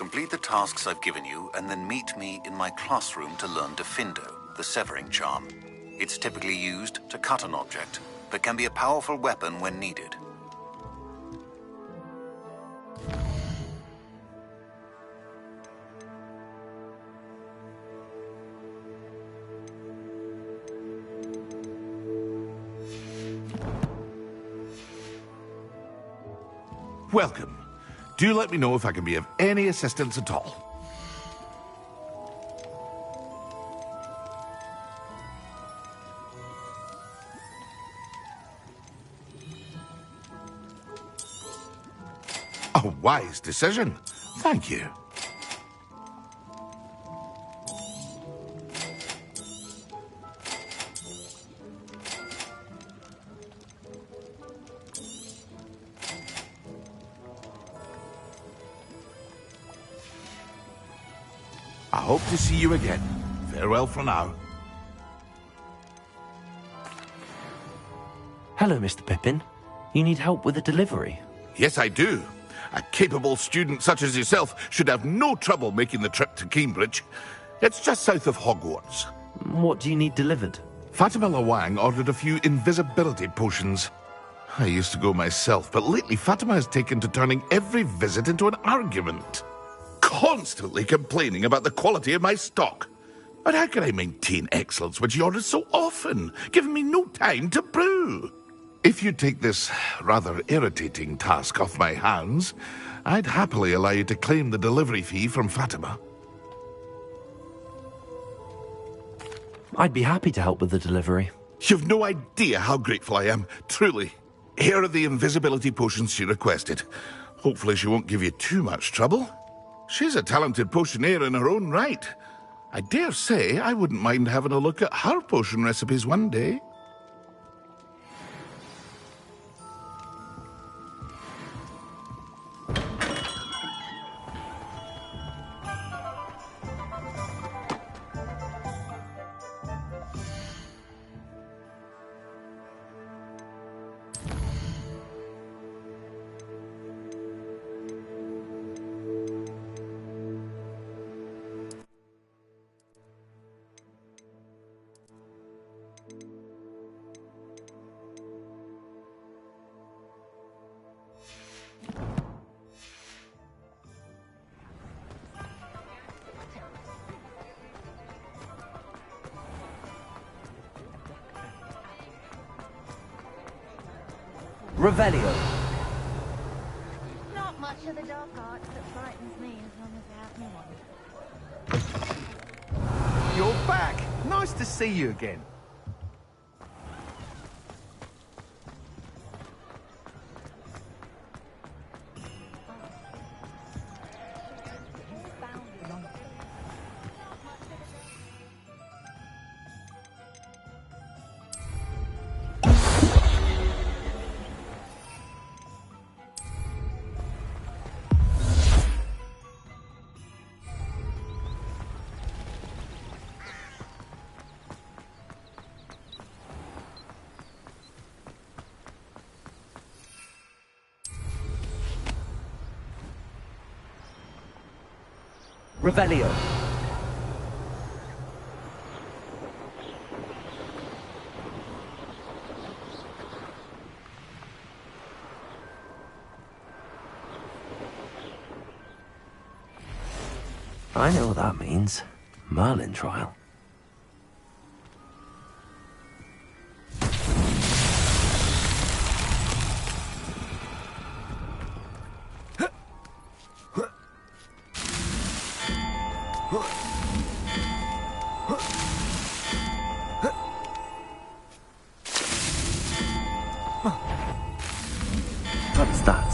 complete the tasks I've given you and then meet me in my classroom to learn Defindo, the severing charm. It's typically used to cut an object, but can be a powerful weapon when needed. Welcome. Do let me know if I can be of any assistance at all. A wise decision. Thank you. I hope to see you again. Farewell for now. Hello, Mr. Pippin. You need help with a delivery? Yes, I do. A capable student such as yourself should have no trouble making the trip to Cambridge. It's just south of Hogwarts. What do you need delivered? Fatima Lawang ordered a few invisibility potions. I used to go myself, but lately Fatima has taken to turning every visit into an argument. Constantly complaining about the quality of my stock. But how can I maintain excellence when she orders so often, giving me no time to brew? If you take this rather irritating task off my hands, I'd happily allow you to claim the delivery fee from Fatima. I'd be happy to help with the delivery. You've no idea how grateful I am, truly. Here are the invisibility potions she requested. Hopefully she won't give you too much trouble. She's a talented potioneer in her own right. I dare say I wouldn't mind having a look at her potion recipes one day. Revelio. Not much of the dark arts that frightens me as long as they have me. You're back! Nice to see you again. Revelio. I know what that means. Merlin trial. What's that?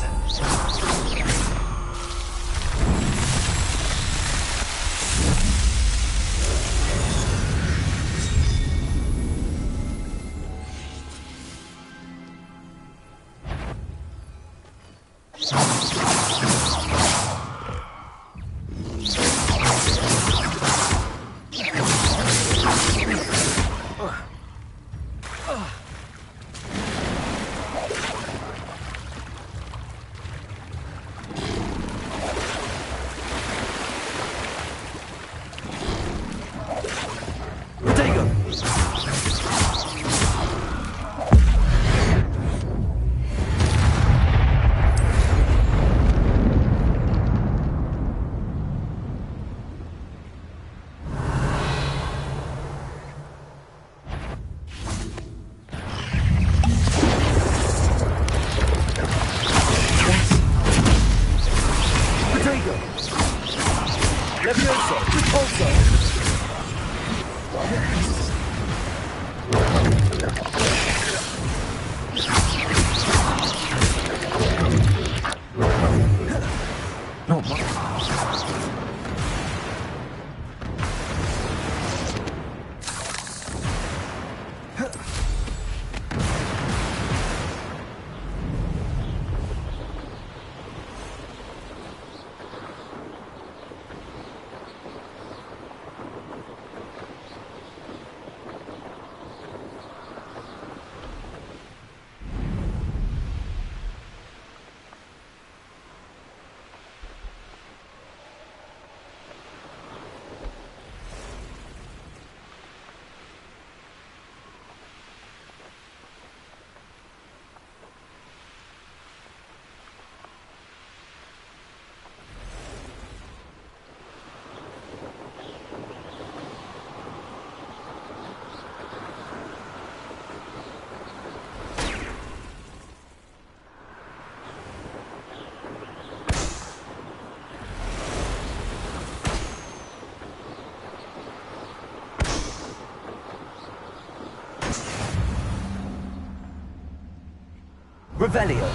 Revelio.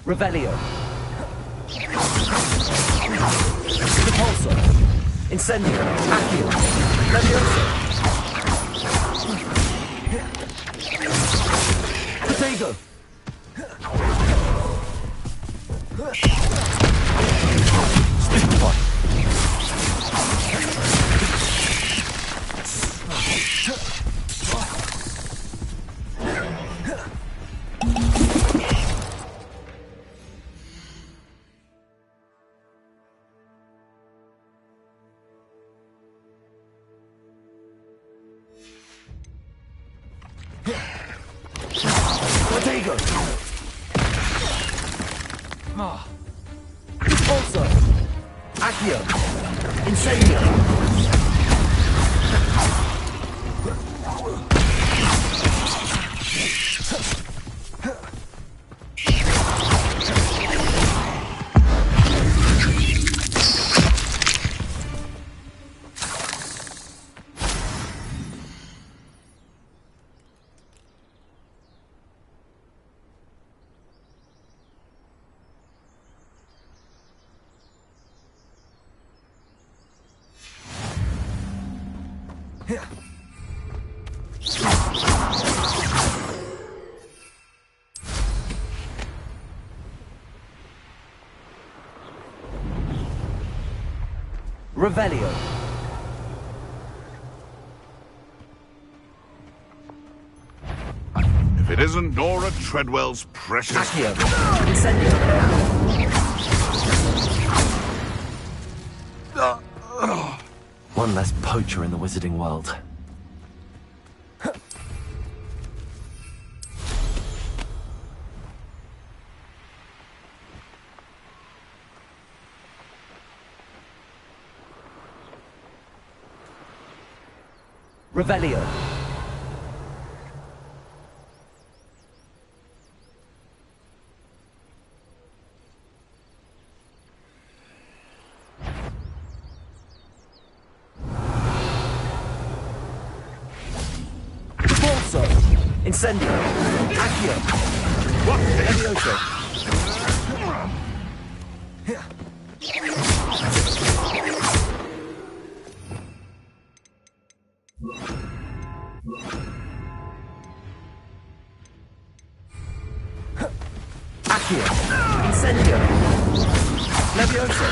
Revelio. Repulsor. Incendio. Accio. Levioso. Potato. Speedbot. Potato. Repulsor. Accio. Incendio. Revelio. If it isn't Nora Treadwell's precious... Accio. Incendio. One less poacher in the wizarding world. Revelio. Repulsor. Incendio. Accio. What? Levioso. Accio. Incendio. Levioso.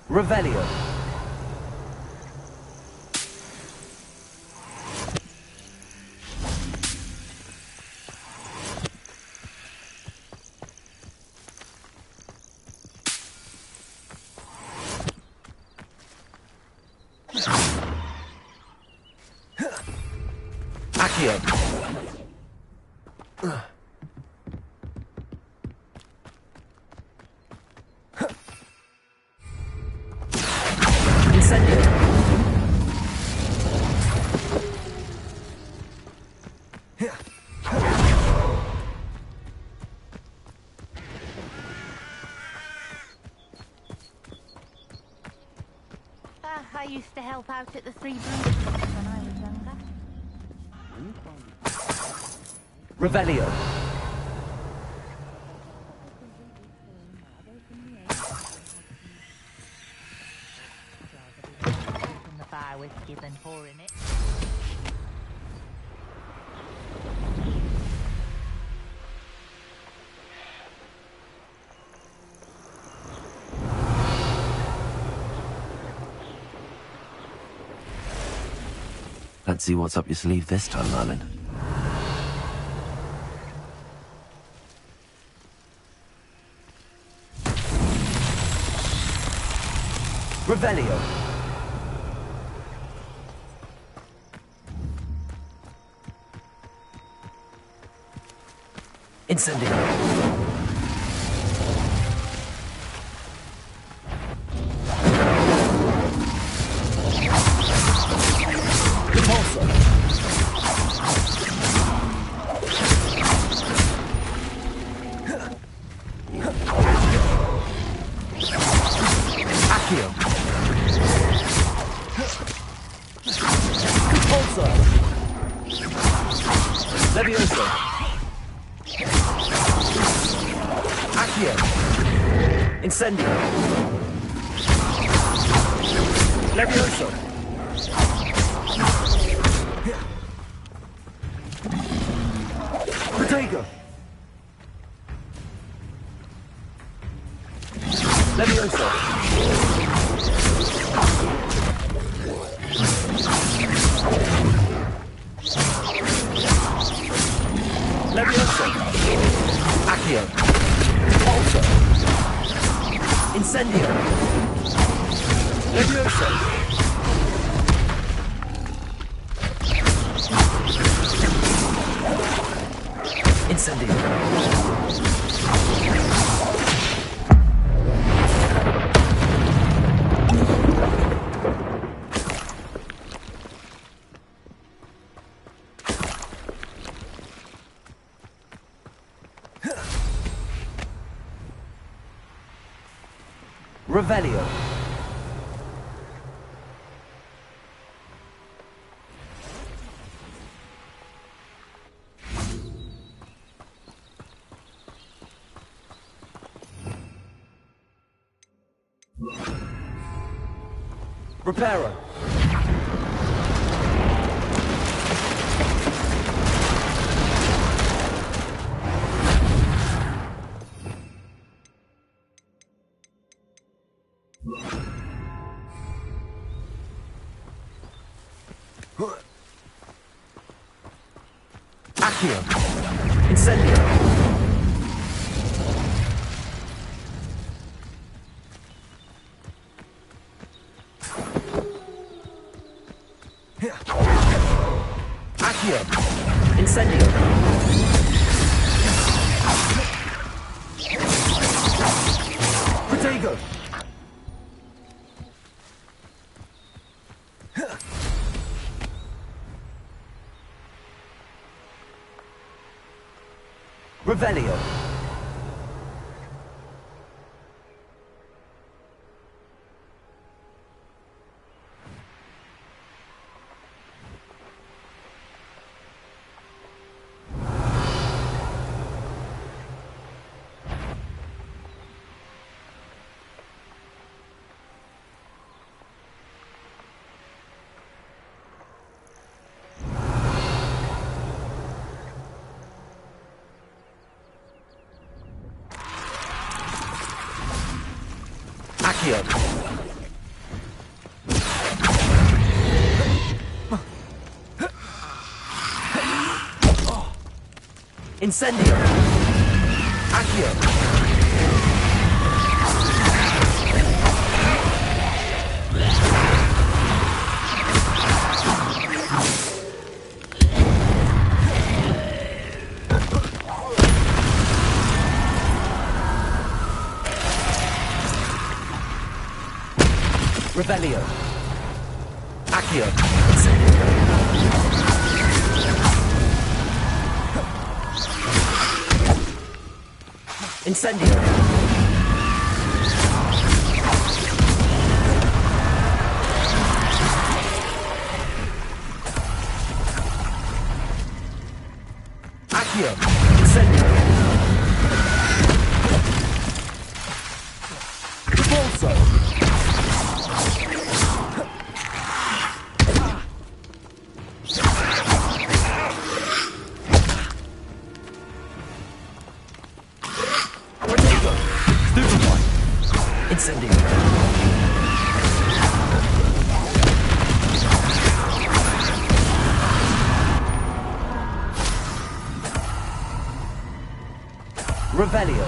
Revelio. Accio. Incendio. I used to help out at the Three Brothers when I was younger. Revelio. Open the fire with gibbon pouring it. Let's see what's up your sleeve this time, Merlin. Revelio. Incendio. Repulsor. Accio. Repulsor. Levioso. Accio. Incendio. Levioso. Protego. Levioso. Levioso. Accio. Repulsor. Incendio. Levioso. Incendio. Revelio. Reparo. Accio. Incendio. Accio. Incendio. Protego. Revelio. Accio. Incendio. Accio. Revelio. Accio. Incendio. Accio. Incendio. Repulsor. Incendio. Revelio.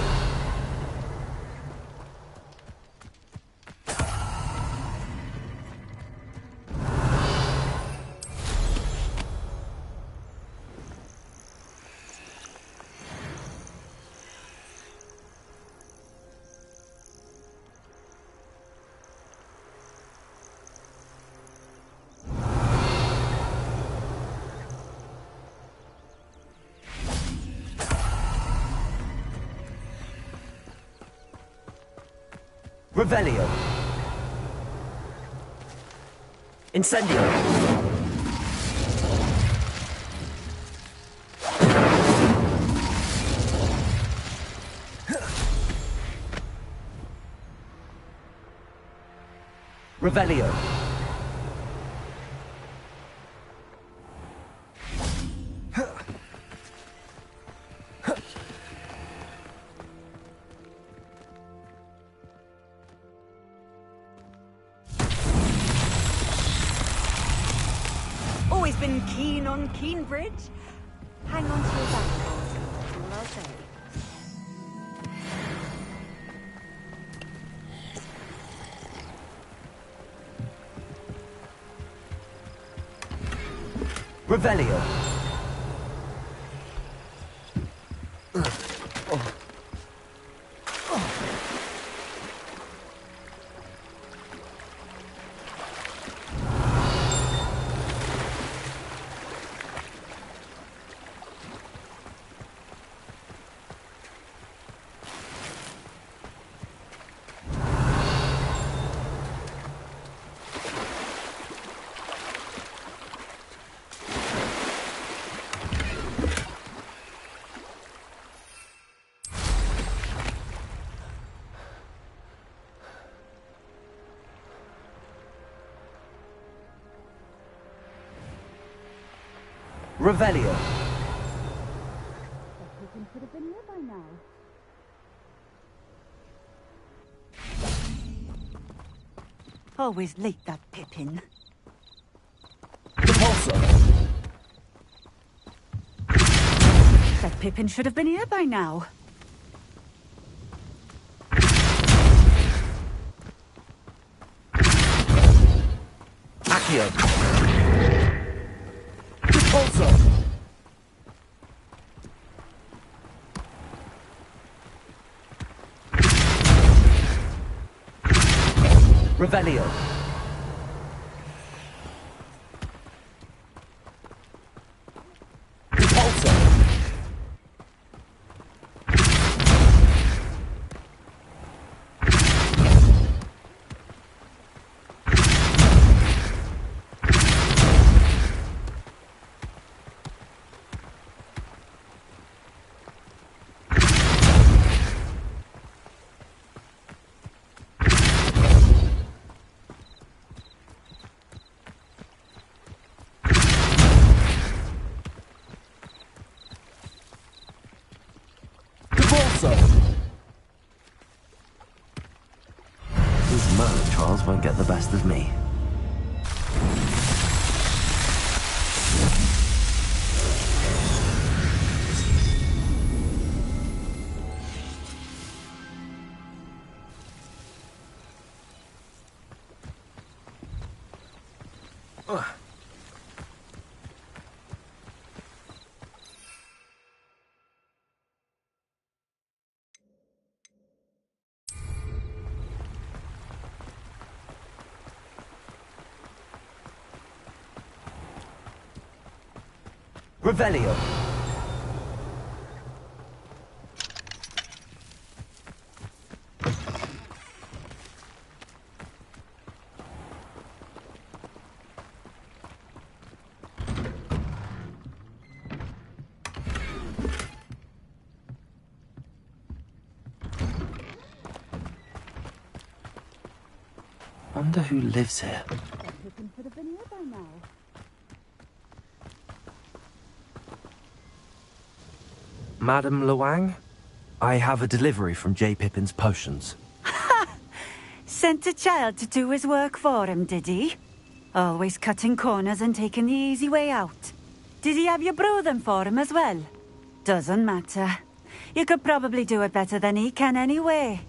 Revelio. Incendio. Revelio. Always been keen on Keenbridge. Hang on to your backpack. That's all I'll say. Revelio. Revelio. Pippin should have been here by now. Always late, that Pippin. Repulsor. That Pippin should have been here by now. Accio. Repulsor. Revelio. Repulsor. These murder trials won't get the best of me. Revelio. Wonder who lives here. That Pippin should have been here by now. Madam Luang, I have a delivery from J. Pippin's Potions. Sent a child to do his work for him, did he? Always cutting corners and taking the easy way out. Did he have you brew them for him as well? Doesn't matter. You could probably do it better than he can anyway.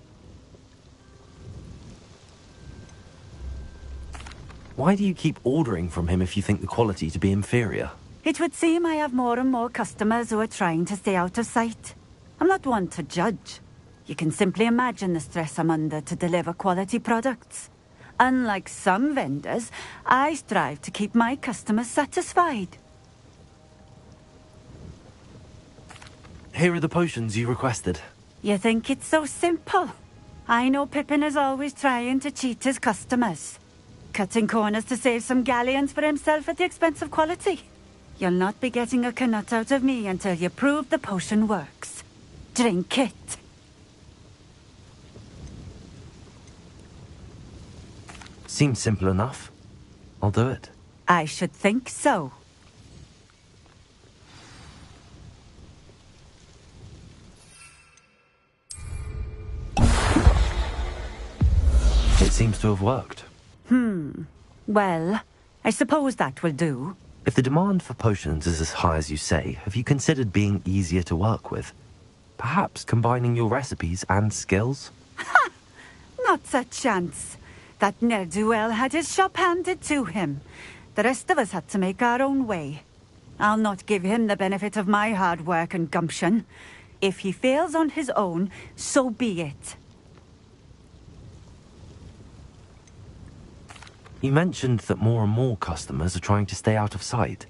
Why do you keep ordering from him if you think the quality to be inferior? It would seem I have more and more customers who are trying to stay out of sight. I'm not one to judge. You can simply imagine the stress I'm under to deliver quality products. Unlike some vendors, I strive to keep my customers satisfied. Here are the potions you requested. You think it's so simple? I know Pippin is always trying to cheat his customers. Cutting corners to save some galleons for himself at the expense of quality. You'll not be getting a canut out of me until you prove the potion works. Drink it. Seems simple enough. I'll do it. I should think so. It seems to have worked. Well, I suppose that will do. If the demand for potions is as high as you say, have you considered being easier to work with? Perhaps combining your recipes and skills? Not a chance. That ne'er-do-well had his shop handed to him. The rest of us had to make our own way. I'll not give him the benefit of my hard work and gumption. If he fails on his own, so be it. You mentioned that more and more customers are trying to stay out of sight.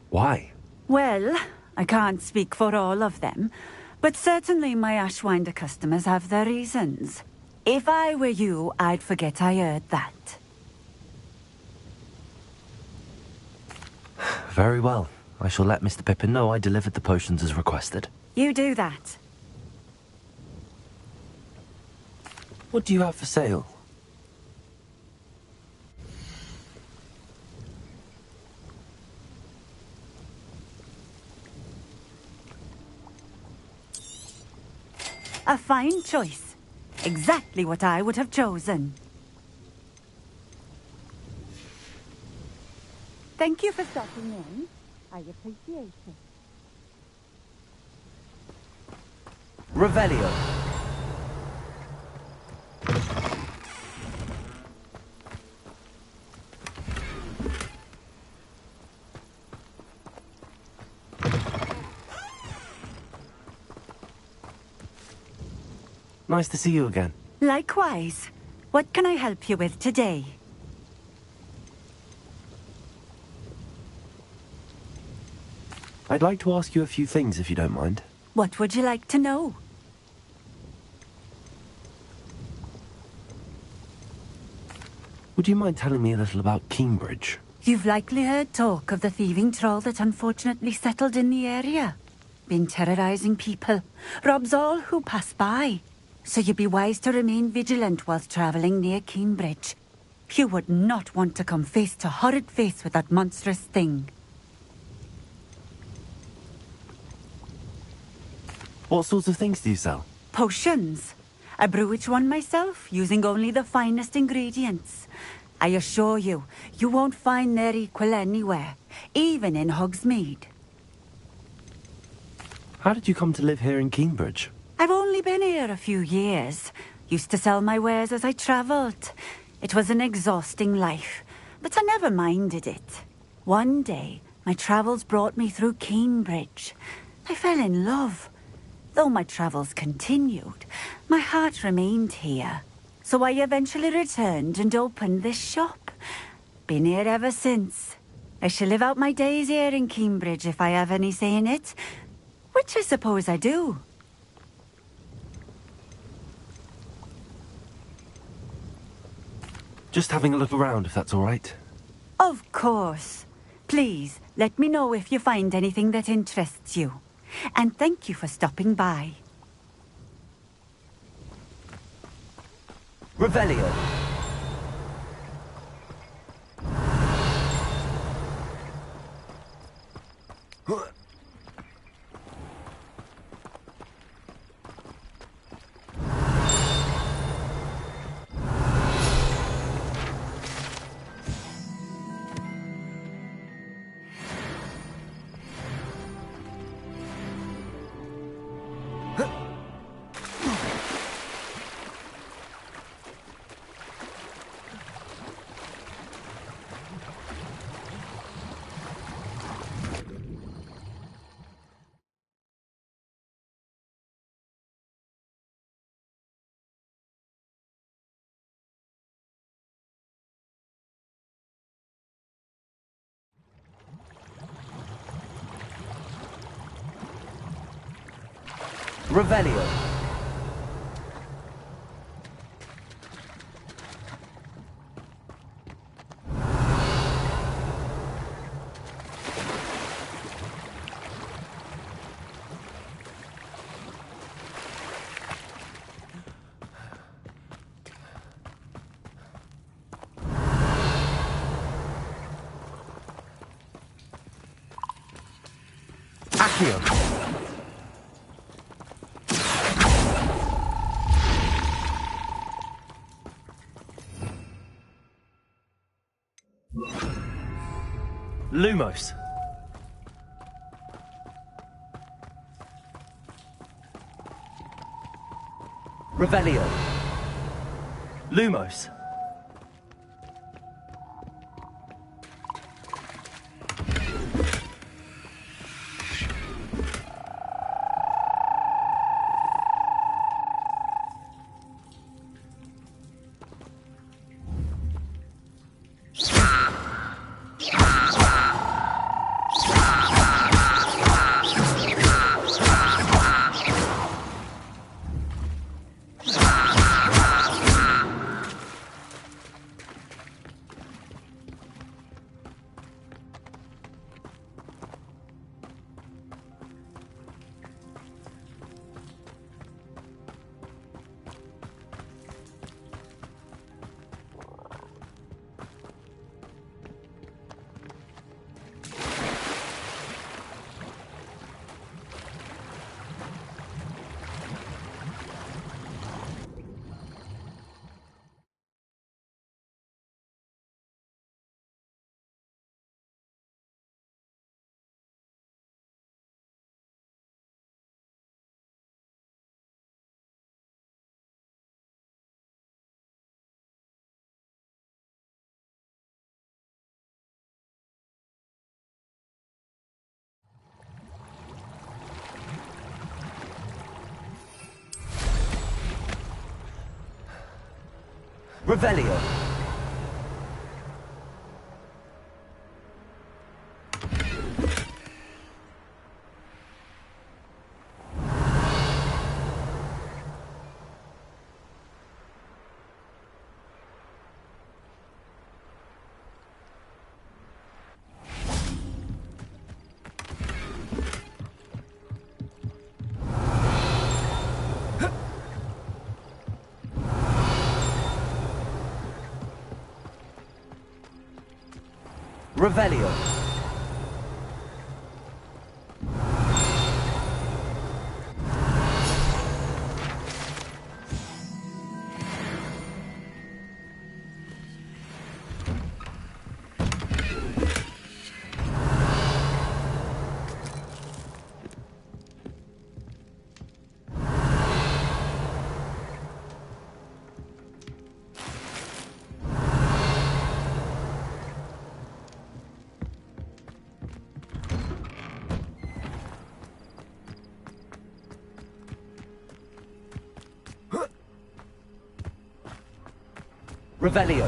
Why? Well, I can't speak for all of them, but certainly my Ashwinder customers have their reasons. If I were you, I'd forget I heard that. Very well. I shall let Mr. Pippin know I delivered the potions as requested. You do that. What do you have for sale? A fine choice. Exactly what I would have chosen. Thank you for stopping in. I appreciate it. Revelio. Nice to see you again. Likewise. What can I help you with today? I'd like to ask you a few things if you don't mind. What would you like to know? Would you mind telling me a little about Cambridge? You've likely heard talk of the thieving troll that unfortunately settled in the area. Been terrorizing people. Robs all who pass by. So you'd be wise to remain vigilant whilst travelling near Cambridge. You would not want to come face to horrid face with that monstrous thing. What sorts of things do you sell? Potions. I brew each one myself, using only the finest ingredients. I assure you, you won't find their equal anywhere, even in Hogsmeade. How did you come to live here in Cambridge? I've only been here a few years. Used to sell my wares as I travelled. It was an exhausting life, but I never minded it. One day, my travels brought me through Cambridge. I fell in love. Though my travels continued, my heart remained here. So I eventually returned and opened this shop. Been here ever since. I shall live out my days here in Cambridge if I have any say in it, which I suppose I do. Just having a look around, if that's all right. Of course. Please, let me know if you find anything that interests you. And thank you for stopping by. Revelio. Revelio. Accio. Lumos. Revelio. Lumos. Revelio. Revelio. Revelio.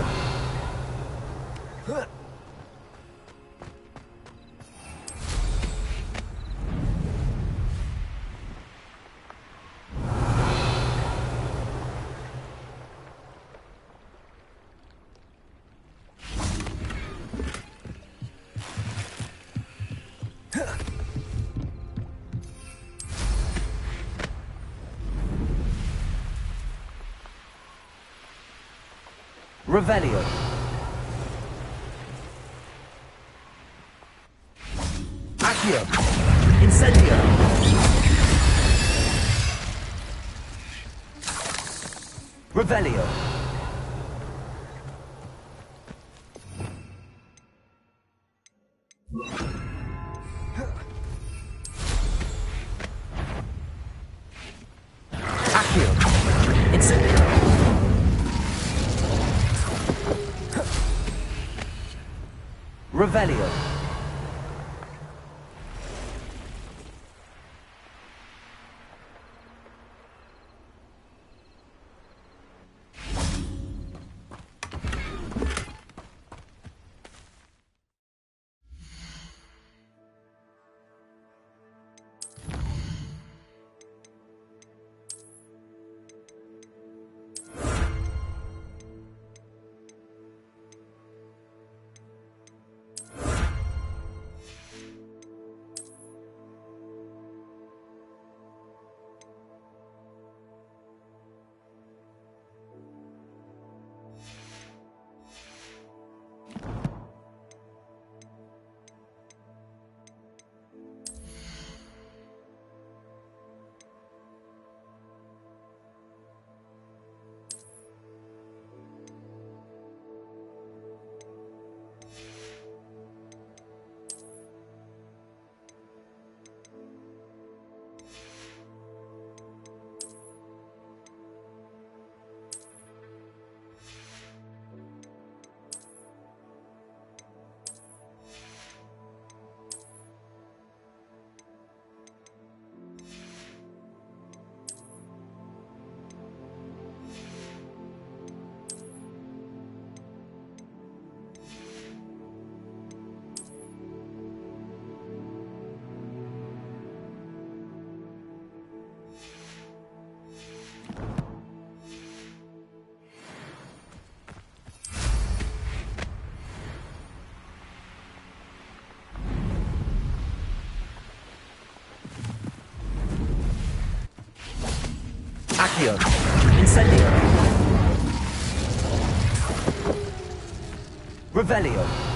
Revelio. Accio. Incendio. Revelio. Accio. Incendio. Revelio. Accio. Incendio. Revelio.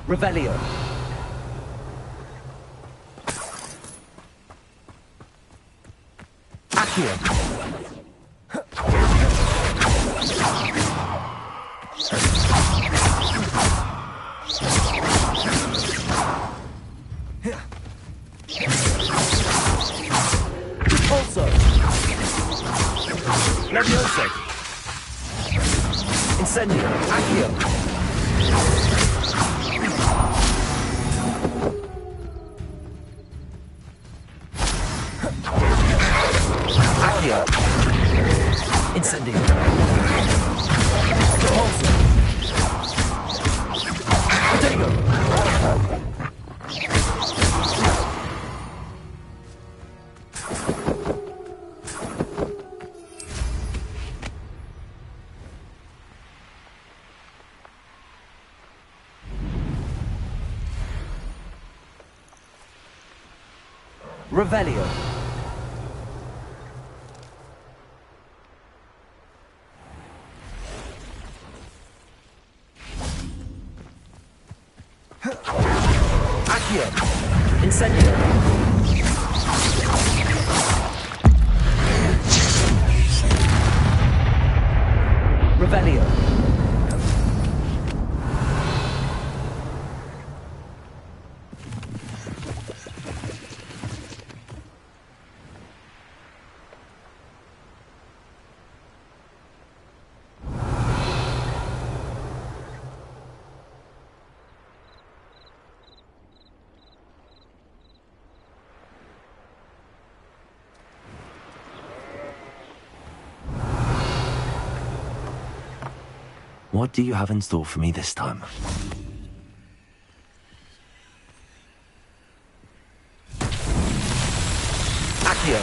Revelio. Accio. Also. Levioso. Incendio. Accio. Incendio. Repulsor. Potato. Revelio. Accio. Incendio. Revelio. What do you have in store for me this time? Accio.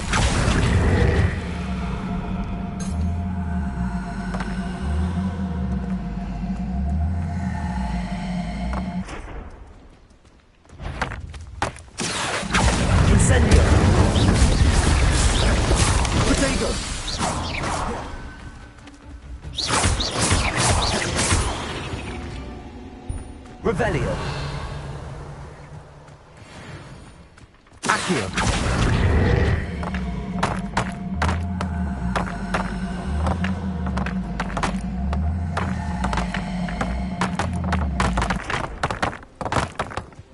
Incendio. Potato. Revelio. Accio.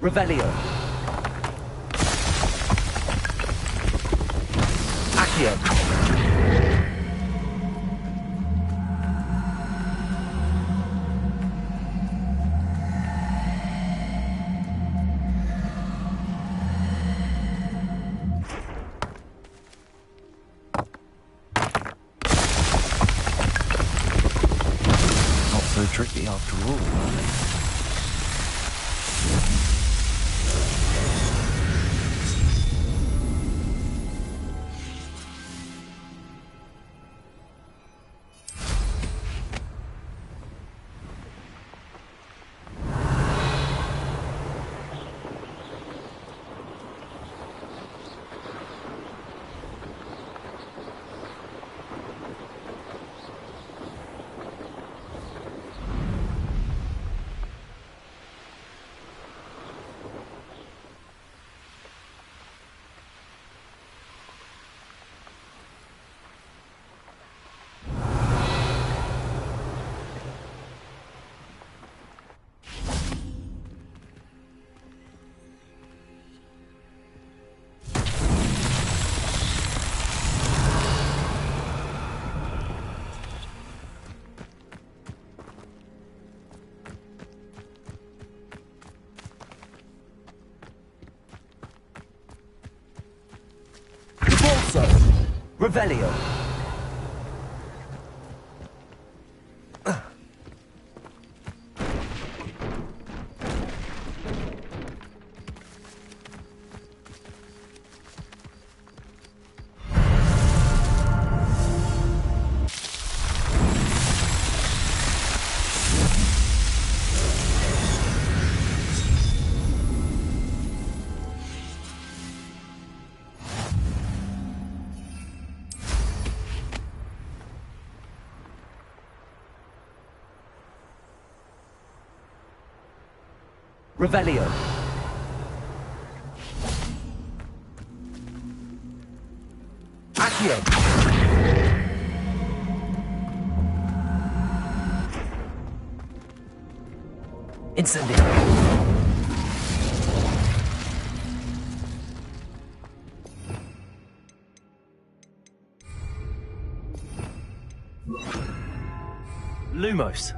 Revelio. Accio. Not so tricky after all. So, Revelio. Revelio. Accio. Incendio. Lumos.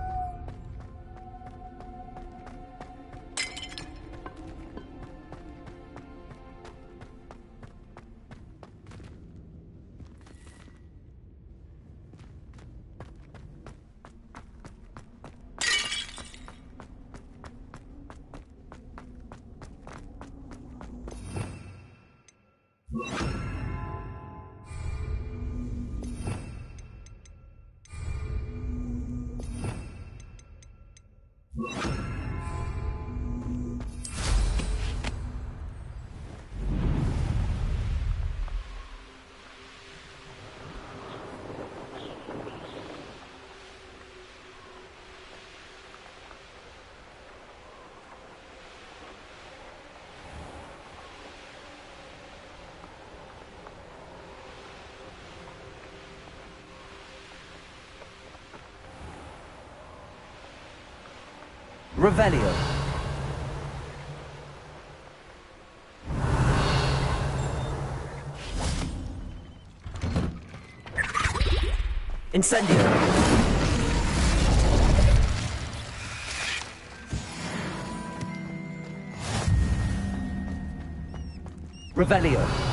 Revelio. Incendio. Revelio.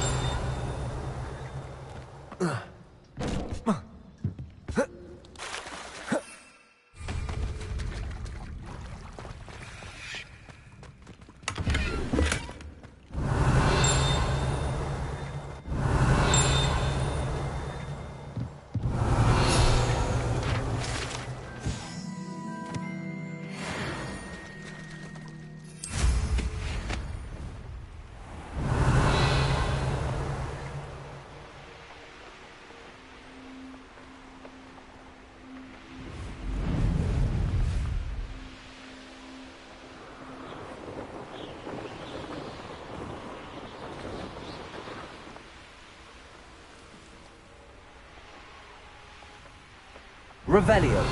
Revelio.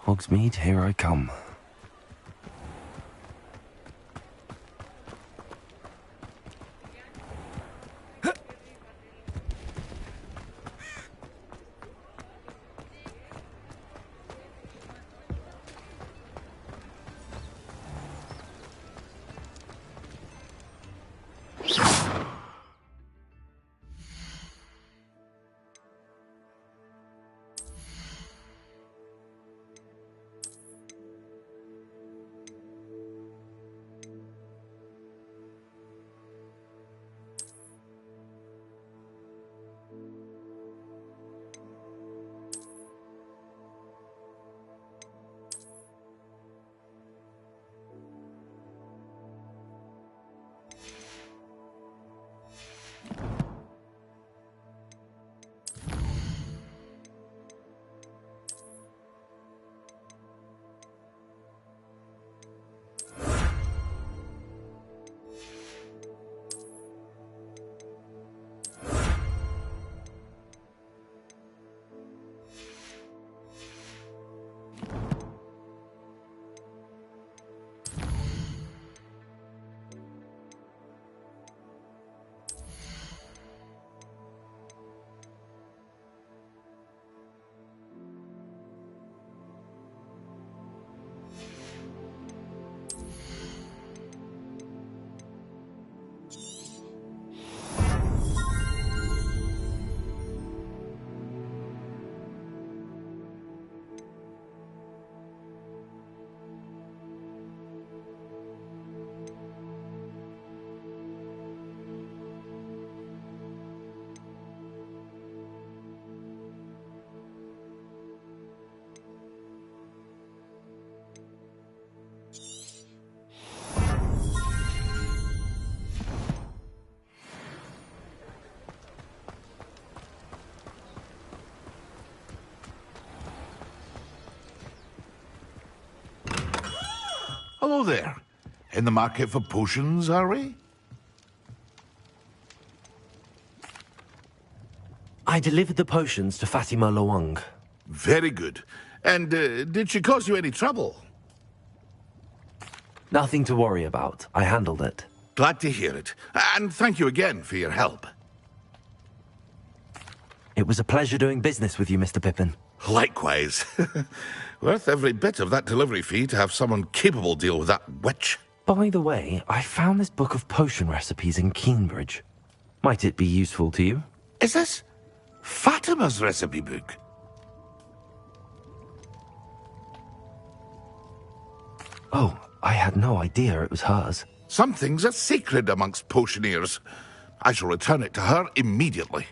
Hogsmeade, here I come. Hello there. In the market for potions, are we? I delivered the potions to Fatima Lawang. Very good. And did she cause you any trouble? Nothing to worry about. I handled it. Glad to hear it. And thank you again for your help. It was a pleasure doing business with you, Mr. Pippin. Likewise. Worth every bit of that delivery fee to have someone capable deal with that witch. By the way, I found this book of potion recipes in Keenbridge. Might it be useful to you? Is this Fatima's recipe book? Oh, I had no idea it was hers. Some things are sacred amongst potioneers. I shall return it to her immediately.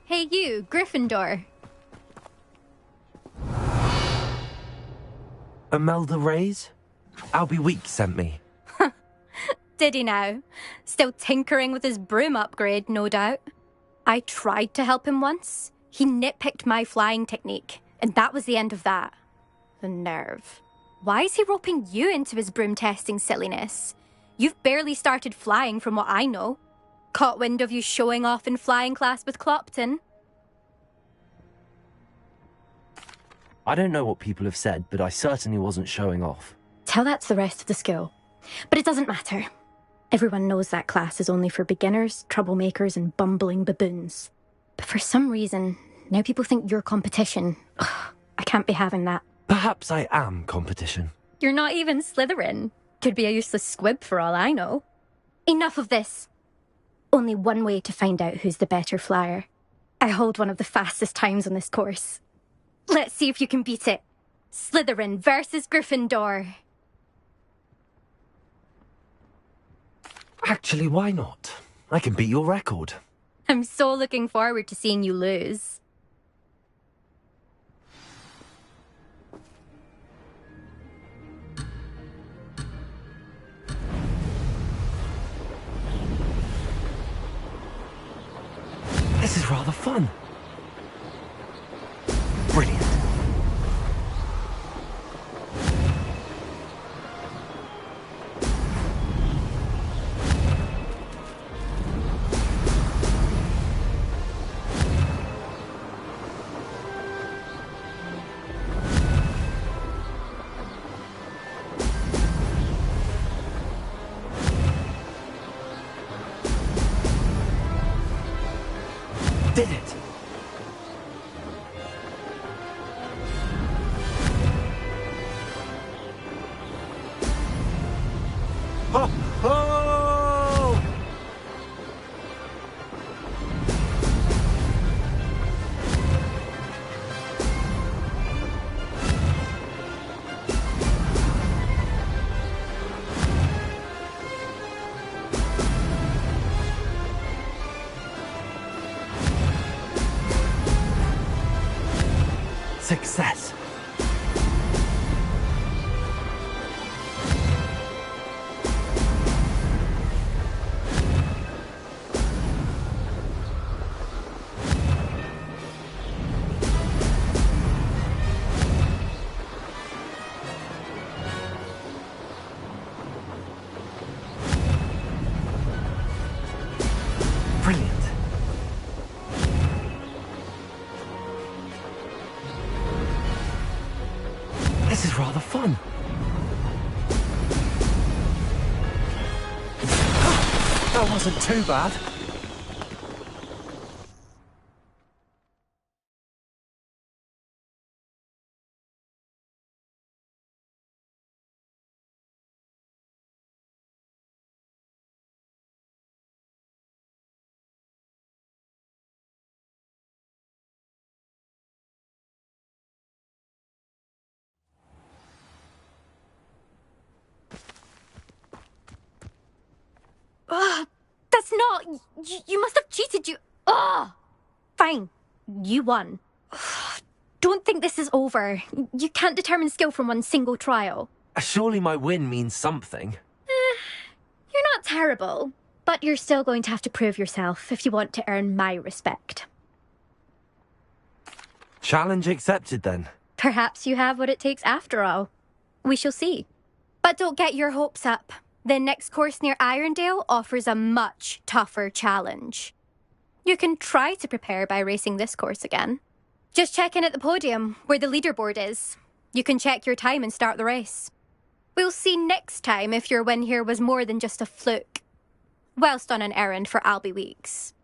Hey you, Gryffindor. Imelda Reyes? Albie Week sent me. Did he now? Still tinkering with his broom upgrade, no doubt. I tried to help him once. He nitpicked my flying technique, and that was the end of that. The nerve. Why is he roping you into his broom testing silliness? You've barely started flying from what I know. Caught wind of you showing off in flying class with Clopton. I don't know what people have said, but I certainly wasn't showing off. Tell that to the rest of the school. But it doesn't matter. Everyone knows that class is only for beginners, troublemakers, and bumbling baboons. But for some reason, now people think you're competition. Ugh, I can't be having that. Perhaps I am competition. You're not even Slytherin. Could be a useless squib for all I know. Enough of this. Only one way to find out who's the better flyer. I hold one of the fastest times on this course. Let's see if you can beat it. Slytherin versus Gryffindor. Actually, why not? I can beat your record. I'm so looking forward to seeing you lose. This is rather fun. Brilliant. Did it! Ho, ho! Success. Brilliant. This is rather fun. That wasn't too bad. Ugh, that's not... You must have cheated, you... Ugh! Fine. You won. Ugh, don't think this is over. You can't determine skill from one single trial. Surely my win means something. You're not terrible, but you're still going to have to prove yourself if you want to earn my respect. Challenge accepted then. Perhaps you have what it takes after all. We shall see. But don't get your hopes up. The next course near Irondale offers a much tougher challenge. You can try to prepare by racing this course again. Just check in at the podium, where the leaderboard is. You can check your time and start the race. We'll see next time if your win here was more than just a fluke. Whilst on an errand for Albie Weeks.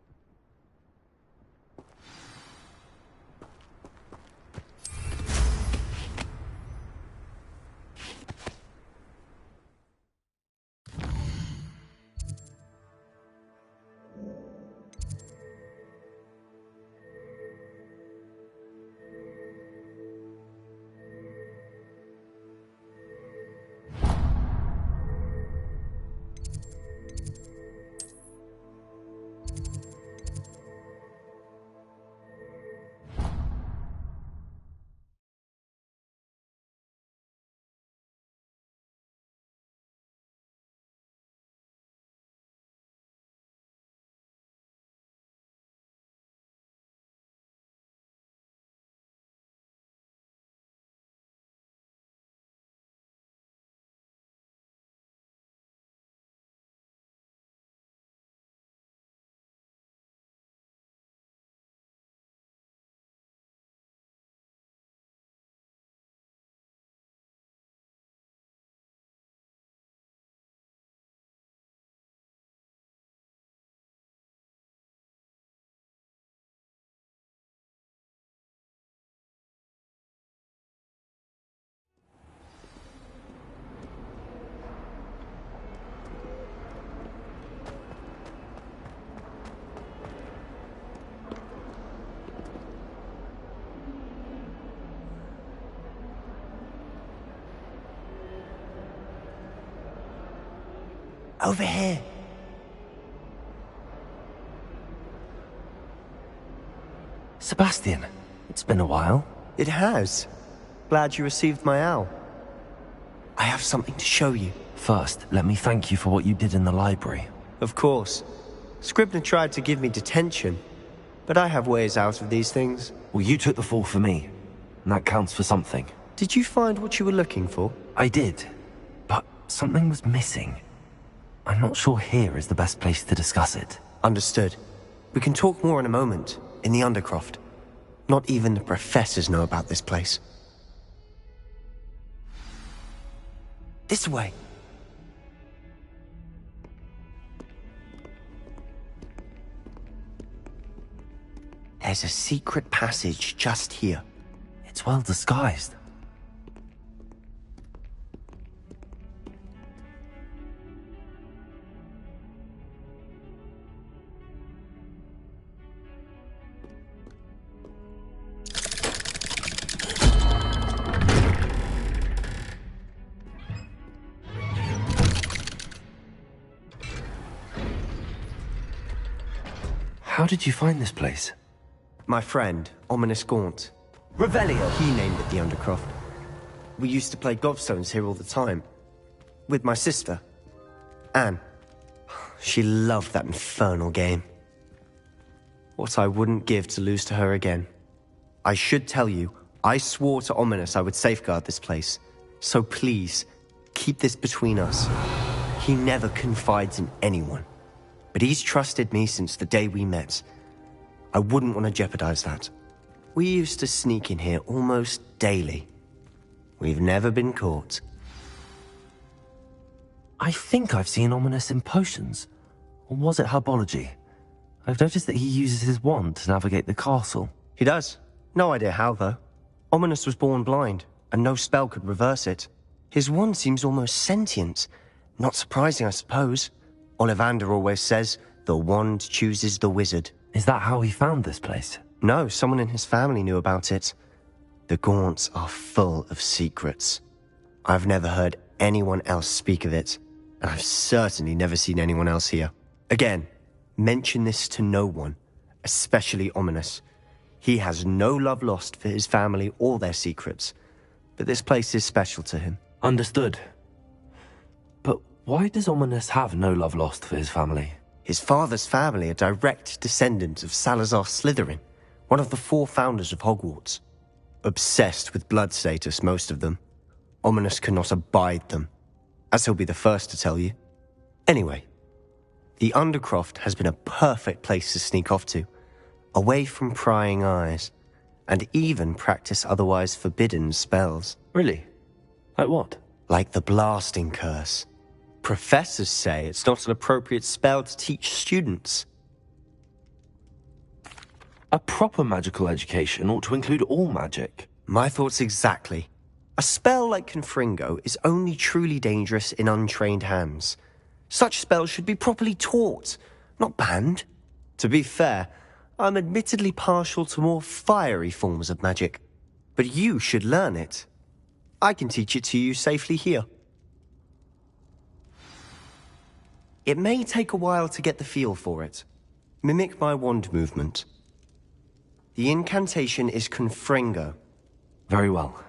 Over here. Sebastian, it's been a while. It has. Glad you received my owl. I have something to show you. First, let me thank you for what you did in the library. Of course. Scribner tried to give me detention, but I have ways out of these things. Well, you took the fall for me, and that counts for something. Did you find what you were looking for? I did, but something was missing. I'm not sure here is the best place to discuss it. Understood. We can talk more in a moment, in the Undercroft. Not even the professors know about this place. This way. There's a secret passage just here. It's well disguised. How did you find this place? My friend, Ominous Gaunt. Revelio. He named it the Undercroft. We used to play gobstones here all the time. With my sister, Anne. She loved that infernal game. What I wouldn't give to lose to her again. I should tell you, I swore to Ominous I would safeguard this place. So please, keep this between us. He never confides in anyone. But he's trusted me since the day we met. I wouldn't want to jeopardize that. We used to sneak in here almost daily. We've never been caught. I think I've seen Ominous in potions. Or was it herbology? I've noticed that he uses his wand to navigate the castle. He does. No idea how, though. Ominous was born blind, and no spell could reverse it. His wand seems almost sentient. Not surprising, I suppose. Ollivander always says, the wand chooses the wizard. Is that how he found this place? No, someone in his family knew about it. The Gaunts are full of secrets. I've never heard anyone else speak of it, and I've certainly never seen anyone else here. Again, mention this to no one, especially Ominous. He has no love lost for his family or their secrets, but this place is special to him. Understood. But why does Ominous have no love lost for his family? His father's family are direct descendants of Salazar Slytherin, one of the 4 founders of Hogwarts. Obsessed with blood status, most of them. Ominous cannot abide them, as he'll be the first to tell you. Anyway, the Undercroft has been a perfect place to sneak off to, away from prying eyes, and even practice otherwise forbidden spells. Really? Like what? Like the blasting curse. Professors say it's not an appropriate spell to teach students. A proper magical education ought to include all magic. My thoughts exactly. A spell like Confringo is only truly dangerous in untrained hands. Such spells should be properly taught, not banned. To be fair, I'm admittedly partial to more fiery forms of magic. But you should learn it. I can teach it to you safely here. It may take a while to get the feel for it. Mimic my wand movement. The incantation is Confringo. Very well.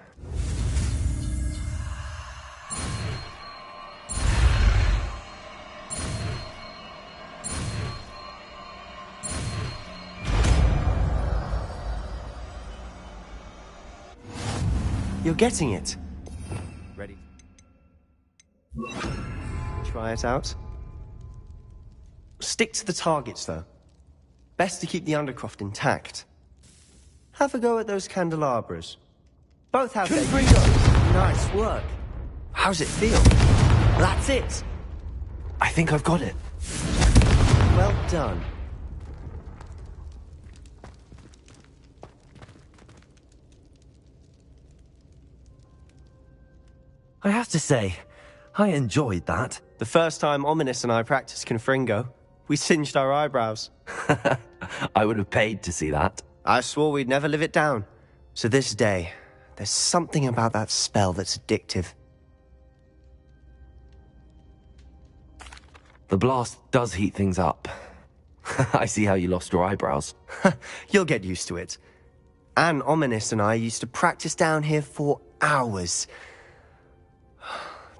You're getting it. Ready? Try it out. Stick to the targets, though. Best to keep the Undercroft intact. Have a go at those candelabras. Both have their uses. Nice work. How's it feel? That's it. I think I've got it. Well done. I have to say, I enjoyed that. The first time Ominous and I practiced Confringo, we singed our eyebrows. I would have paid to see that. I swore we'd never live it down. So this day, there's something about that spell that's addictive. The blast does heat things up. I see how you lost your eyebrows. You'll get used to it. Anne, Ominous and I used to practice down here for hours.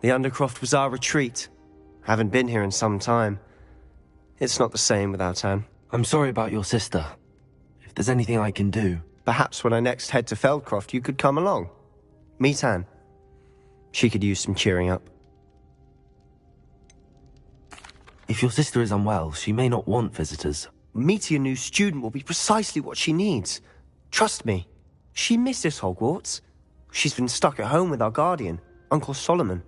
The Undercroft was our retreat. Haven't been here in some time. It's not the same without Anne. I'm sorry about your sister. If there's anything I can do... Perhaps when I next head to Feldcroft, you could come along. Meet Anne. She could use some cheering up. If your sister is unwell, she may not want visitors. Meeting a new student will be precisely what she needs. Trust me. She misses Hogwarts. She's been stuck at home with our guardian, Uncle Solomon.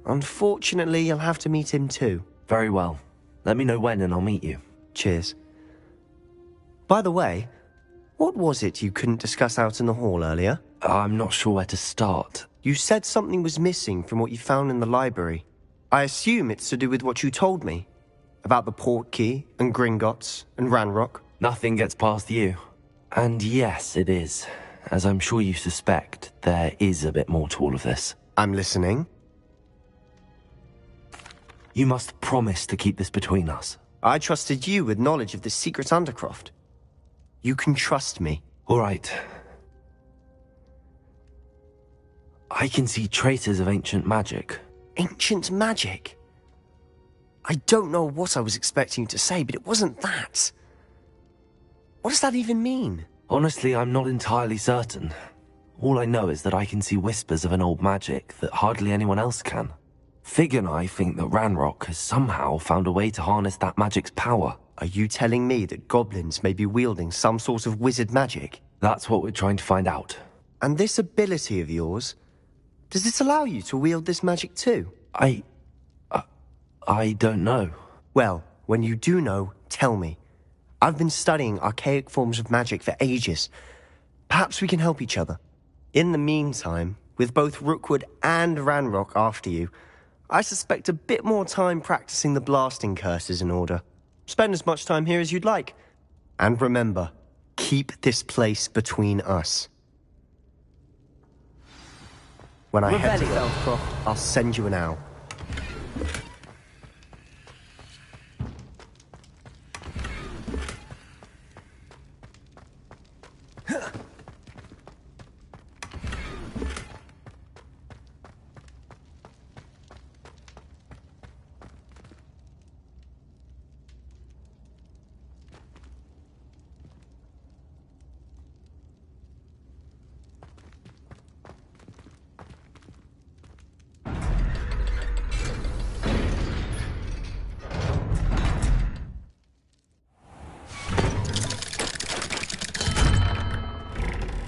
Unfortunately, you'll have to meet him too. Very well. Let me know when and I'll meet you. Cheers. By the way, what was it you couldn't discuss out in the hall earlier? I'm not sure where to start. You said something was missing from what you found in the library. I assume it's to do with what you told me. About the Portkey, and Gringotts, and Ranrock. Nothing gets past you. And yes, it is. As I'm sure you suspect, there is a bit more to all of this. I'm listening. You must promise to keep this between us. I trusted you with knowledge of the secret undercroft. You can trust me. All right. I can see traces of ancient magic. Ancient magic? I don't know what I was expecting you to say, but it wasn't that. What does that even mean? Honestly, I'm not entirely certain. All I know is that I can see whispers of an old magic that hardly anyone else can. Fig and I think that Ranrock has somehow found a way to harness that magic's power. Are you telling me that goblins may be wielding some sort of wizard magic? That's what we're trying to find out. And this ability of yours, does it allow you to wield this magic too? I don't know. Well, when you do know, tell me. I've been studying archaic forms of magic for ages. Perhaps we can help each other. In the meantime, with both Rookwood and Ranrock after you, I suspect a bit more time practicing the blasting curse is in order. Spend as much time here as you'd like. And remember, keep this place between us. When I head to Feldcroft, I'll send you an owl.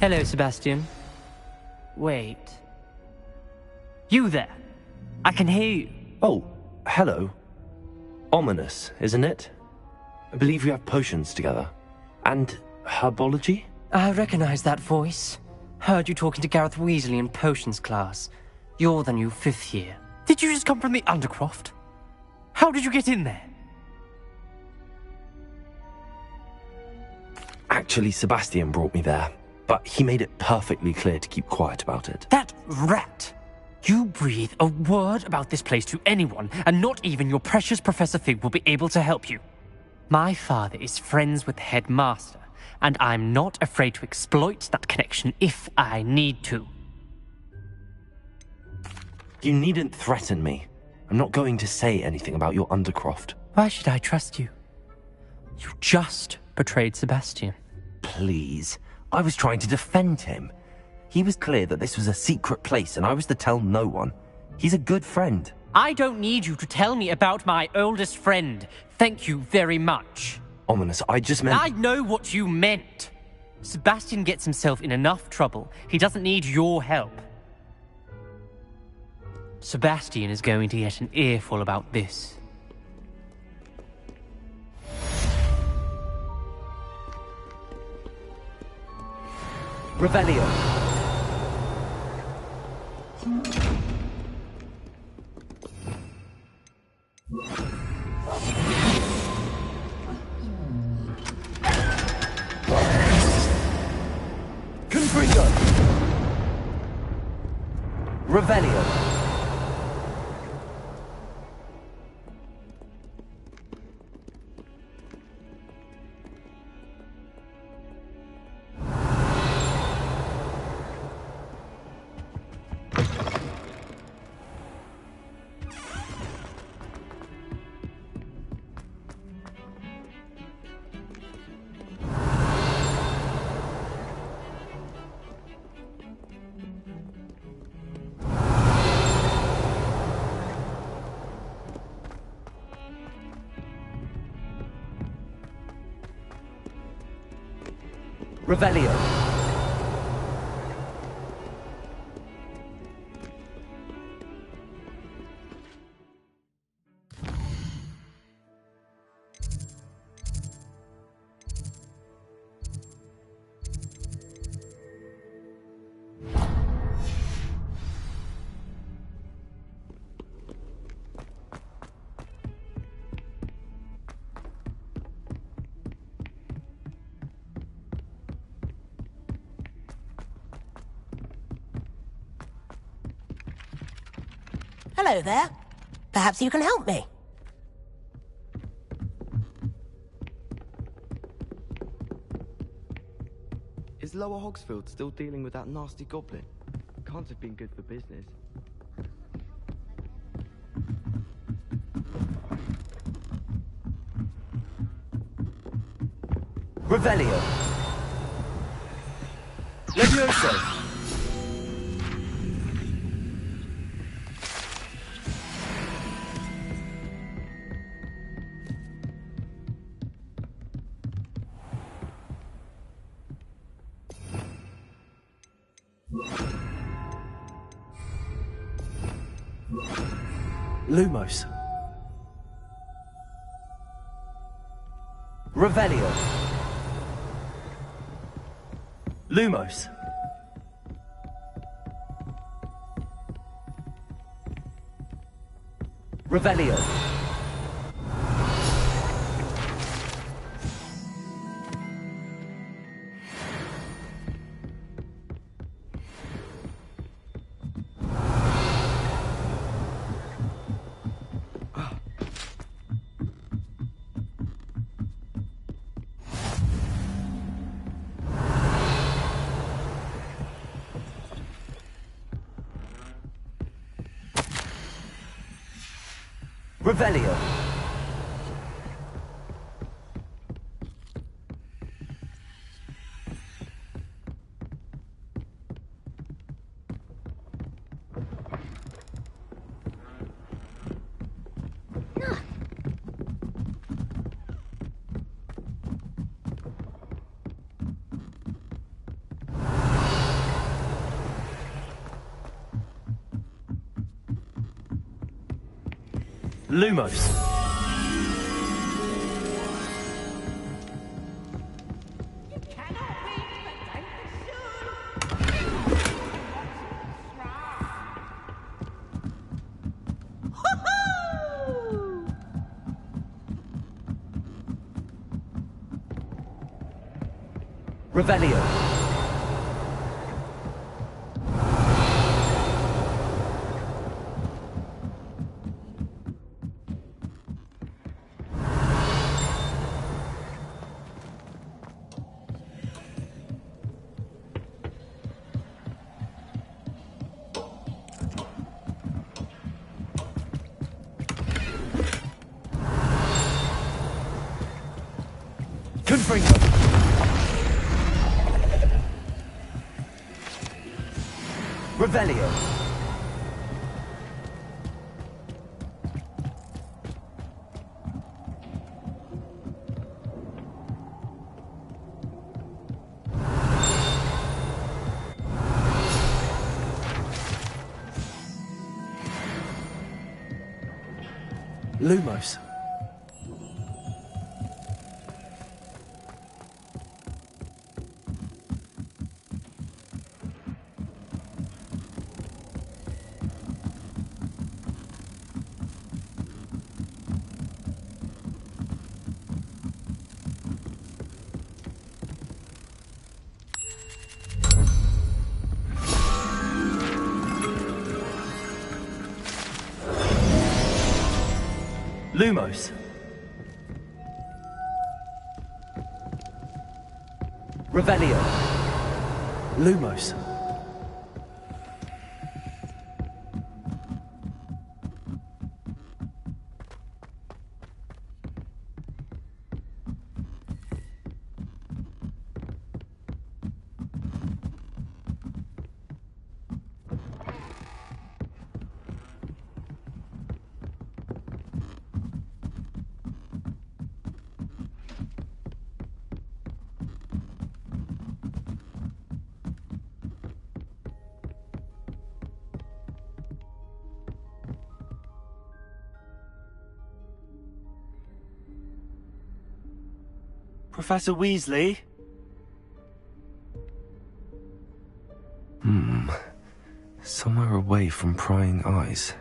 Hello, Sebastian. Wait. You there? I can hear you. Oh, hello. Ominous, isn't it? I believe we have potions together. And herbology? I recognize that voice. Heard you talking to Gareth Weasley in potions class. You're the new 5th year. Did you just come from the Undercroft? How did you get in there? Actually, Sebastian brought me there. But he made it perfectly clear to keep quiet about it. That rat! You breathe a word about this place to anyone, and not even your precious Professor Fig will be able to help you. My father is friends with the headmaster, and I'm not afraid to exploit that connection if I need to. You needn't threaten me. I'm not going to say anything about your Undercroft. Why should I trust you? You just betrayed Sebastian. Please. I was trying to defend him. He was clear that this was a secret place and I was to tell no one. He's a good friend. I don't need you to tell me about my oldest friend. Thank you very much. Ominous, I just meant... I know what you meant. Sebastian gets himself in enough trouble. He doesn't need your help. Sebastian is going to get an earful about this. Revelio. Confringo. Revelio. Revelio. Hello there. Perhaps you can help me. Is Lower Hogsfield still dealing with that nasty goblin? Can't have been good for business. Revelio. Levioso. Lumos. Revelio. Lumos. Revelio. Revelio. Lumos. Revelio. Confringo. Revelio. Lumos. Lumos. Revelio. Lumos. Professor Weasley? Somewhere away from prying eyes.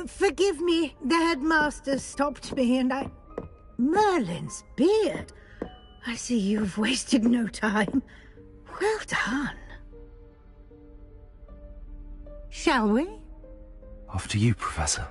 Forgive me, the headmaster stopped me and I... Merlin's beard. I see you've wasted no time. Well done. Shall we? After you, Professor.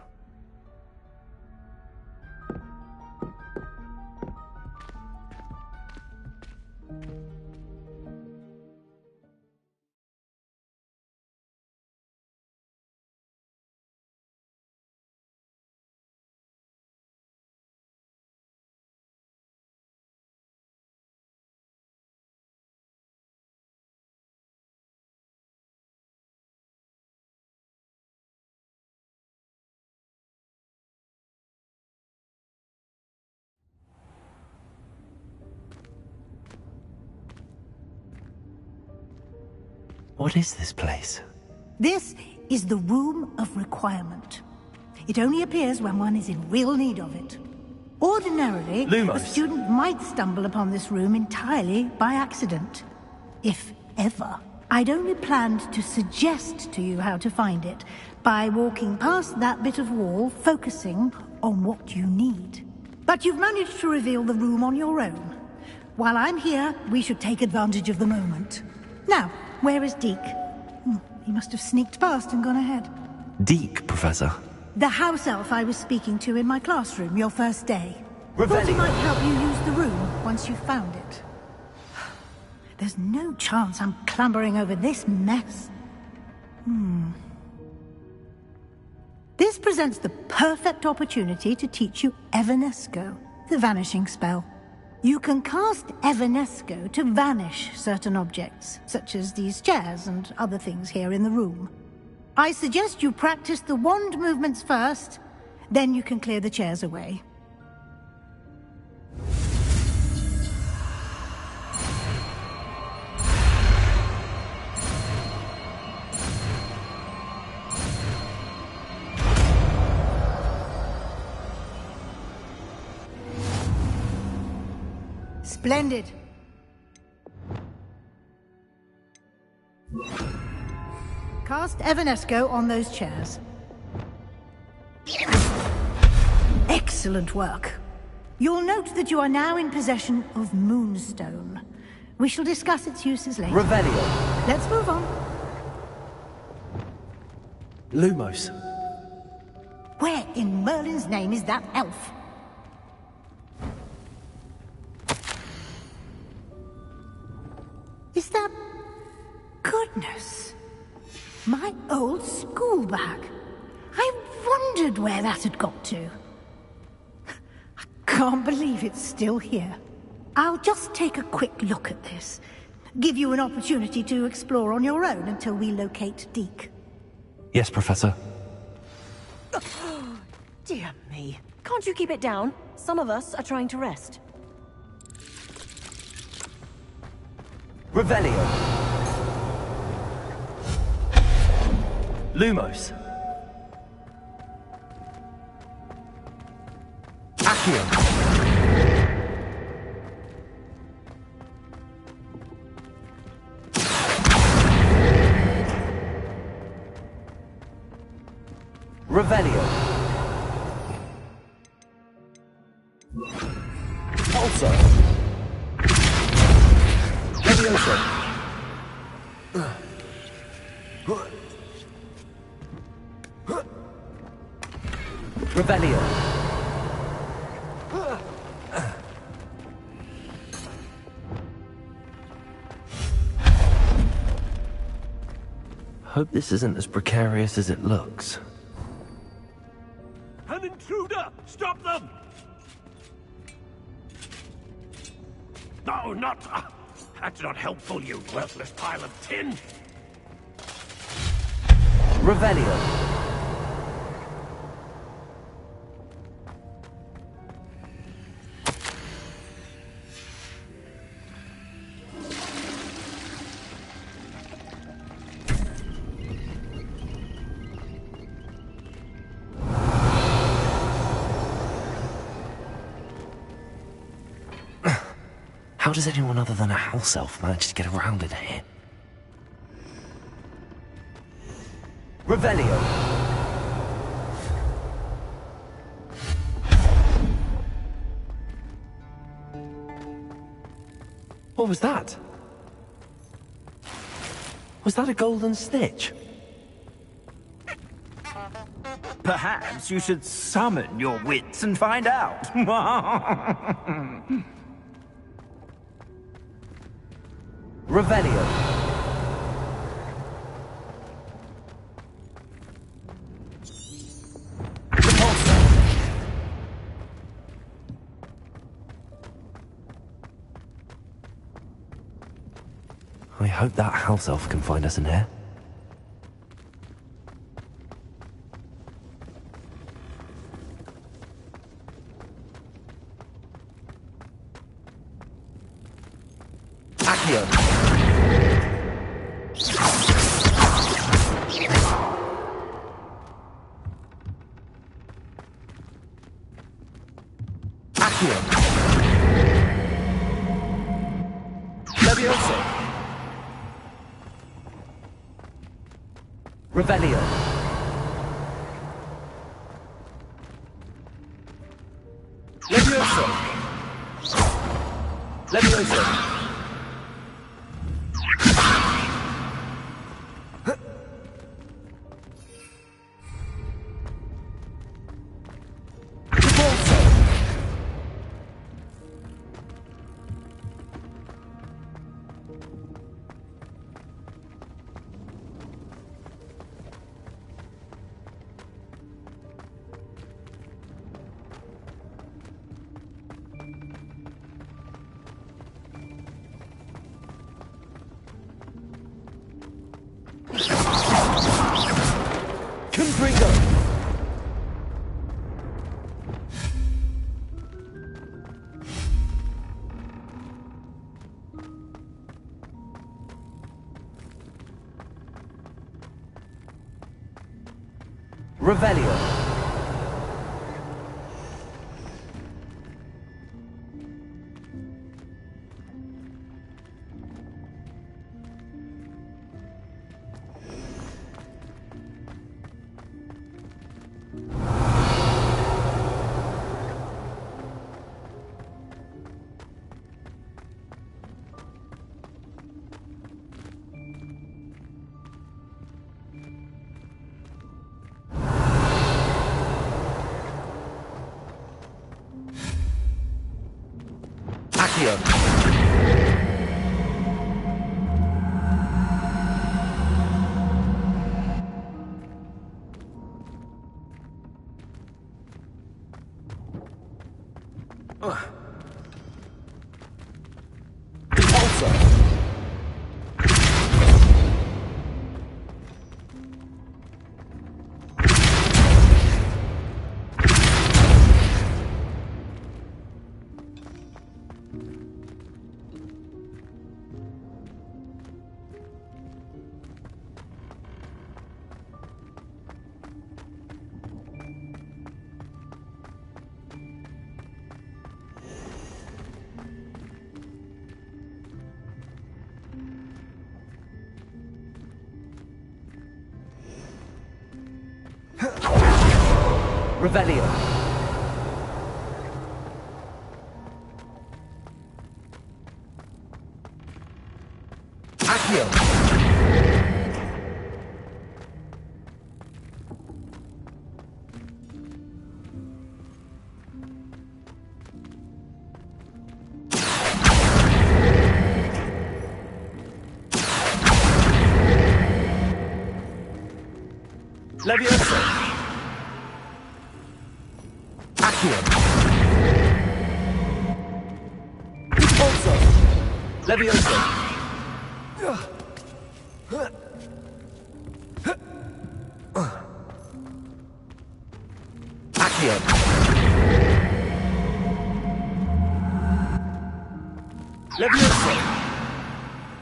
What is this place? This is the Room of Requirement. It only appears when one is in real need of it. Ordinarily, Lumos. a student might stumble upon this room entirely by accident. If ever. I'd only planned to suggest to you how to find it by walking past that bit of wall, focusing on what you need. But you've managed to reveal the room on your own. While I'm here, we should take advantage of the moment. Now, where is Deke? He must have sneaked past and gone ahead. Deke, Professor. The house elf I was speaking to in my classroom your first day. Revelio. Thought he might help you use the room once you found it. There's no chance I'm clambering over this mess. This presents the perfect opportunity to teach you Evanesco, the vanishing spell. You can cast Evanesco to vanish certain objects, such as these chairs and other things here in the room. I suggest you practice the wand movements first, then you can clear the chairs away. Splendid. Cast Evanesco on those chairs. Excellent work. You'll note that you are now in possession of Moonstone. We shall discuss its uses later. Revelio. Let's move on. Lumos. Where in Merlin's name is that elf? Is that... Goodness. My old school bag. I wondered where that had got to. I can't believe it's still here. I'll just take a quick look at this. Give you an opportunity to explore on your own until we locate Deke. Yes, Professor. Dear me. Can't you keep it down? Some of us are trying to rest. Revelio. Lumos. Accio. Revelio. Pulsar. Levioso. Revelio. Hope this isn't as precarious as it looks. An intruder! Stop them! No, not... that's not helpful, you worthless pile of tin! Revelio. How does anyone other than a house elf manage to get around in here? Revelio. What was that? Was that a golden snitch? Perhaps you should summon your wits and find out. Revelio. I hope that house elf can find us in here. Accio. Accio. Levioso. Revelio. Levioso. Levioso. Confringo. Revelio. Accio. Repulsor. Revelio. Accio. Levioso. Accio. Repulsor. Levioso. Accio. Levioso.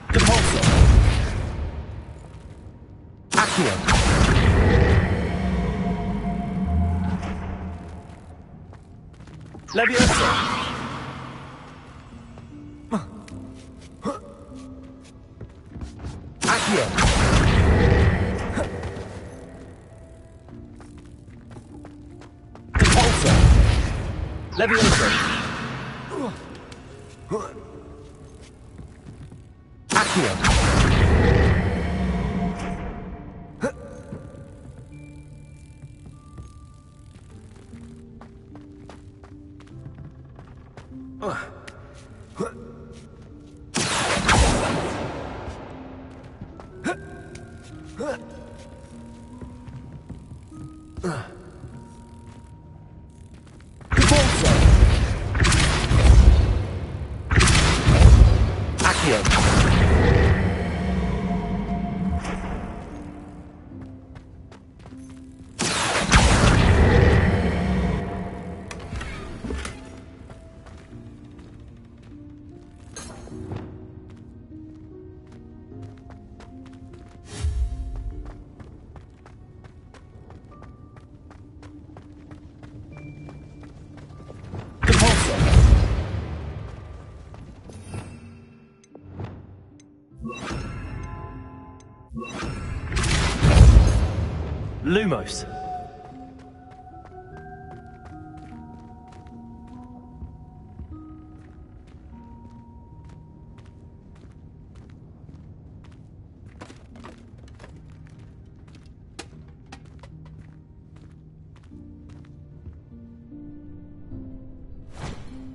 Repulsor. Accio. Levioso. Accio. Repulsor. Levioso. Lumos.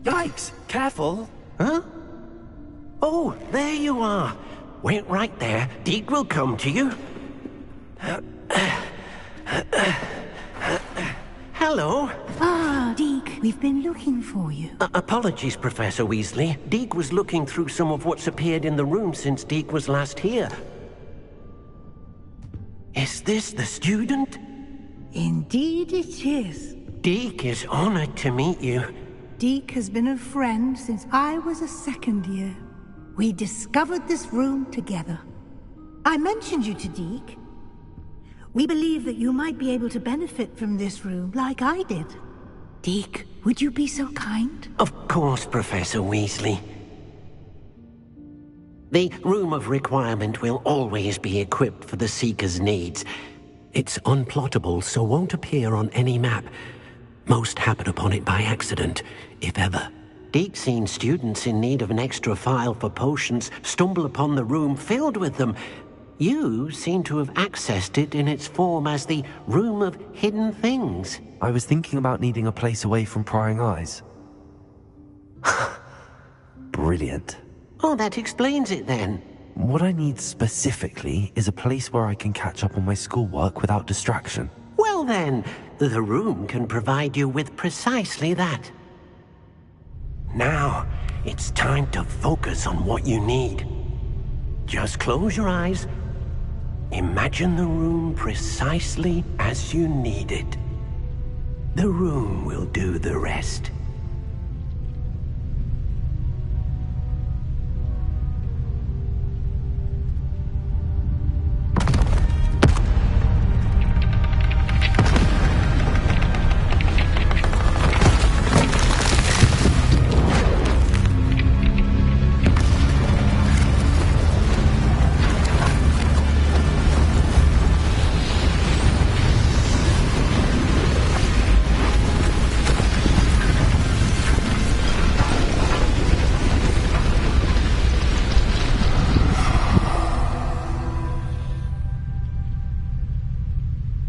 Yikes! Careful! Huh? Oh, there you are. Wait right there. Deke will come to you. Hello. Ah, Deke, we've been looking for you. Apologies, Professor Weasley. Deke was looking through some of what's appeared in the room since Deke was last here. Is this the student? Indeed it is. Deke is honored to meet you. Deke has been a friend since I was a second year. We discovered this room together. I mentioned you to Deke. We believe that you might be able to benefit from this room like I did. Deke, would you be so kind? Of course, Professor Weasley. The Room of Requirement will always be equipped for the Seeker's needs. It's unplottable, so won't appear on any map. Most happen upon it by accident, if ever. Deke's seen students in need of an extra file for potions stumble upon the room filled with them. You seem to have accessed it in its form as the Room of Hidden Things. I was thinking about needing a place away from prying eyes. Brilliant. Oh, that explains it then. What I need specifically is a place where I can catch up on my schoolwork without distraction. Well then, the room can provide you with precisely that. Now, it's time to focus on what you need. Just close your eyes. Imagine the room precisely as you need it. The room will do the rest.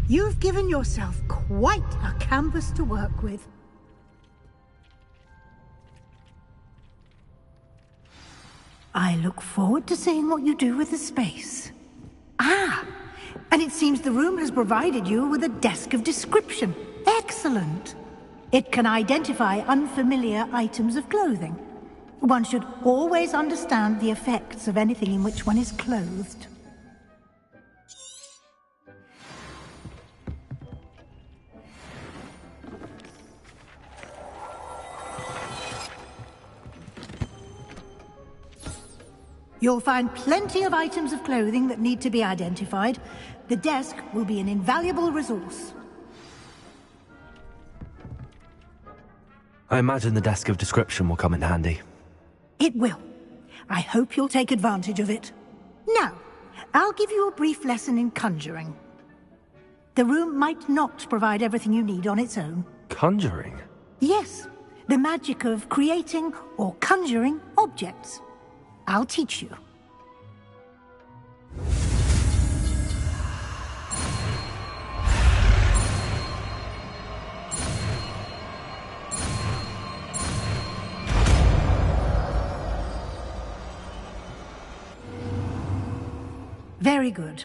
You've given yourself quite a canvas to work with. I look forward to seeing what you do with the space. Ah, and it seems the room has provided you with a desk of description. Excellent. It can identify unfamiliar items of clothing. One should always understand the effects of anything in which one is clothed. You'll find plenty of items of clothing that need to be identified. The desk will be an invaluable resource. I imagine the desk of description will come in handy. It will. I hope you'll take advantage of it. Now, I'll give you a brief lesson in conjuring. The room might not provide everything you need on its own. Conjuring? Yes, the magic of creating or conjuring objects. I'll teach you. Very good.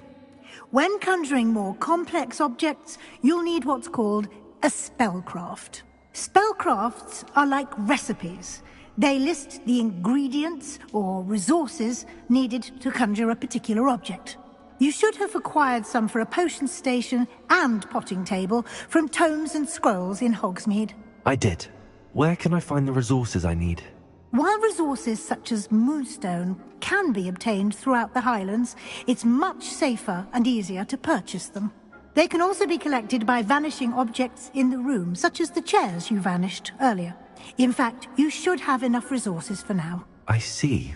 When conjuring more complex objects, you'll need what's called a spellcraft. Spellcrafts are like recipes. They list the ingredients or resources needed to conjure a particular object. You should have acquired some for a potion station and potting table from tomes and scrolls in Hogsmeade. I did. Where can I find the resources I need? While resources such as moonstone can be obtained throughout the Highlands, it's much safer and easier to purchase them. They can also be collected by vanishing objects in the room, such as the chairs you vanished earlier. In fact, you should have enough resources for now. I see.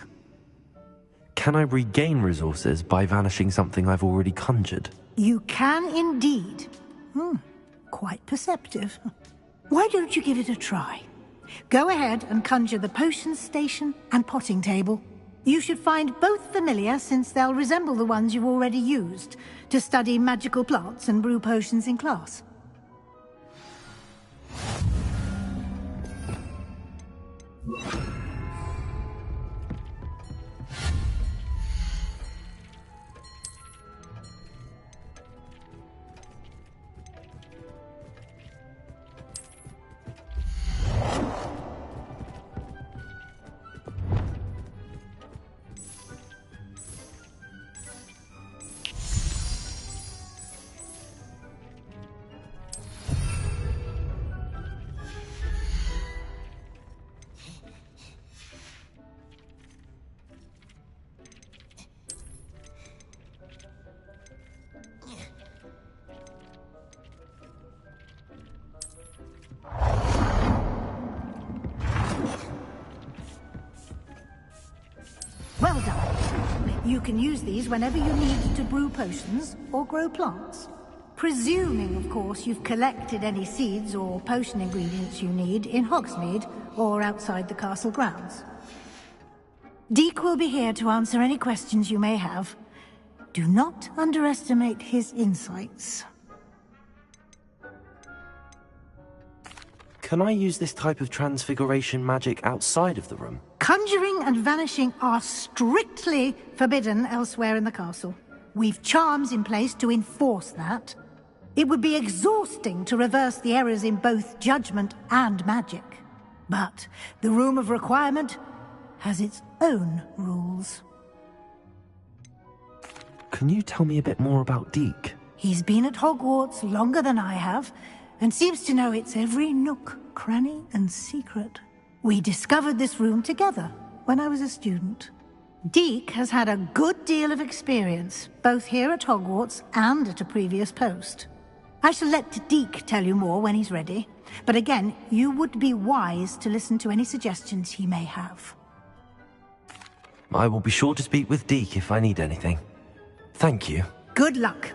Can I regain resources by vanishing something I've already conjured? You can indeed. Quite perceptive. Why don't you give it a try? Go ahead and conjure the potion station and potting table. You should find both familiar, since they'll resemble the ones you've already used to study magical plants and brew potions in class. Well done. You can use these whenever you need to brew potions or grow plants. Presuming, of course, you've collected any seeds or potion ingredients you need in Hogsmeade or outside the castle grounds. Deek will be here to answer any questions you may have. Do not underestimate his insights. Can I use this type of transfiguration magic outside of the room? Conjuring and vanishing are strictly forbidden elsewhere in the castle. We've charms in place to enforce that. It would be exhausting to reverse the errors in both judgment and magic. But the Room of Requirement has its own rules. Can you tell me a bit more about Deek? He's been at Hogwarts longer than I have, and seems to know its every nook, cranny, and secret. We discovered this room together when I was a student. Deek has had a good deal of experience, both here at Hogwarts and at a previous post. I shall let Deek tell you more when he's ready, but again, you would be wise to listen to any suggestions he may have. I will be sure to speak with Deek if I need anything. Thank you. Good luck.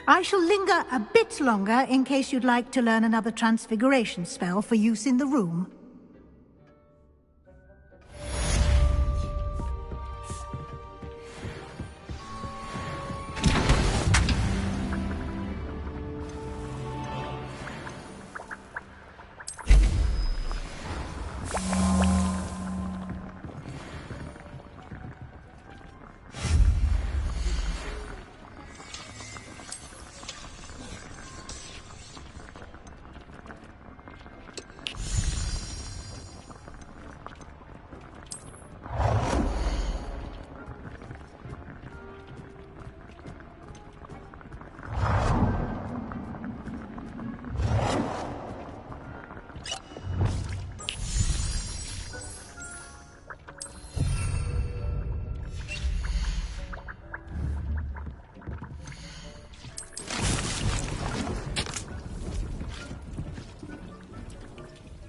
I shall linger a bit longer in case you'd like to learn another transfiguration spell for use in the room.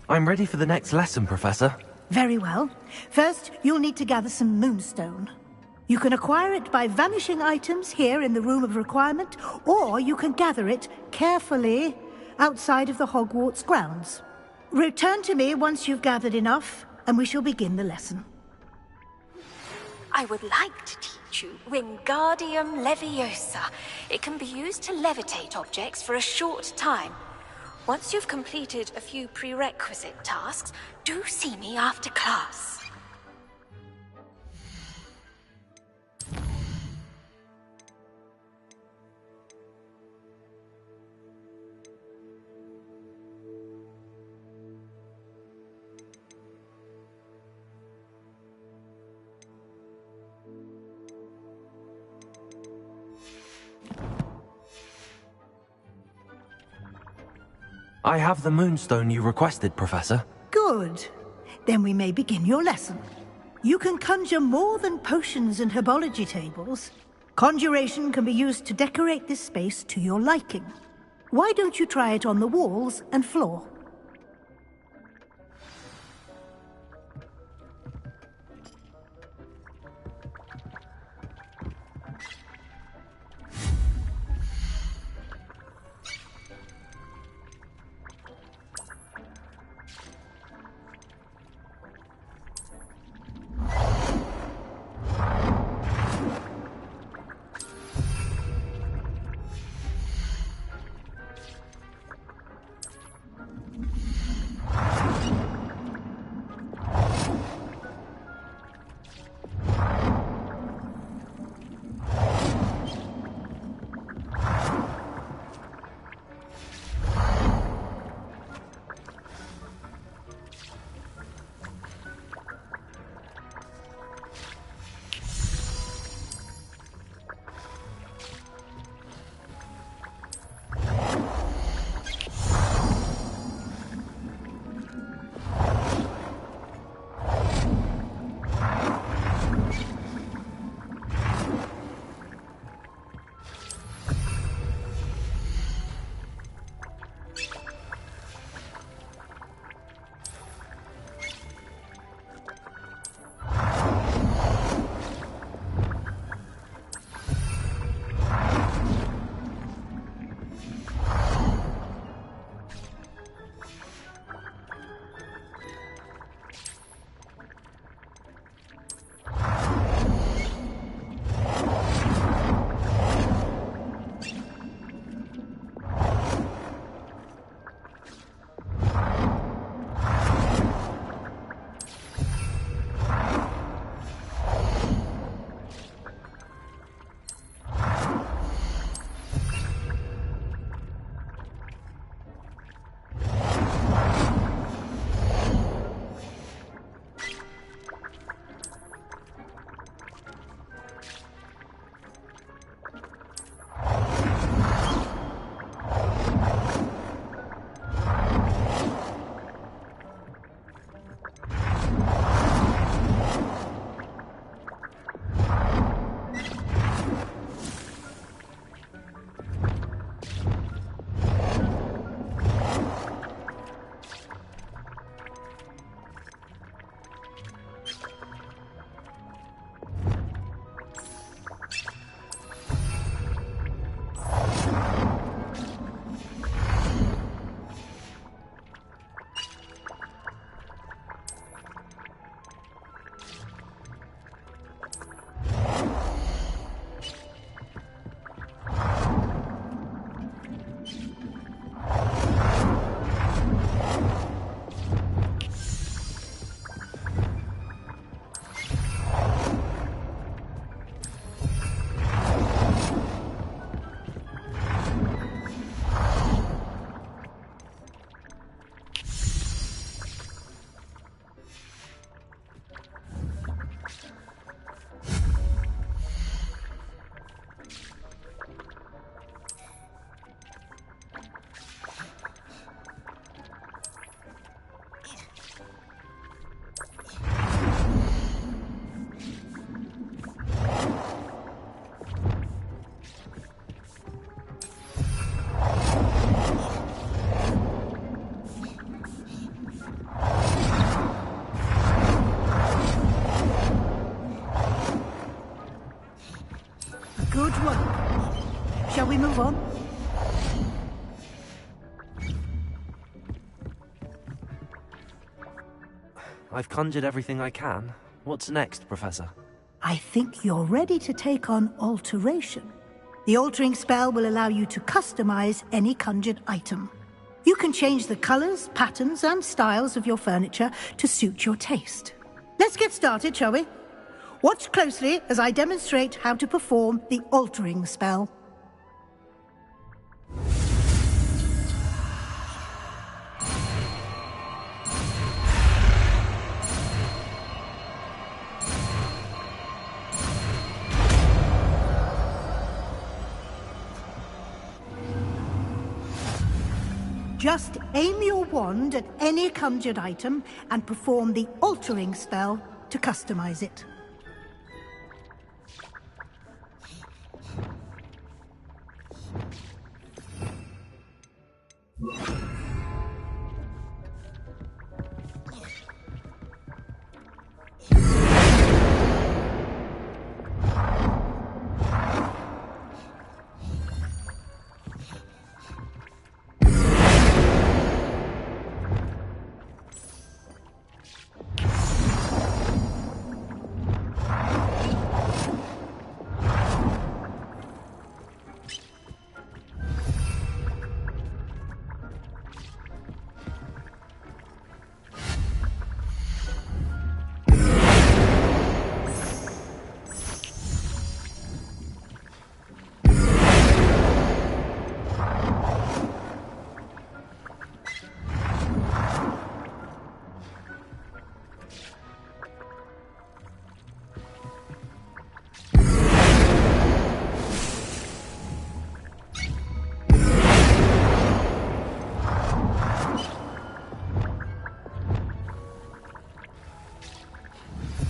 I'm ready for the next lesson, Professor. Very well. First, you'll need to gather some moonstone. You can acquire it by vanishing items here in the Room of Requirement, or you can gather it carefully outside of the Hogwarts grounds. Return to me once you've gathered enough, and we shall begin the lesson. I would like to teach you Wingardium Leviosa. It can be used to levitate objects for a short time. Once you've completed a few prerequisite tasks, do see me after class. I have the moonstone you requested, Professor. Good. Then we may begin your lesson. You can conjure more than potions and herbology tables. Conjuration can be used to decorate this space to your liking. Why don't you try it on the walls and floor? Good work. Shall we move on? I've conjured everything I can. What's next, Professor? I think you're ready to take on alteration. The altering spell will allow you to customize any conjured item. You can change the colors, patterns, and styles of your furniture to suit your taste. Let's get started, shall we? Watch closely as I demonstrate how to perform the altering spell. Just aim your wand at any conjured item and perform the altering spell to customize it.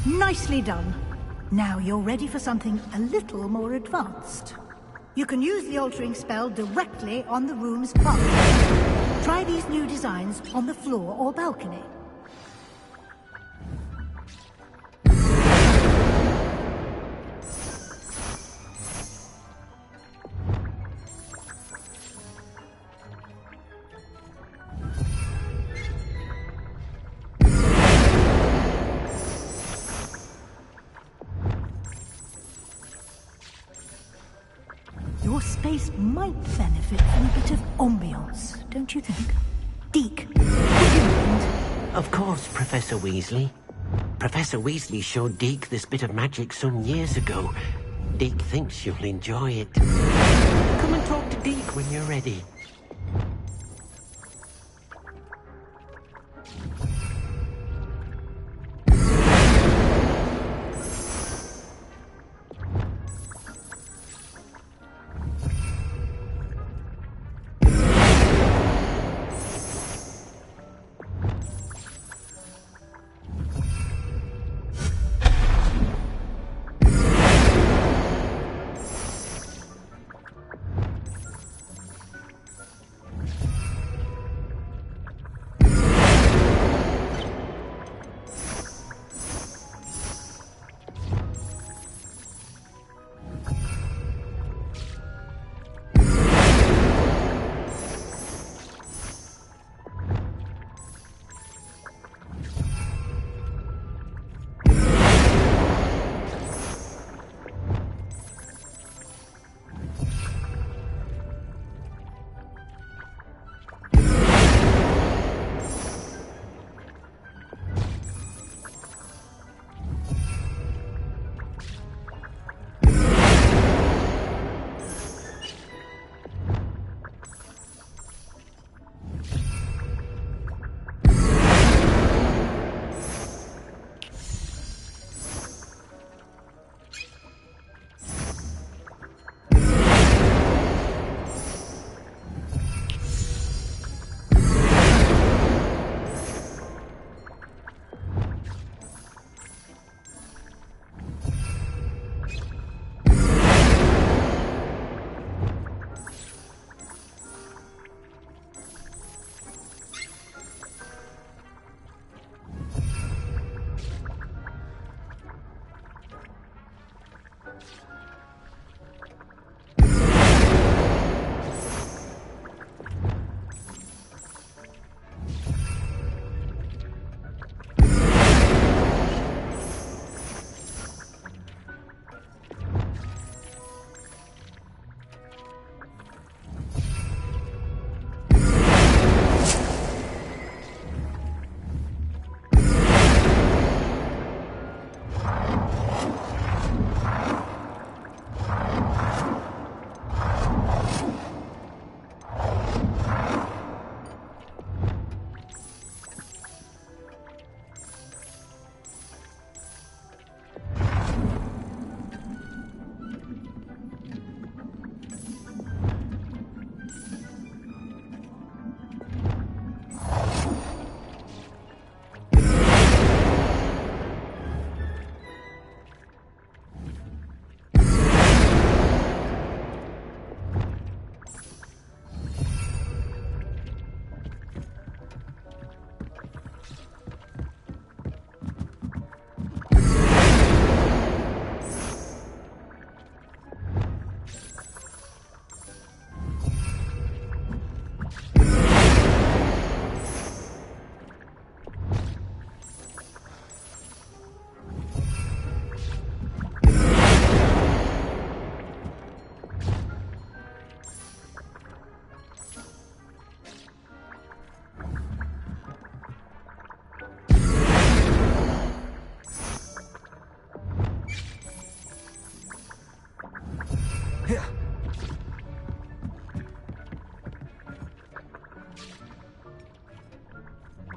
Nicely done. Now you're ready for something a little more advanced. You can use the altering spell directly on the room's path. Try these new designs on the floor or balcony. Your space might benefit from a bit of ambiance, don't you think? Deke, would you mind? Of course, Professor Weasley. Professor Weasley showed Deke this bit of magic some years ago. Deke thinks you'll enjoy it. Come and talk to Deke when you're ready.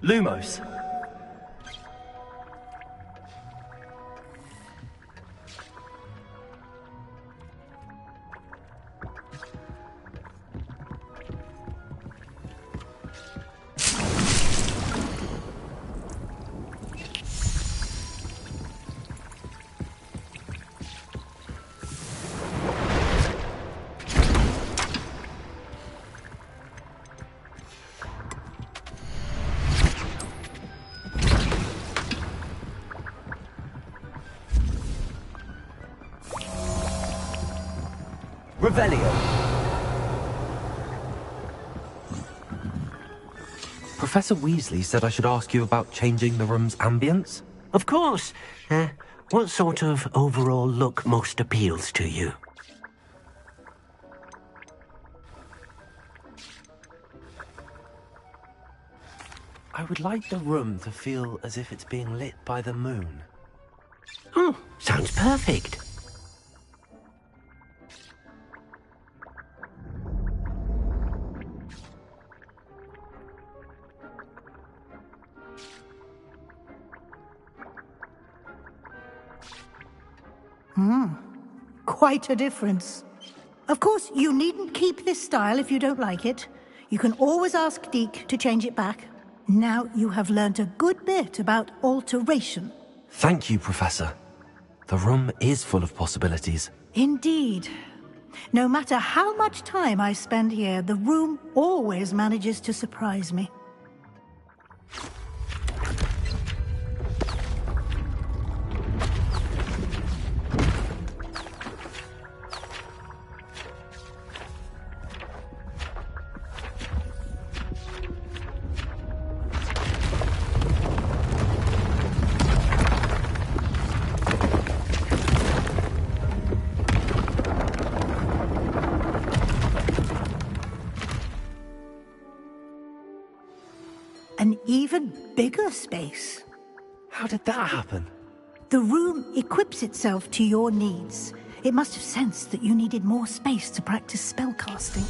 Lumos. Revelio. Professor Weasley said I should ask you about changing the room's ambience. Of course. What sort of overall look most appeals to you? I would like the room to feel as if it's being lit by the moon. Oh, sounds perfect. Quite a difference. Of course, you needn't keep this style if you don't like it. You can always ask Deke to change it back. Now you have learnt a good bit about alteration. Thank you, Professor. The room is full of possibilities. Indeed. No matter how much time I spend here, the room always manages to surprise me. An even bigger space. How did that happen? The room equips itself to your needs. It must have sensed that you needed more space to practice spellcasting.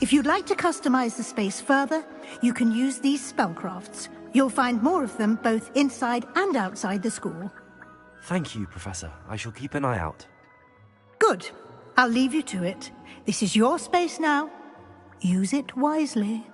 If you'd like to customize the space further, you can use these spellcrafts. You'll find more of them both inside and outside the school. Thank you, Professor. I shall keep an eye out. Good. I'll leave you to it. This is your space now. Use it wisely.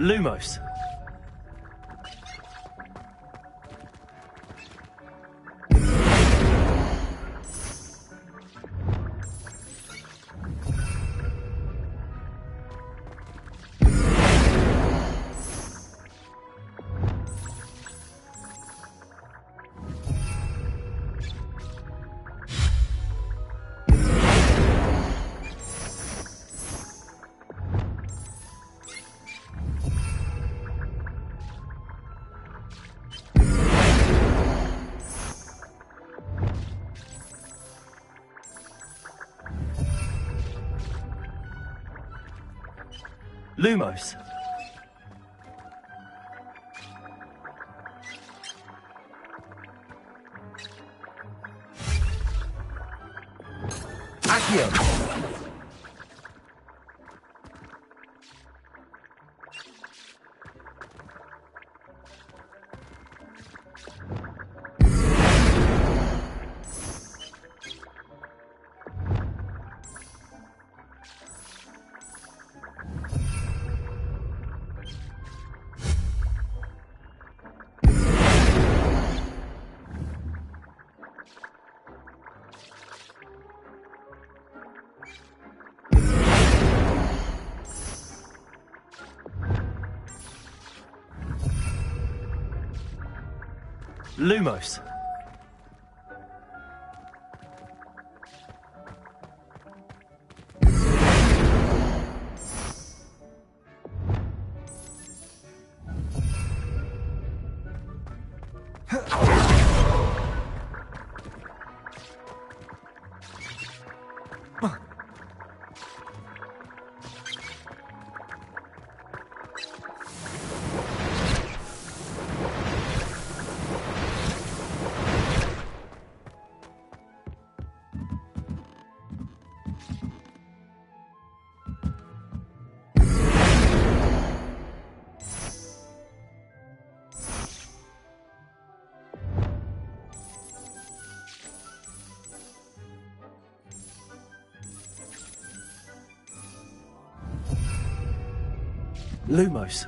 Lumos. Lumos. Accio. Lumos. Lumos.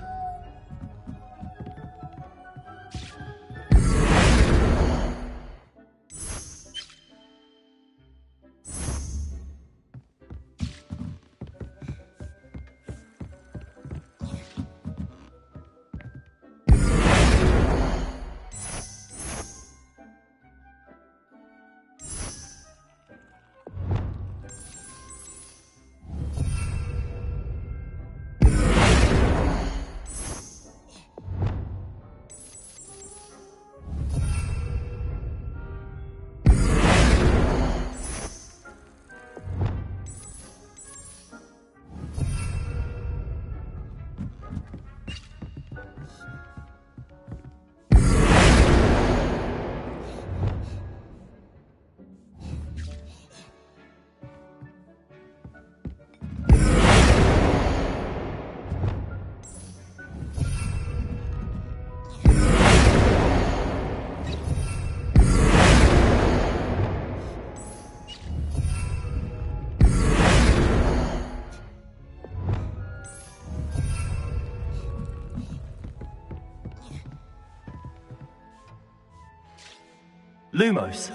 Lumos.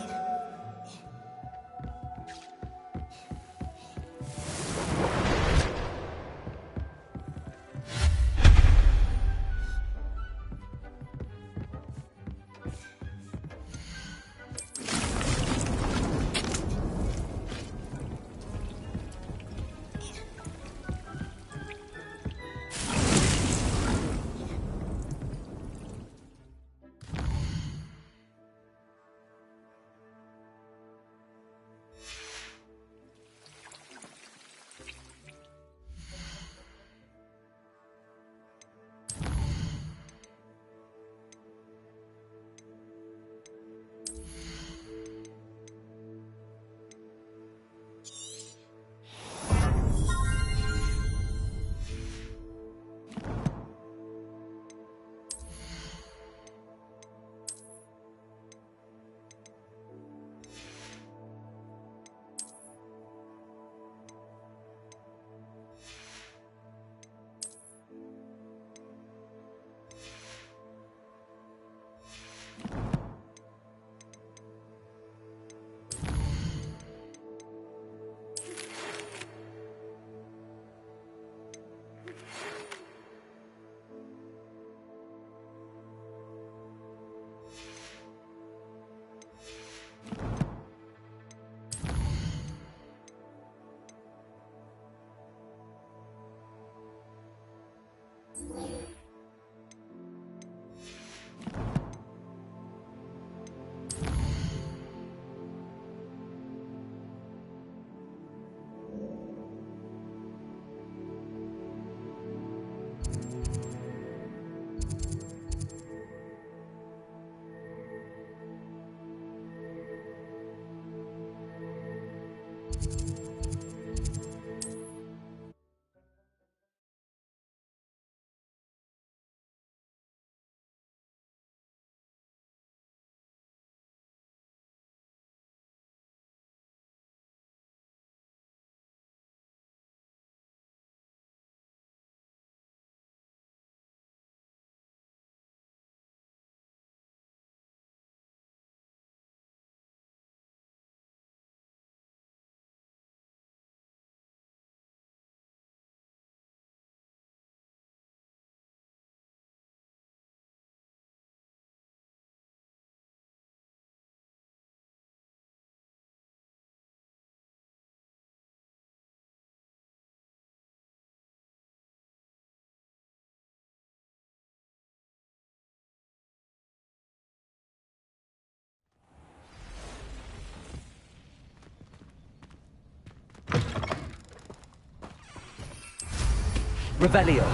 Revelio.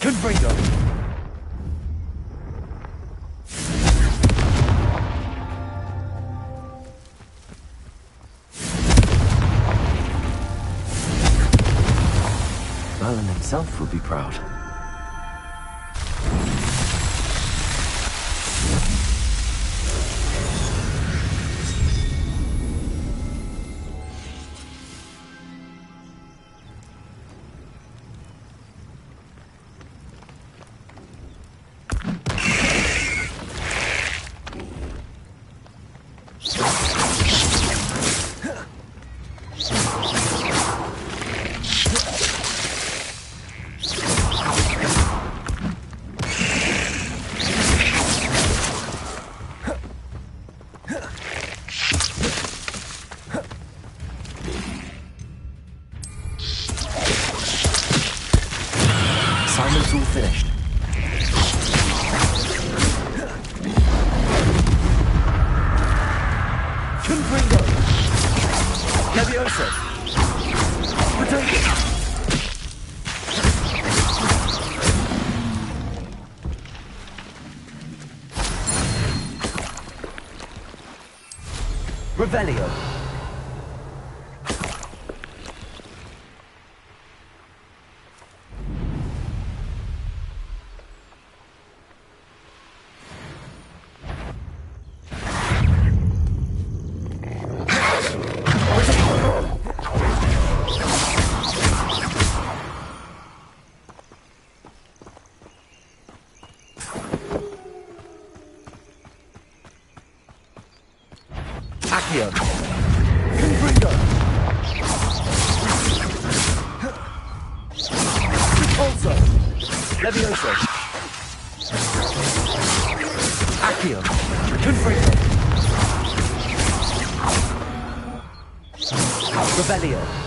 Confringo. Merlin himself would be proud. Simon's all finished. Confringo. Leviosa. Potato. Revelio. Accio. Confringo. Also. Leviosa. Accio. Confringo. Revelio.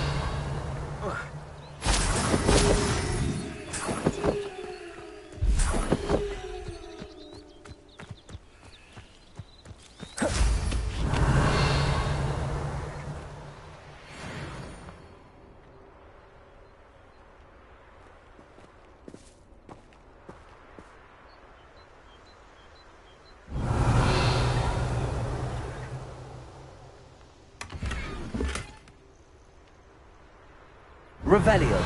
Revelio.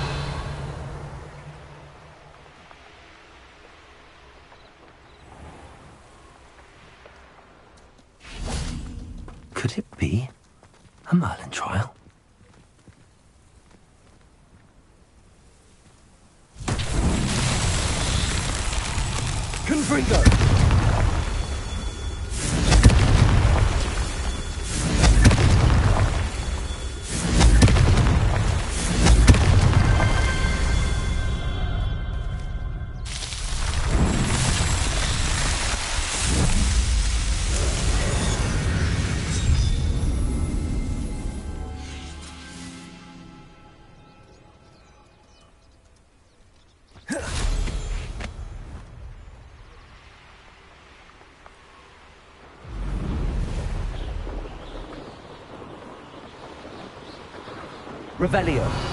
Could it be a Merlin trial? Confringo. Revelio.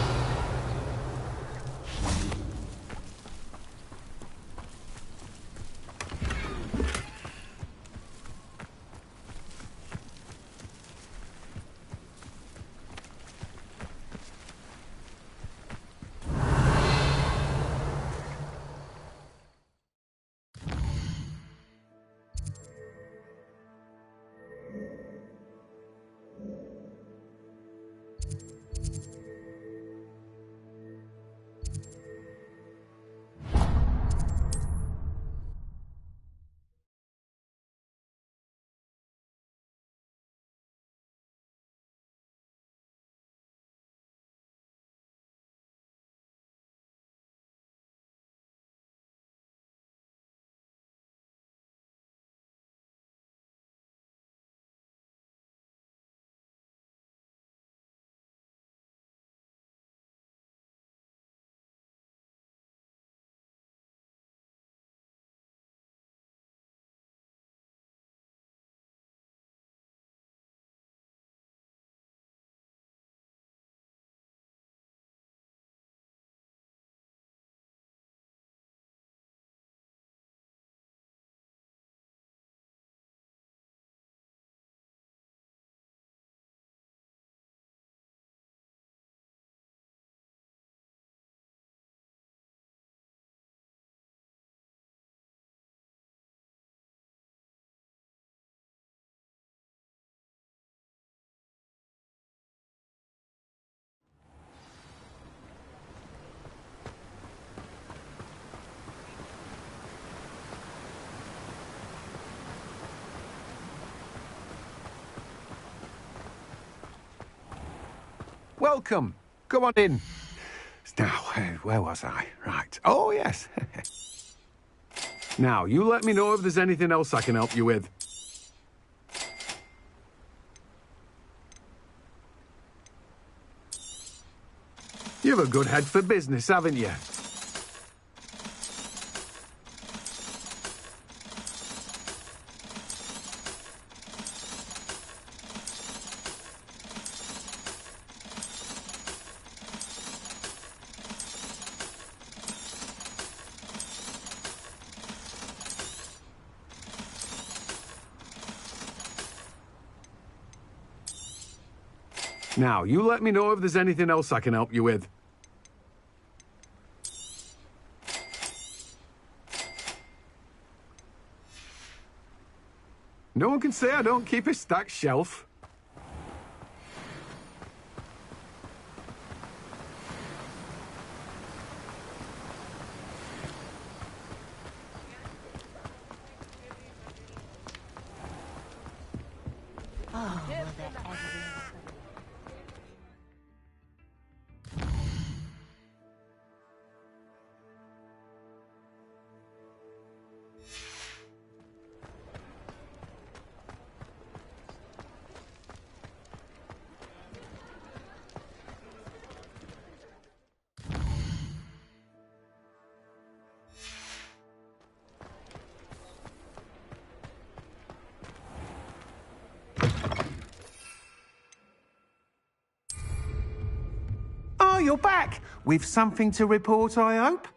welcome. Come on in. Now, where was I? Right. Oh, yes. Now, you let me know if there's anything else I can help you with. You've a good head for business, haven't you? Now, you let me know if there's anything else I can help you with. No one can say I don't keep a stacked shelf. Oh, will there ever be... Oh, you're back! With something to report, I hope?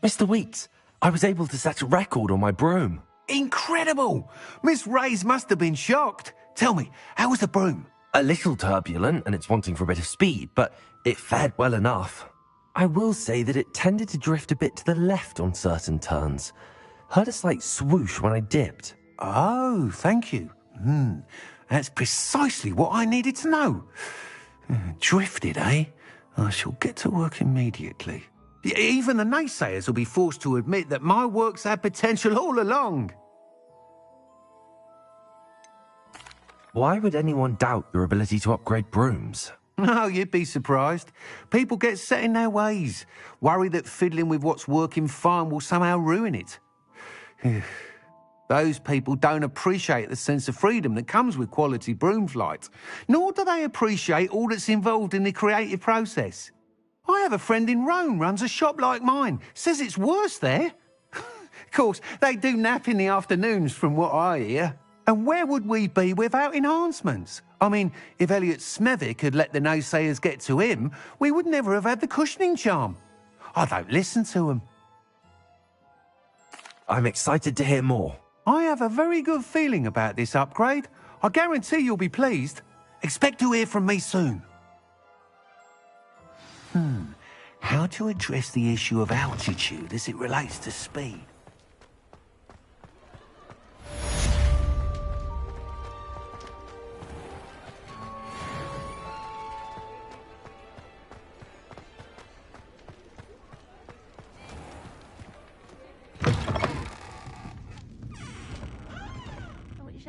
Mr. Weeks, I was able to set a record on my broom. Incredible! Miss Reyes must have been shocked. Tell me, how was the broom? A little turbulent, and it's wanting for a bit of speed, but it fared well enough. I will say that it tended to drift a bit to the left on certain turns. Heard a slight swoosh when I dipped. Oh, thank you. That's precisely what I needed to know. Drifted, eh? I shall get to work immediately. Even the naysayers will be forced to admit that my work's had potential all along. Why would anyone doubt your ability to upgrade brooms? Oh, you'd be surprised. People get set in their ways, worry that fiddling with what's working fine will somehow ruin it. Those people don't appreciate the sense of freedom that comes with quality broom flight, nor do they appreciate all that's involved in the creative process. I have a friend in Rome runs a shop like mine, says it's worse there. Of course, they do nap in the afternoons from what I hear. And where would we be without enhancements? I mean, if Elliot Smethwick had let the naysayers get to him, we would never have had the cushioning charm. I don't listen to them. I'm excited to hear more. I have a very good feeling about this upgrade. I guarantee you'll be pleased. Expect to hear from me soon. How to address the issue of altitude as it relates to speed?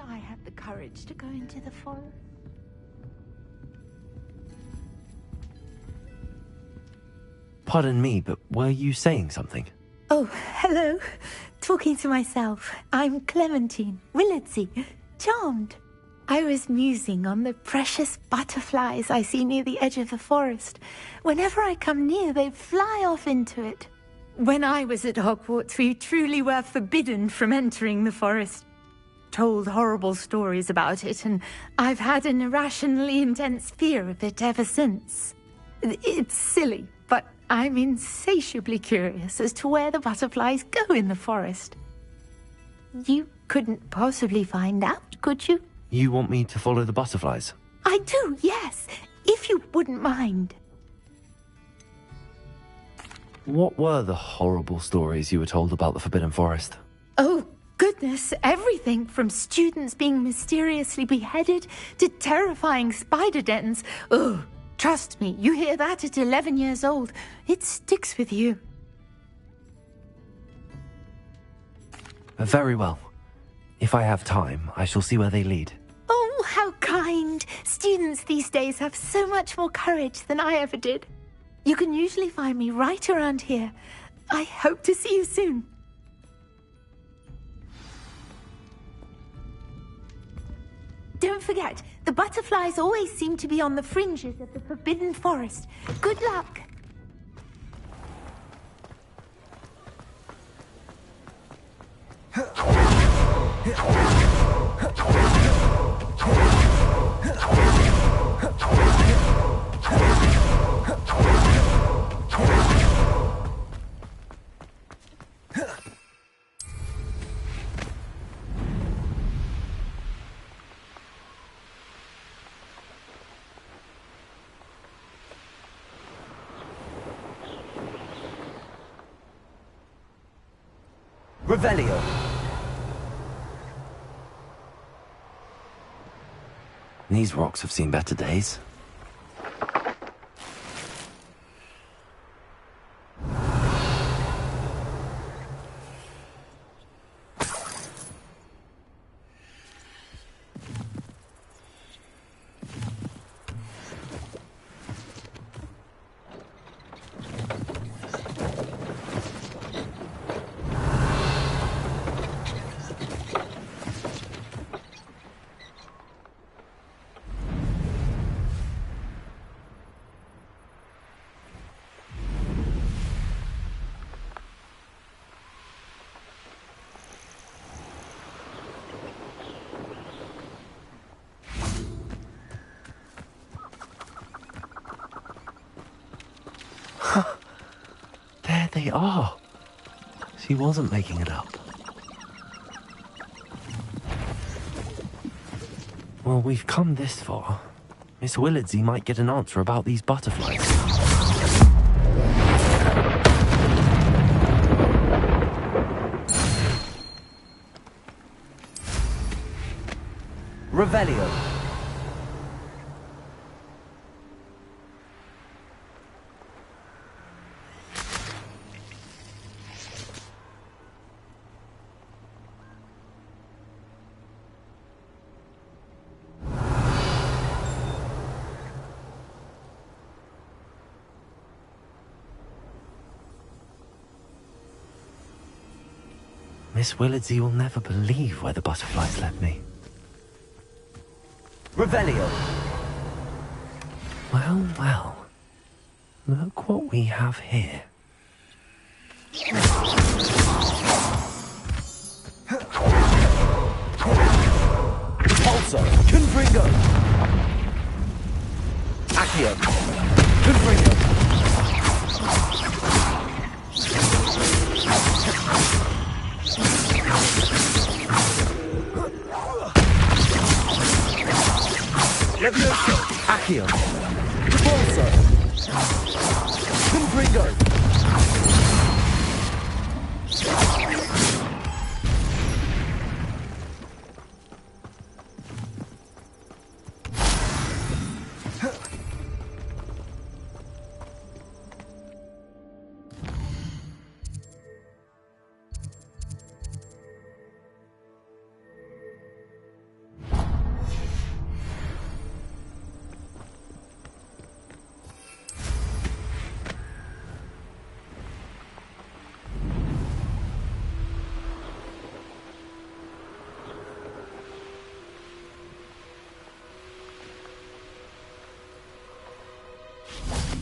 I had the courage to go into the forest. Pardon me, but were you saying something? Oh, hello. Talking to myself. I'm Clementine Willardsey. Charmed. I was musing on the precious butterflies I see near the edge of the forest. Whenever I come near, they fly off into it. When I was at Hogwarts, we truly were forbidden from entering the forest. Told horrible stories about it, and I've had an irrationally intense fear of it ever since. It's silly, but I'm insatiably curious as to where the butterflies go in the forest. You couldn't possibly find out, could you? You want me to follow the butterflies? I do, yes, if you wouldn't mind. What were the horrible stories you were told about the Forbidden Forest? Oh, goodness, everything from students being mysteriously beheaded to terrifying spider dens. Oh, trust me, you hear that at 11 years old. It sticks with you. Very well. If I have time, I shall see where they lead. Oh, Oh, how kind. Students these days have so much more courage than I ever did. You can usually find me right around here. I hope to see you soon. Don't forget, the butterflies always seem to be on the fringes of the Forbidden Forest. Good luck. Revelio. These rocks have seen better days. There they are. She wasn't making it up. Well, we've come this far. Miss Willardsey might get an answer about these butterflies. Revelio. Miss Willardsey will never believe where the butterflies led me. Revelio. Well, well. Look what we have here. Repulsor. Confringo. Accio. Confringo. Levioso. Accio. Repulsor. Confringo.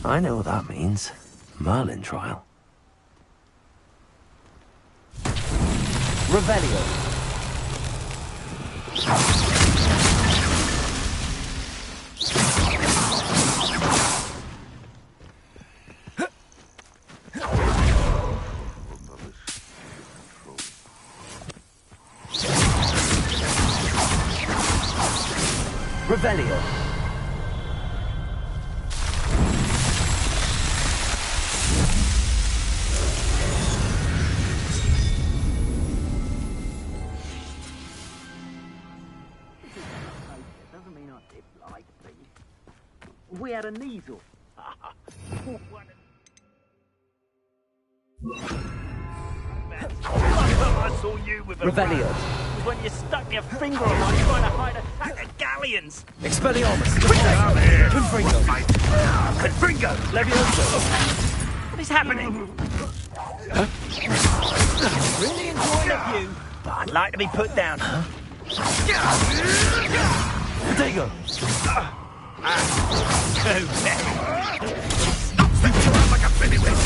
I know what that means. Merlin trial. Revelio. Revelio. We had a needle. I saw you with a Revelio. was when you stuck your finger on one trying to hide a pack of galleons. Expelliarmus! Confringo! Confringo! Levioso! What is happening? Really enjoying the view, but I'd like to be put down. Potato! Like a pennyweight.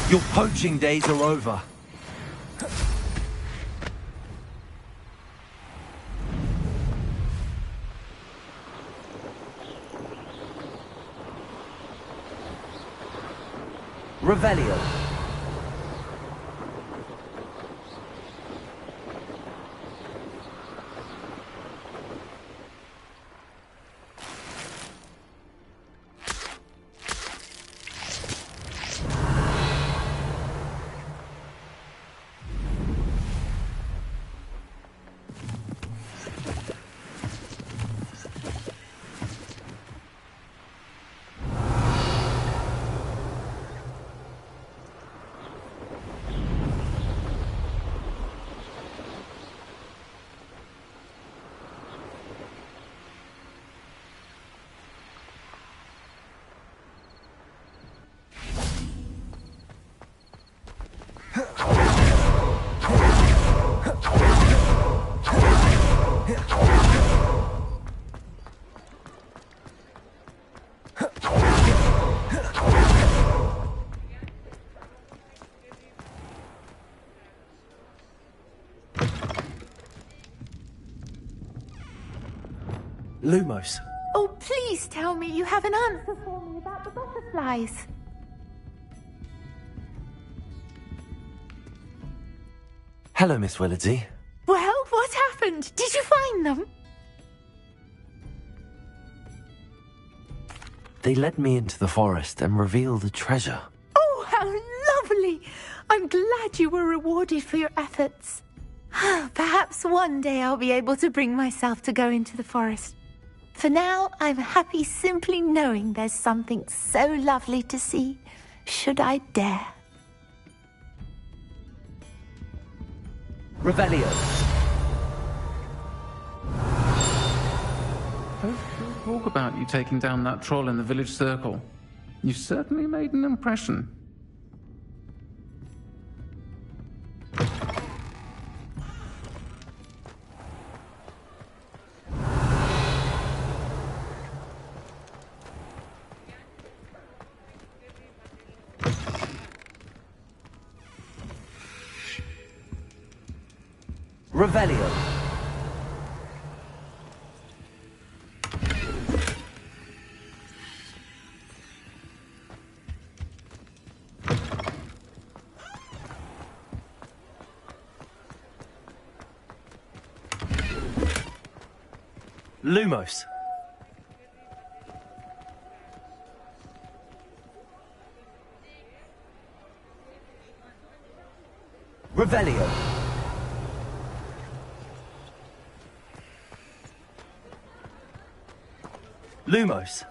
Your poaching days are over. Revelio. Lumos. Oh, please tell me you have an answer for me about the butterflies. Hello, Miss Willardsey. Well, what happened? Did you find them? They led me into the forest and revealed a treasure. Oh, how lovely! I'm glad you were rewarded for your efforts. Perhaps one day I'll be able to bring myself to go into the forest. For now, I'm happy simply knowing there's something so lovely to see, should I dare. Revelio. Folks talk about you taking down that troll in the village circle. You certainly made an impression. Revelio. Lumos. Revelio. Lumos.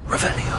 Revelio.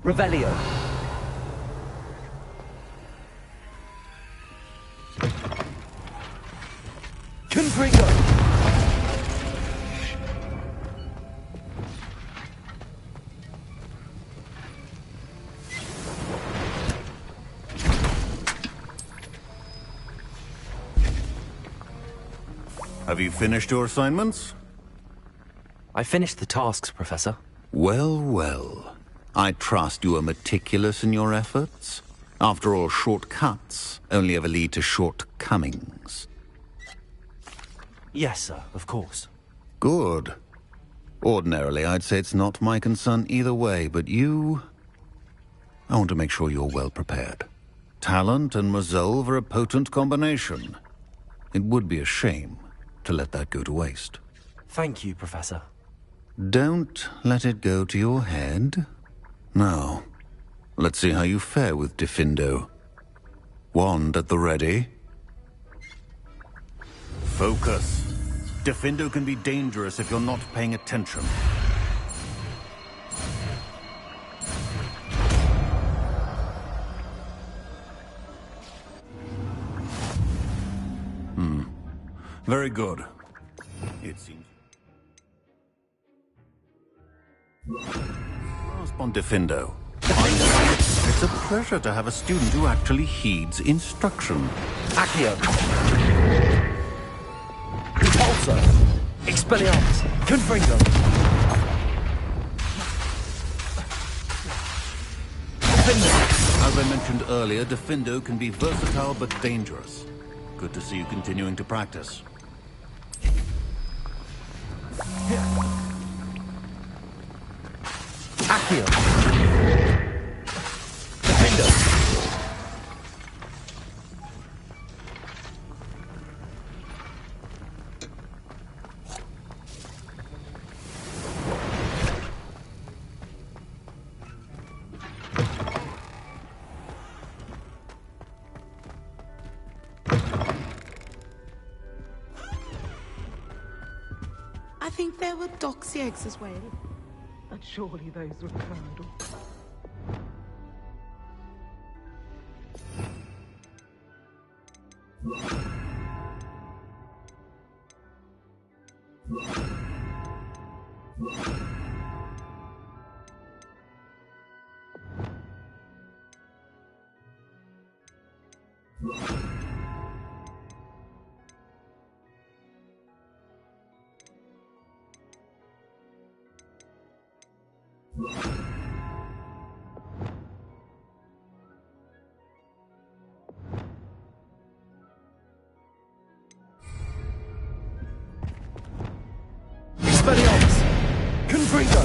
Revelio. Confringo. Have you finished your assignments? I finished the tasks, Professor. Well, well. I trust you are meticulous in your efforts. After all, shortcuts only ever lead to shortcomings. Yes, sir, of course. Good. Ordinarily, I'd say it's not my concern either way, but you... I want to make sure you're well prepared. Talent and resolve are a potent combination. It would be a shame to let that go to waste. Thank you, Professor. Don't let it go to your head. Now, let's see how you fare with Defindo. Wand at the ready. Focus. Defindo can be dangerous if you're not paying attention. Very good. It seems... Grasp on Defindo. It's a pleasure to have a student who actually heeds instruction. Accio. Repulsor. Expelliarmus. Confringo. Defindo. As I mentioned earlier, Defindo can be versatile but dangerous. Good to see you continuing to practice. Accio. Defindo. I think there were doxy eggs as well. And surely those were Expelliarmus. Confringo.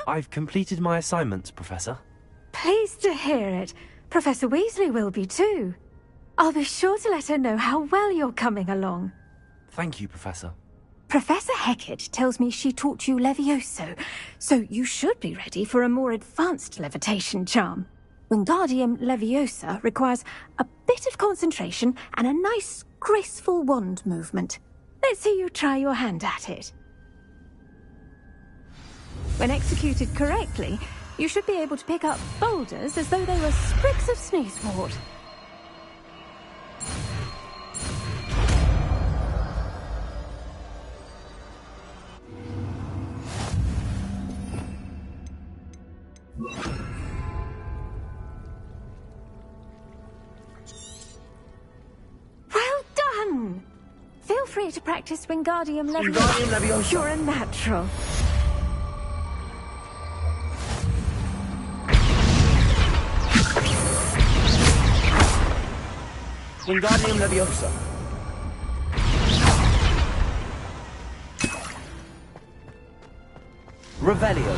I've completed my assignments, Professor. Pleased to hear it. Professor Weasley will be too. I'll be sure to let her know how well you're coming along. Thank you, Professor. Professor Hecat tells me she taught you Levioso, so you should be ready for a more advanced levitation charm. Wingardium Leviosa requires a bit of concentration and a nice, graceful wand movement. Let's see you try your hand at it. When executed correctly, you should be able to pick up boulders as though they were sprigs of sneezewort. Well done! Feel free to practice Wingardium Leviosa. You're a natural. Wingardium Leviosa. Revelio.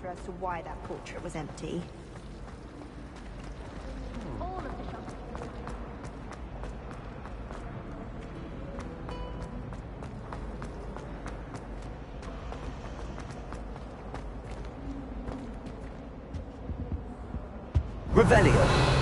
As to why that portrait was empty. Revelio.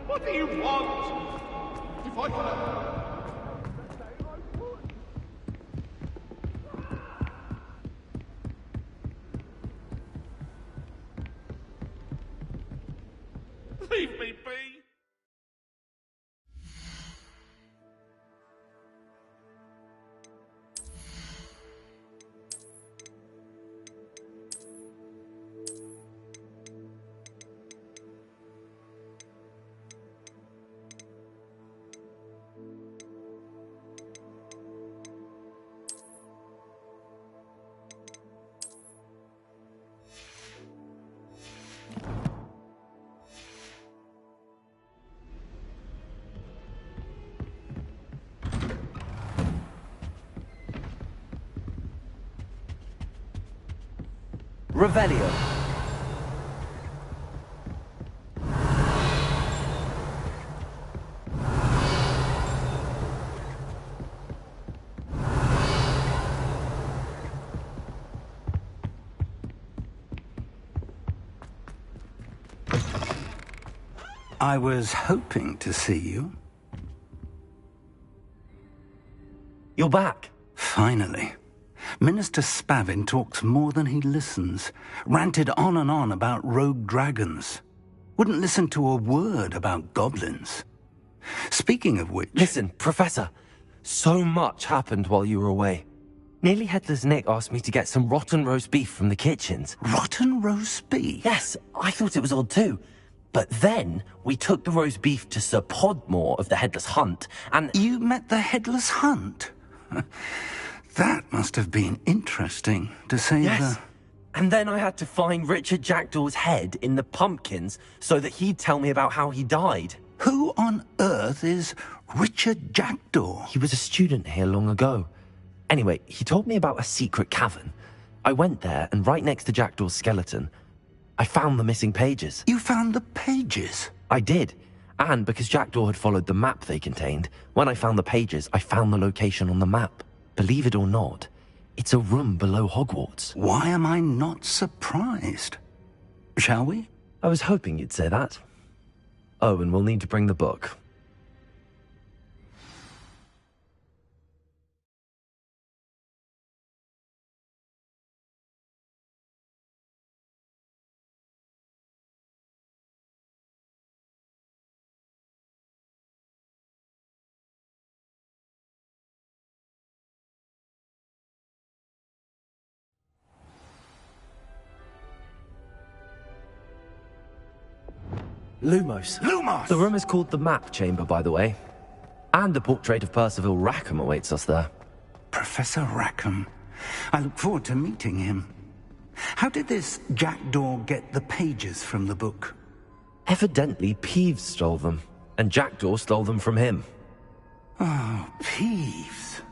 What do you want? If I can... Leave me be! Revelio. I was hoping to see you. You're back. Finally. Minister Spavin talks more than he listens. Ranted on and on about rogue dragons. Wouldn't listen to a word about goblins. Speaking of which... Listen, Professor. So much happened while you were away. Nearly Headless Nick asked me to get some rotten roast beef from the kitchens. Rotten roast beef? Yes, I thought it was odd too. But then we took the roast beef to Sir Podmore of the Headless Hunt, and... You met the Headless Hunt? That must have been interesting, to say Yes. the... And then I had to find Richard Jackdaw's head in the pumpkins so that he'd tell me about how he died. Who on earth is Richard Jackdaw? He was a student here long ago. Anyway, he told me about a secret cavern. I went there, and right next to Jackdaw's skeleton, I found the missing pages. You found the pages? I did. And because Jackdaw had followed the map they contained, when I found the pages, I found the location on the map. Believe it or not, it's a room below Hogwarts. Why am I not surprised? Shall we? I was hoping you'd say that. Oh, and we'll need to bring the book. Lumos. Lumos! The room is called the Map Chamber, by the way. And a portrait of Percival Rackham awaits us there. Professor Rackham. I look forward to meeting him. How did this Jackdaw get the pages from the book? Evidently, Peeves stole them, and Jackdaw stole them from him. Oh, Peeves.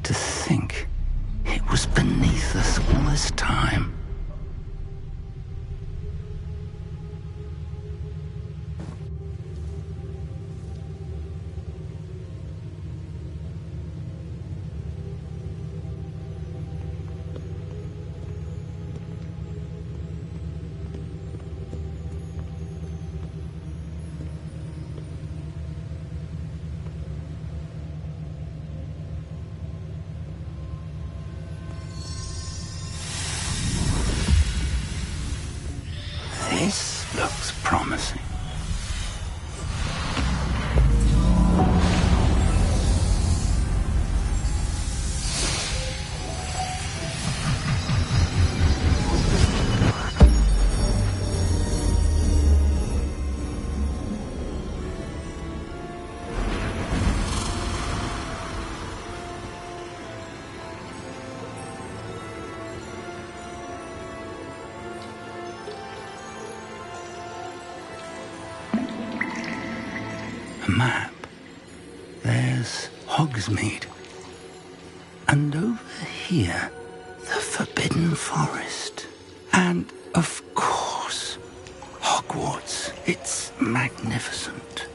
To think it was beneath us all this time. This looks promising. A map. There's Hogsmeade. And over here, the Forbidden Forest. And, of course, Hogwarts. It's magnificent.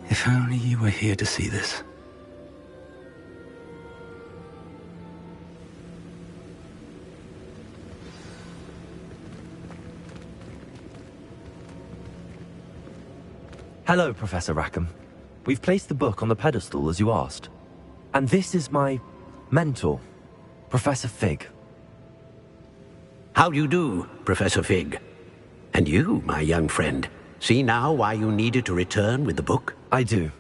If only you were here to see this. Hello, Professor Rackham. We've placed the book on the pedestal as you asked. And this is my mentor, Professor Fig. How do you do, Professor Fig? And you, my young friend, see now why you needed to return with the book? I do.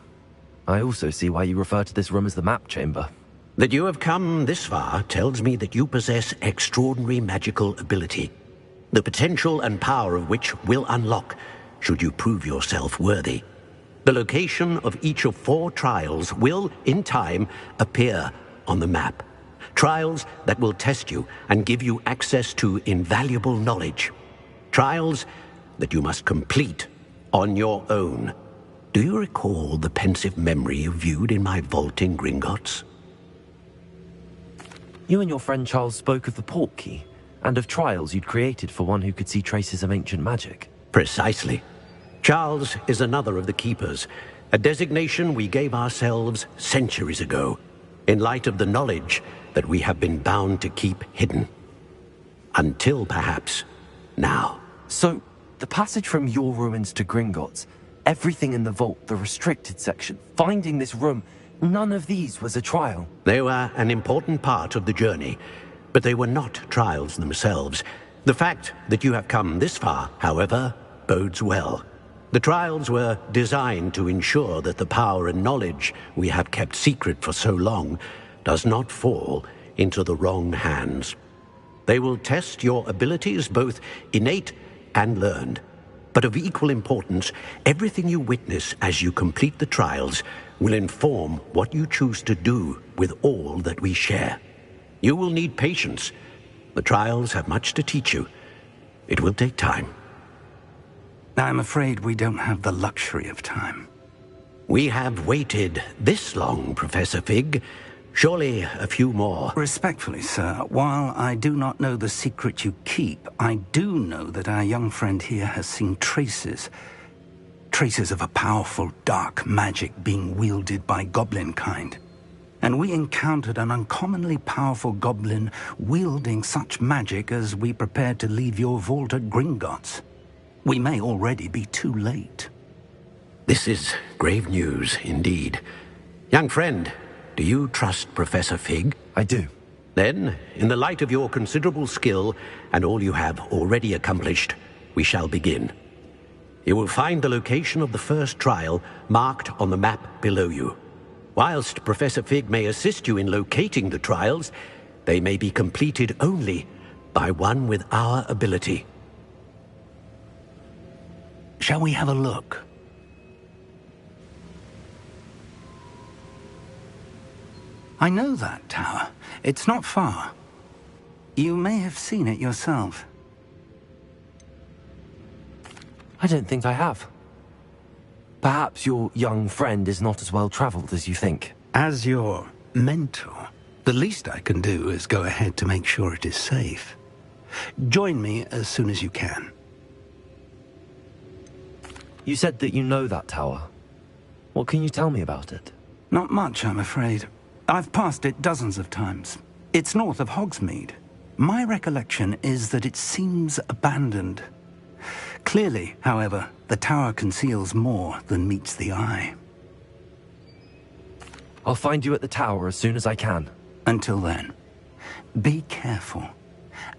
I also see why you refer to this room as the Map Chamber. That you have come this far tells me that you possess extraordinary magical ability, the potential and power of which will unlock should you prove yourself worthy. The location of each of 4 trials will, in time, appear on the map. Trials that will test you and give you access to invaluable knowledge. Trials that you must complete on your own. Do you recall the pensive memory you viewed in my vault in Gringotts? You and your friend Charles spoke of the port key, and of trials you'd created for one who could see traces of ancient magic. Precisely. Charles is another of the Keepers, a designation we gave ourselves centuries ago, in light of the knowledge that we have been bound to keep hidden. Until, perhaps, now. So, the passage from your ruins to Gringotts, everything in the vault, the restricted section, finding this room, none of these was a trial. They were an important part of the journey, but they were not trials themselves. The fact that you have come this far, however, bodes well. The trials were designed to ensure that the power and knowledge we have kept secret for so long does not fall into the wrong hands. They will test your abilities, both innate and learned. But of equal importance, everything you witness as you complete the trials will inform what you choose to do with all that we share. You will need patience. The trials have much to teach you. It will take time. I'm afraid we don't have the luxury of time. We have waited this long, Professor Fig. Surely a few more. Respectfully, sir, while I do not know the secret you keep, I do know that our young friend here has seen traces of a powerful dark magic being wielded by goblin kind. And we encountered an uncommonly powerful goblin wielding such magic as we prepared to leave your vault at Gringotts. We may already be too late. This is grave news, indeed. Young friend, do you trust Professor Fig? I do. Then, in the light of your considerable skill and all you have already accomplished, we shall begin. You will find the location of the first trial marked on the map below you. Whilst Professor Fig may assist you in locating the trials, they may be completed only by one with our ability. Shall we have a look? I know that tower. It's not far. You may have seen it yourself. I don't think I have. Perhaps your young friend is not as well traveled as you think. As your mentor, the least I can do is go ahead to make sure it is safe. Join me as soon as you can. You said that you know that tower. What can you tell me about it? Not much, I'm afraid. I've passed it dozens of times. It's north of Hogsmeade. My recollection is that it seems abandoned. Clearly, however, the tower conceals more than meets the eye. I'll find you at the tower as soon as I can. Until then, be careful,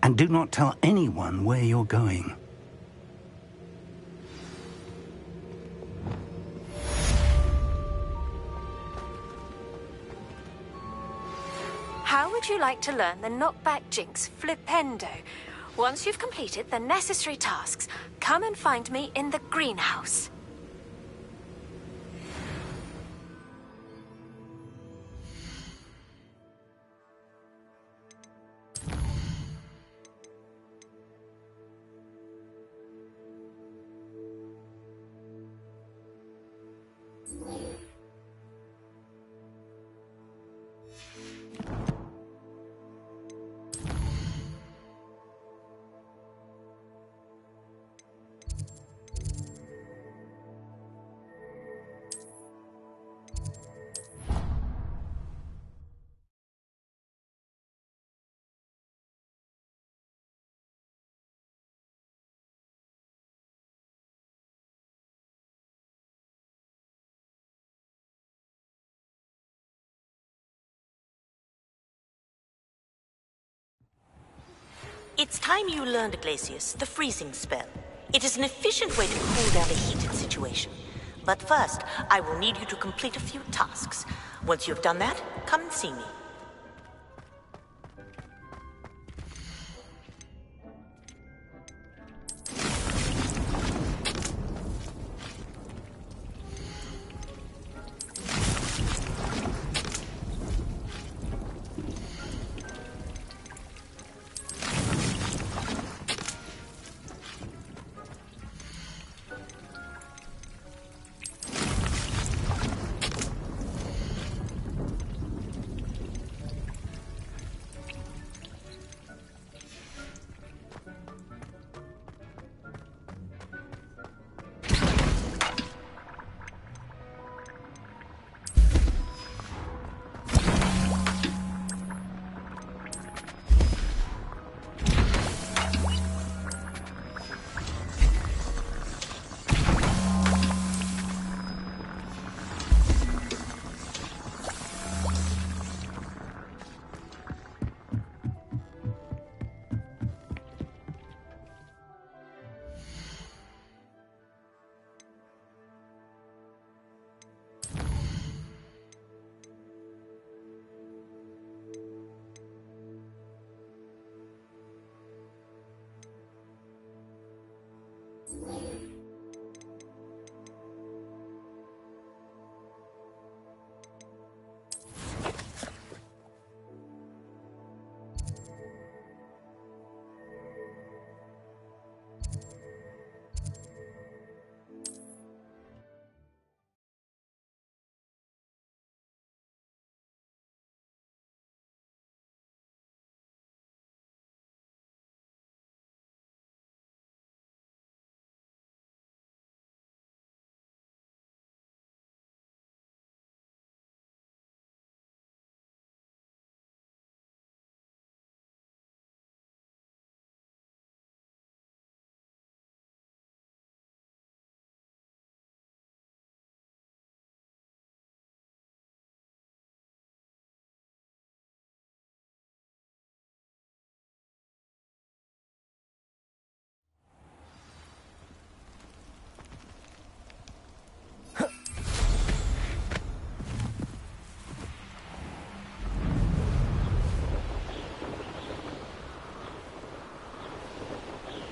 and do not tell anyone where you're going. How would you like to learn the knockback jinx flipendo? Once you've completed the necessary tasks, come and find me in the greenhouse. It's time you learned, Glacius, the freezing spell. It is an efficient way to cool down a heated situation. But first, I will need you to complete a few tasks. Once you have done that, come and see me.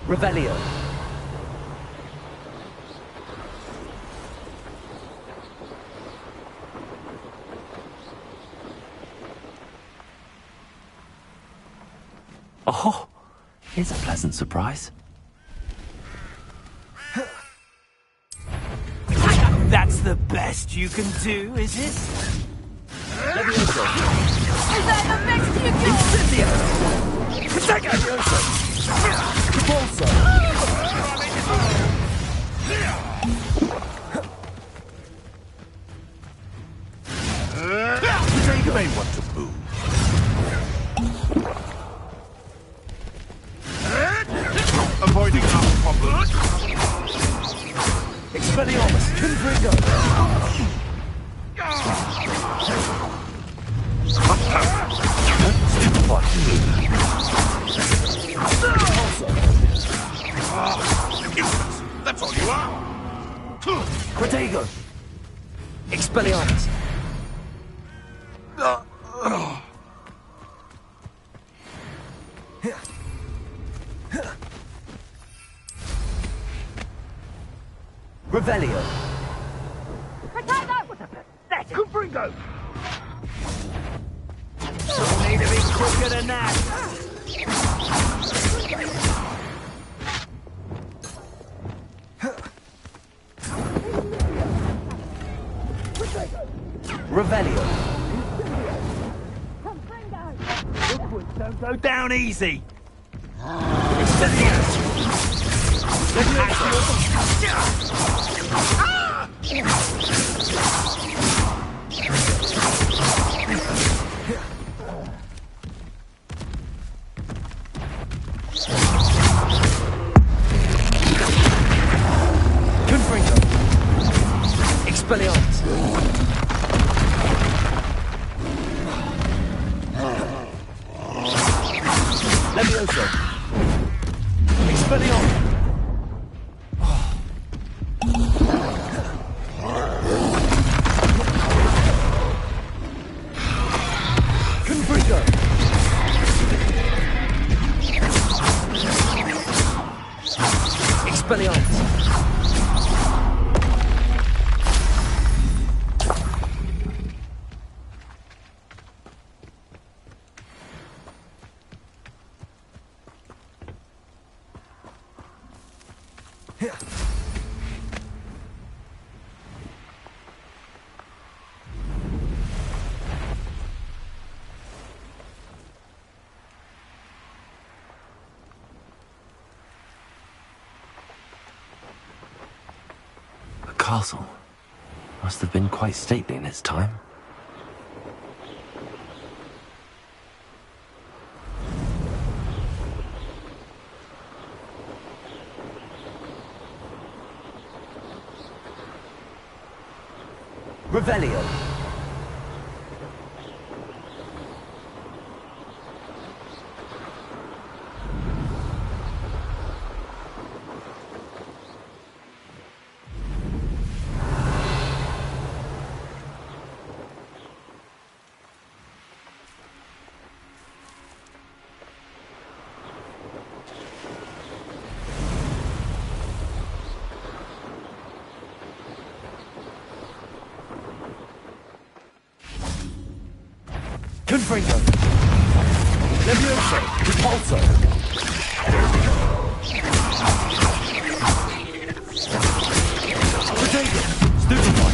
Revelio. Oh, here's a pleasant surprise. That's the best you can do, is it? Levioso. Is that the best you can Incendio! Protego! Levioso! Repulso! You may want to move. Avoiding our problems. Expelliarmus! Confringo! That's all you are. Protego! Expelliarmus! Revelio! Confringo! You'll need to be quicker than that! Revelio! Don't go down easy! Confringo! Expelliarmus! Levioso! Expelliarmus! Confringo! Expelliarmus! The castle must have been quite stately in its time. Revelio. Confringo. Levioso. Repulso. Potato. Stupefy.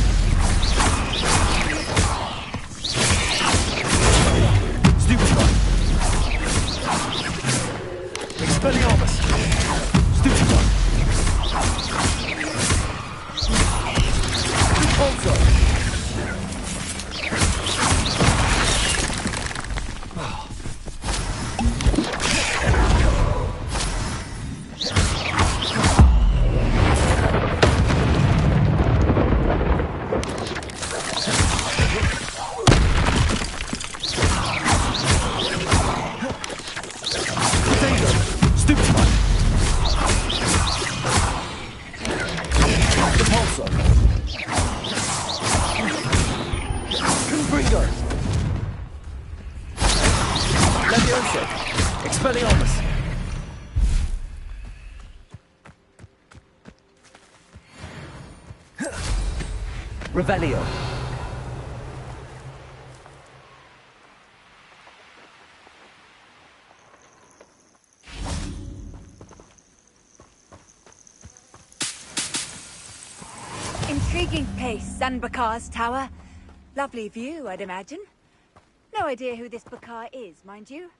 Stupefy. Expelliarmus. Stupefy. Repulso. Expelliarmus! Revelio. Intriguing place, Sanbakar's tower. Lovely view, I'd imagine. No idea who this Bakar is, mind you.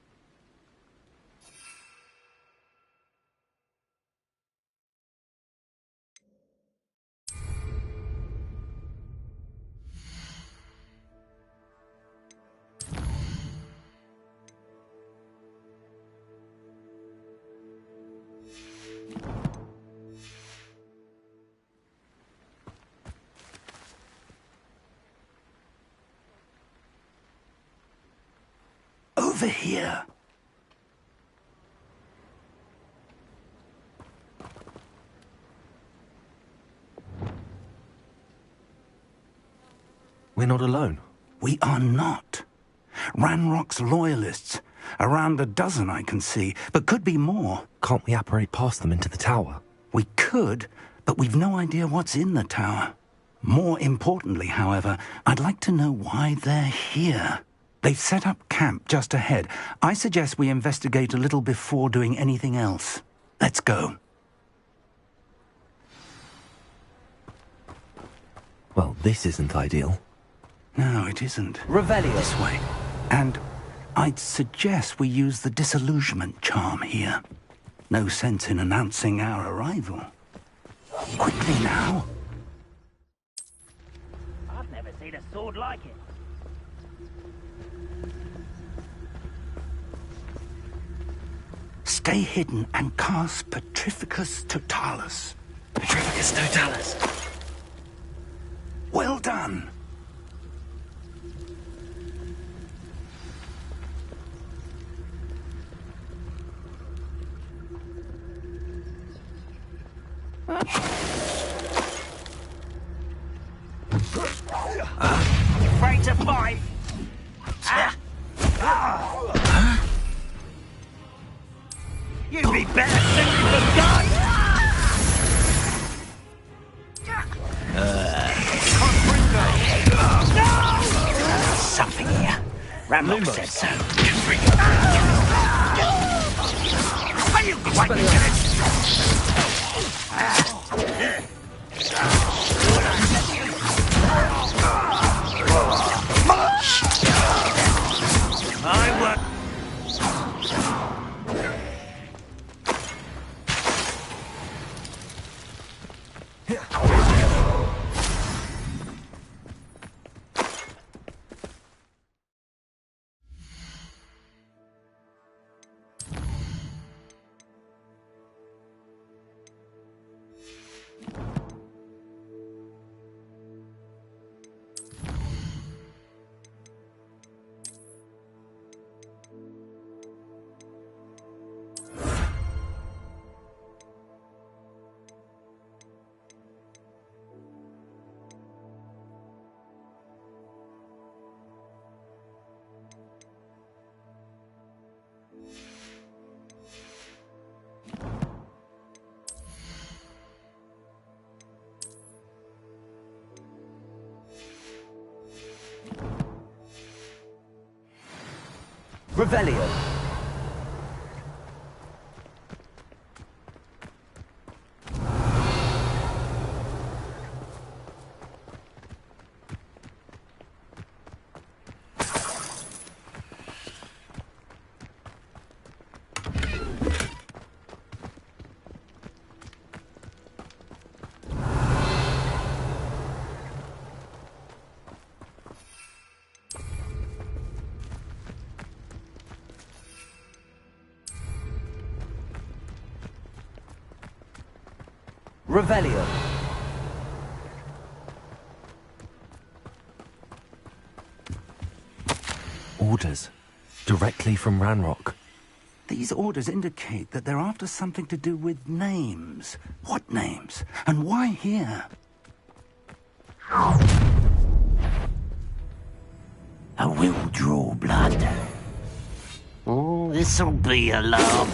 Over here. We're not alone. We are not. Ranrock's loyalists. Around a dozen I can see, but could be more. Can't we apparate past them into the tower? We could, but we've no idea what's in the tower. More importantly, however, I'd like to know why they're here. They've set up camp just ahead. I suggest we investigate a little before doing anything else. Let's go. Well, this isn't ideal. No, it isn't. Revelio. This way. And I'd suggest we use the disillusionment charm here. No sense in announcing our arrival. Quickly now. I've never seen a sword like it. Stay hidden and cast Petrificus Totalis. Petrificus Totalis. Well done. Afraid to fight? You'd be better suited for God! Something here. Ramlock said so. Are you quite finished? I work. Revelio. Revelio. Orders. Directly from Ranrock. These orders indicate that they're after something to do with names. What names? And why here? I will draw blood. Oh, this'll be a love.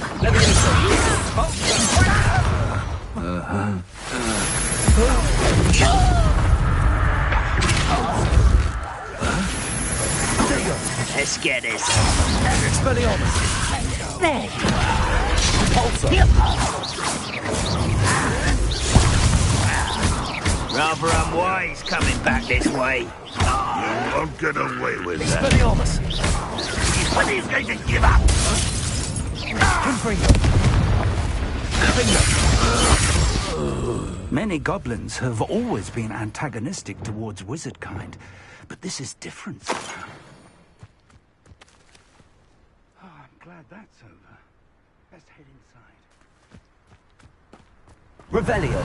Let's get this. Expelliarmus. There you are. Pulsar. Rather unwise coming back this way. You won't get away with that. Expelliarmus. When he's going to give up. Many goblins have always been antagonistic towards wizard kind, but this is different somehow. Oh, I'm glad that's over. Let's head inside. Revelio.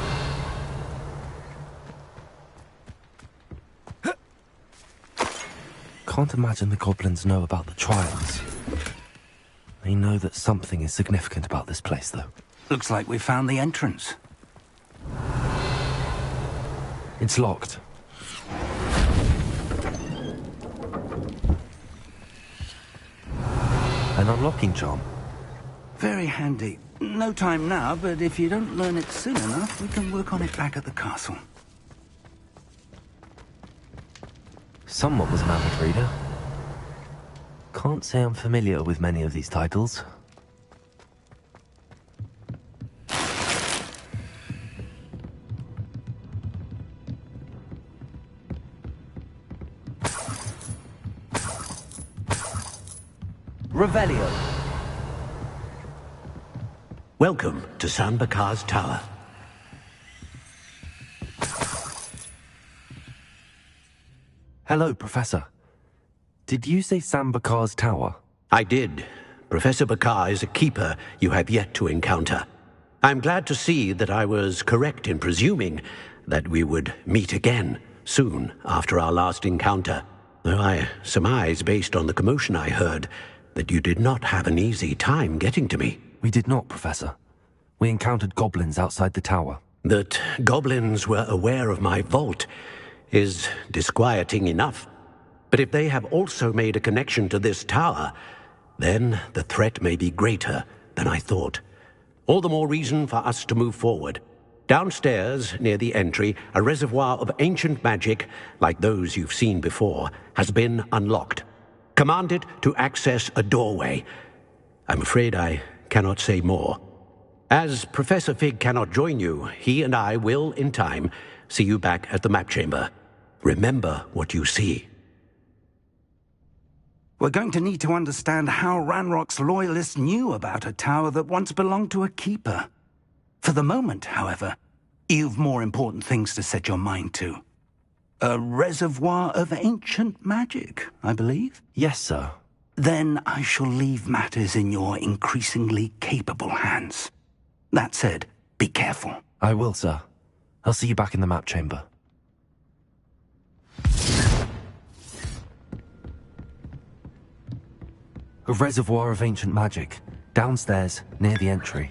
Can't imagine the goblins know about the trials. They know that something is significant about this place, though. Looks like we found the entrance. It's locked. An unlocking charm. Very handy. No time now, but if you don't learn it soon enough, we can work on it back at the castle. Someone was an avid reader. Can't say I'm familiar with many of these titles. Revelio. Welcome to Sanbakar's Tower. Hello, Professor. Did you say Sambakar's Tower? I did. Professor Bakar is a keeper you have yet to encounter. I'm glad to see that I was correct in presuming that we would meet again soon after our last encounter, though I surmise, based on the commotion I heard, that you did not have an easy time getting to me. We did not, Professor. We encountered goblins outside the tower. That goblins were aware of my vault is disquieting enough. But if they have also made a connection to this tower, then the threat may be greater than I thought. All the more reason for us to move forward. Downstairs, near the entry, a reservoir of ancient magic, like those you've seen before, has been unlocked. Command it to access a doorway. I'm afraid I cannot say more. As Professor Fig cannot join you, he and I will, in time, see you back at the map chamber. Remember what you see. We're going to need to understand how Ranrock's loyalists knew about a tower that once belonged to a keeper. For the moment, however, you've more important things to set your mind to. A reservoir of ancient magic, I believe? Yes, sir. Then I shall leave matters in your increasingly capable hands. That said, be careful. I will, sir. I'll see you back in the map chamber. A reservoir of ancient magic, downstairs, near the entry.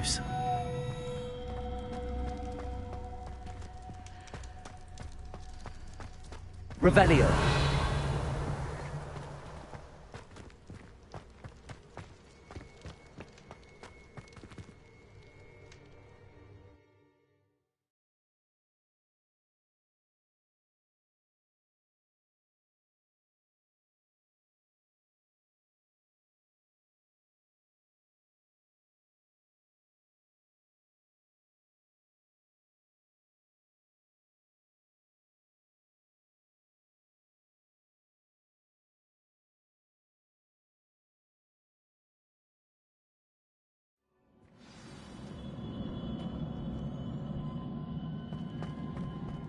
Lumos. Revelio.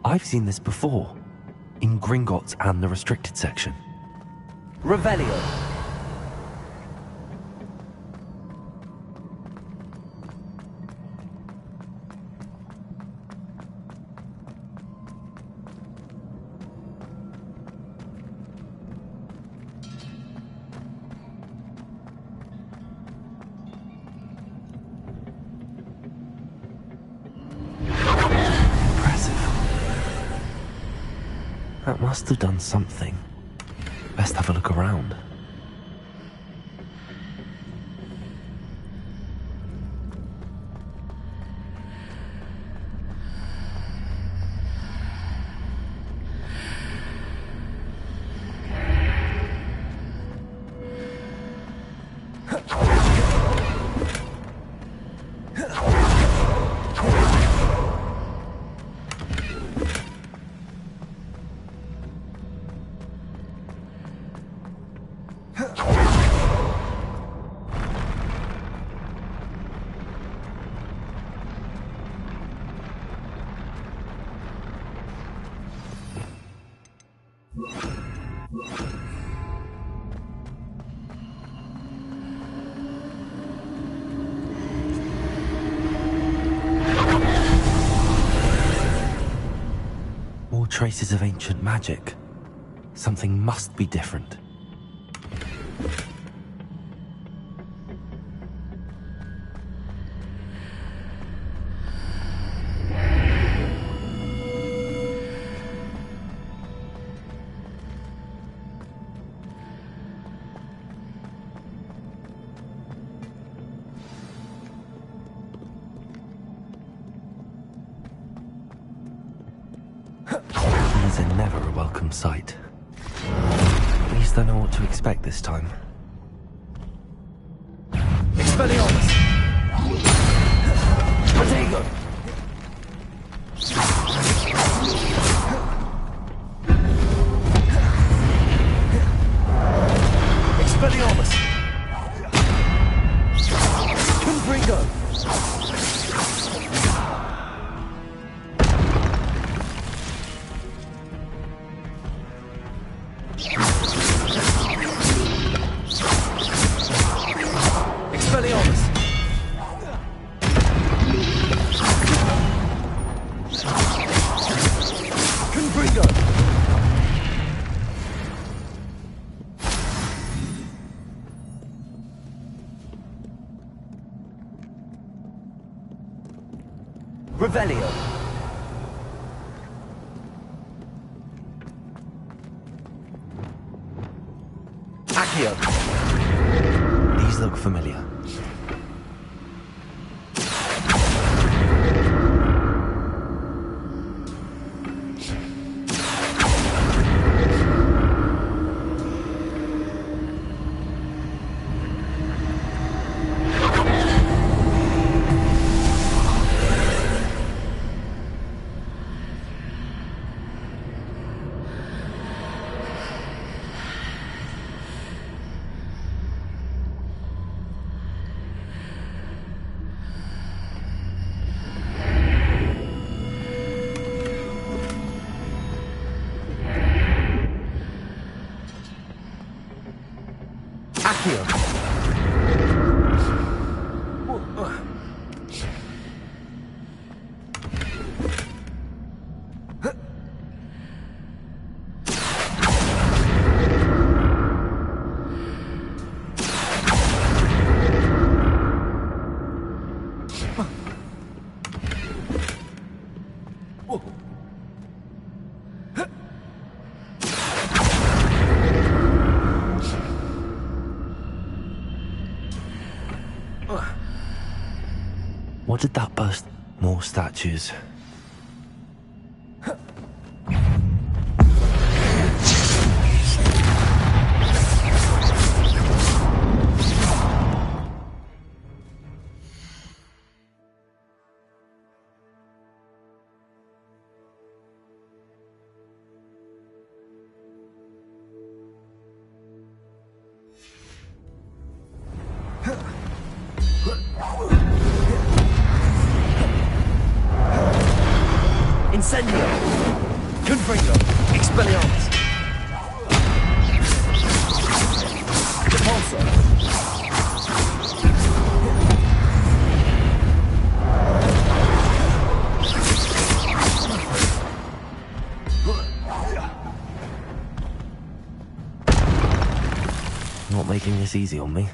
I've seen this before, in Gringotts and the restricted section. Revelio. That must have done something. Best have a look around. More traces of ancient magic. Something must be different. These are never a welcome sight. At least I know what to expect this time. Expelliarmus! Protego! Expelliarmus! Confringo! Expelliarmus! Confringo! Revelio. Accio! These look familiar. What did that burst? More statues. Incendio! Confringo! Expelliarmus! Repulsor! Not making this easy on me.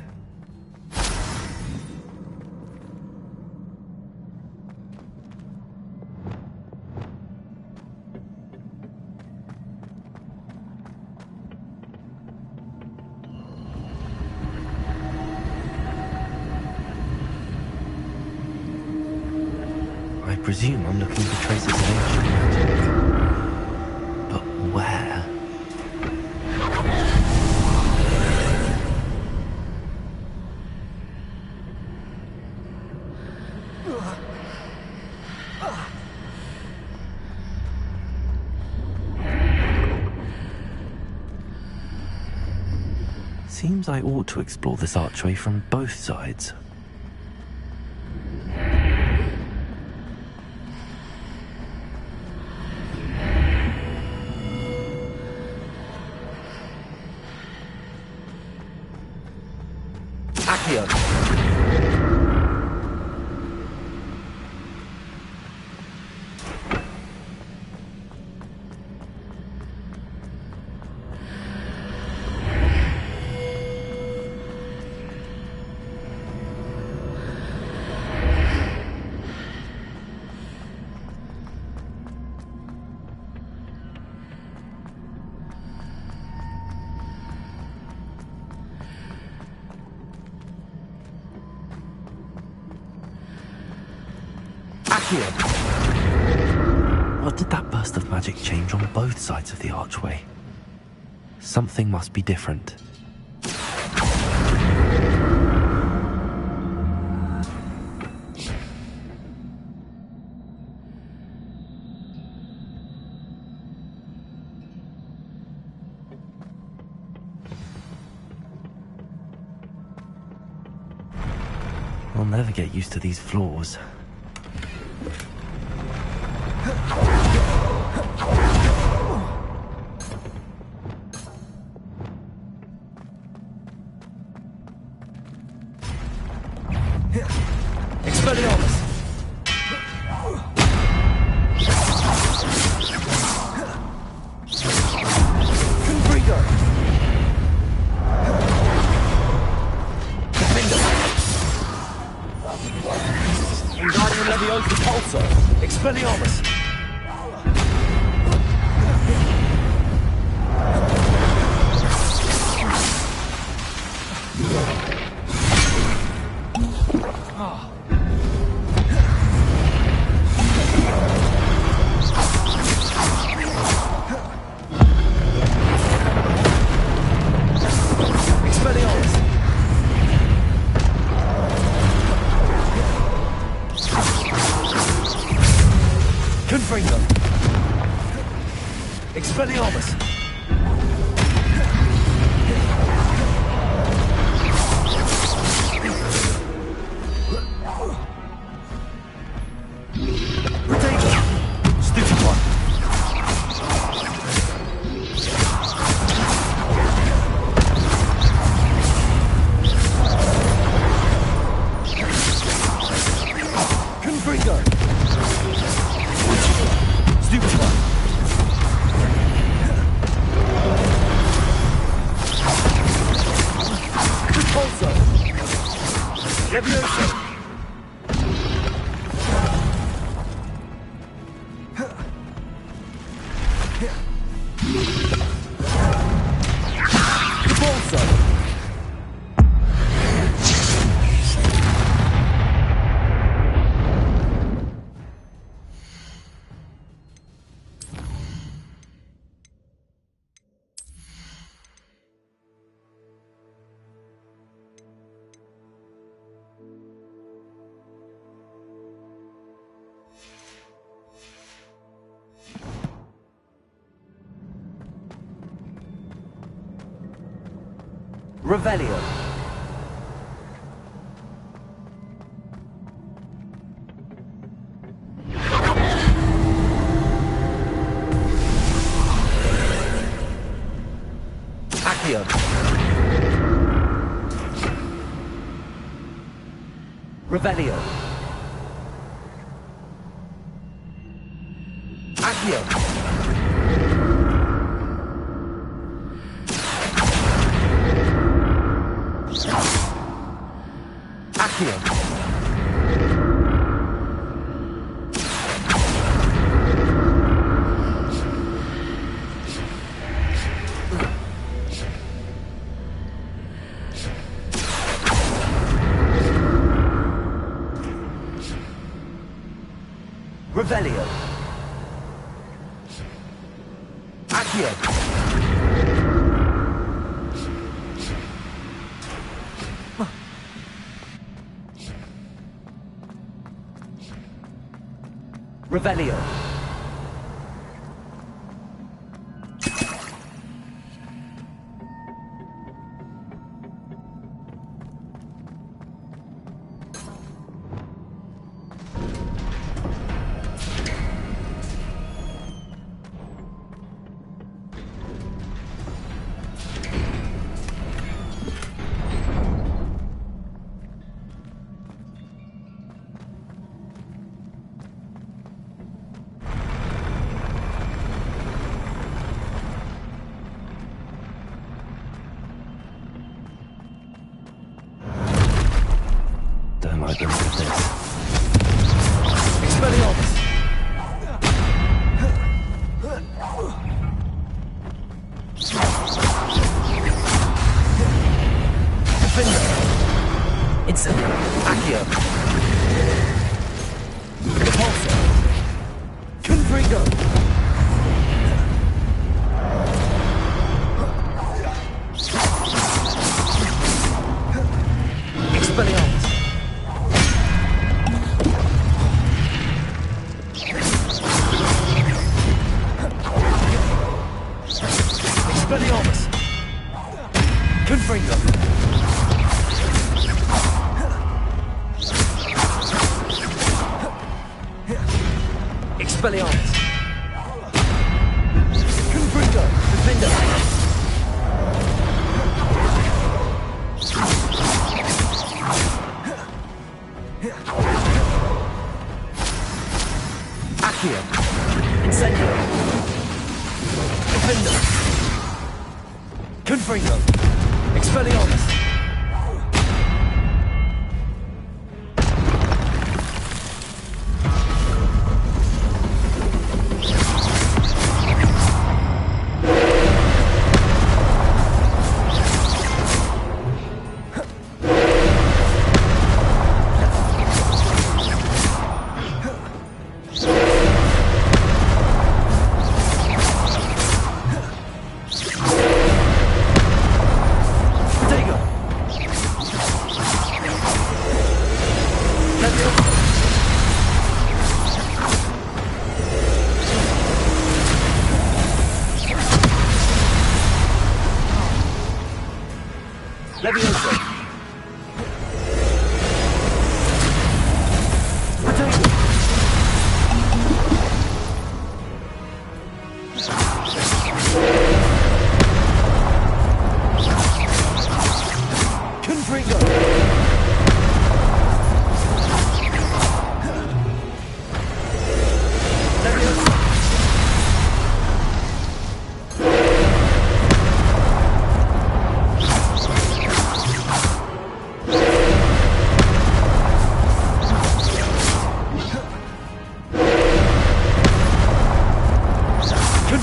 I presume I'm looking for traces of ancient magic. But where? Seems I ought to explore this archway from both sides. Accio! What did that burst of magic change on both sides of the archway? Something must be different. I'll never get used to these floors. Expelliarmus! Confringo! Defender! Wingardium Leviosa Repulsor! Expelliarmus! Confringo! Expelliarmus! Protego! Stupid one! Confringo! Stupid one! Revelio. Accio. Revelio. Accio. Accio. Revelio. Accio. Revelio. Don't like them for this. Expelliarmus. Defender. Incendio. Accio. Repulsor. Confringo. Expelliarmus. Expelliarmus. Confringo. Expelliarmus. Confringo. Defender. Accio. Incendio. Defender. Confringo. Expelliarmus. There you go.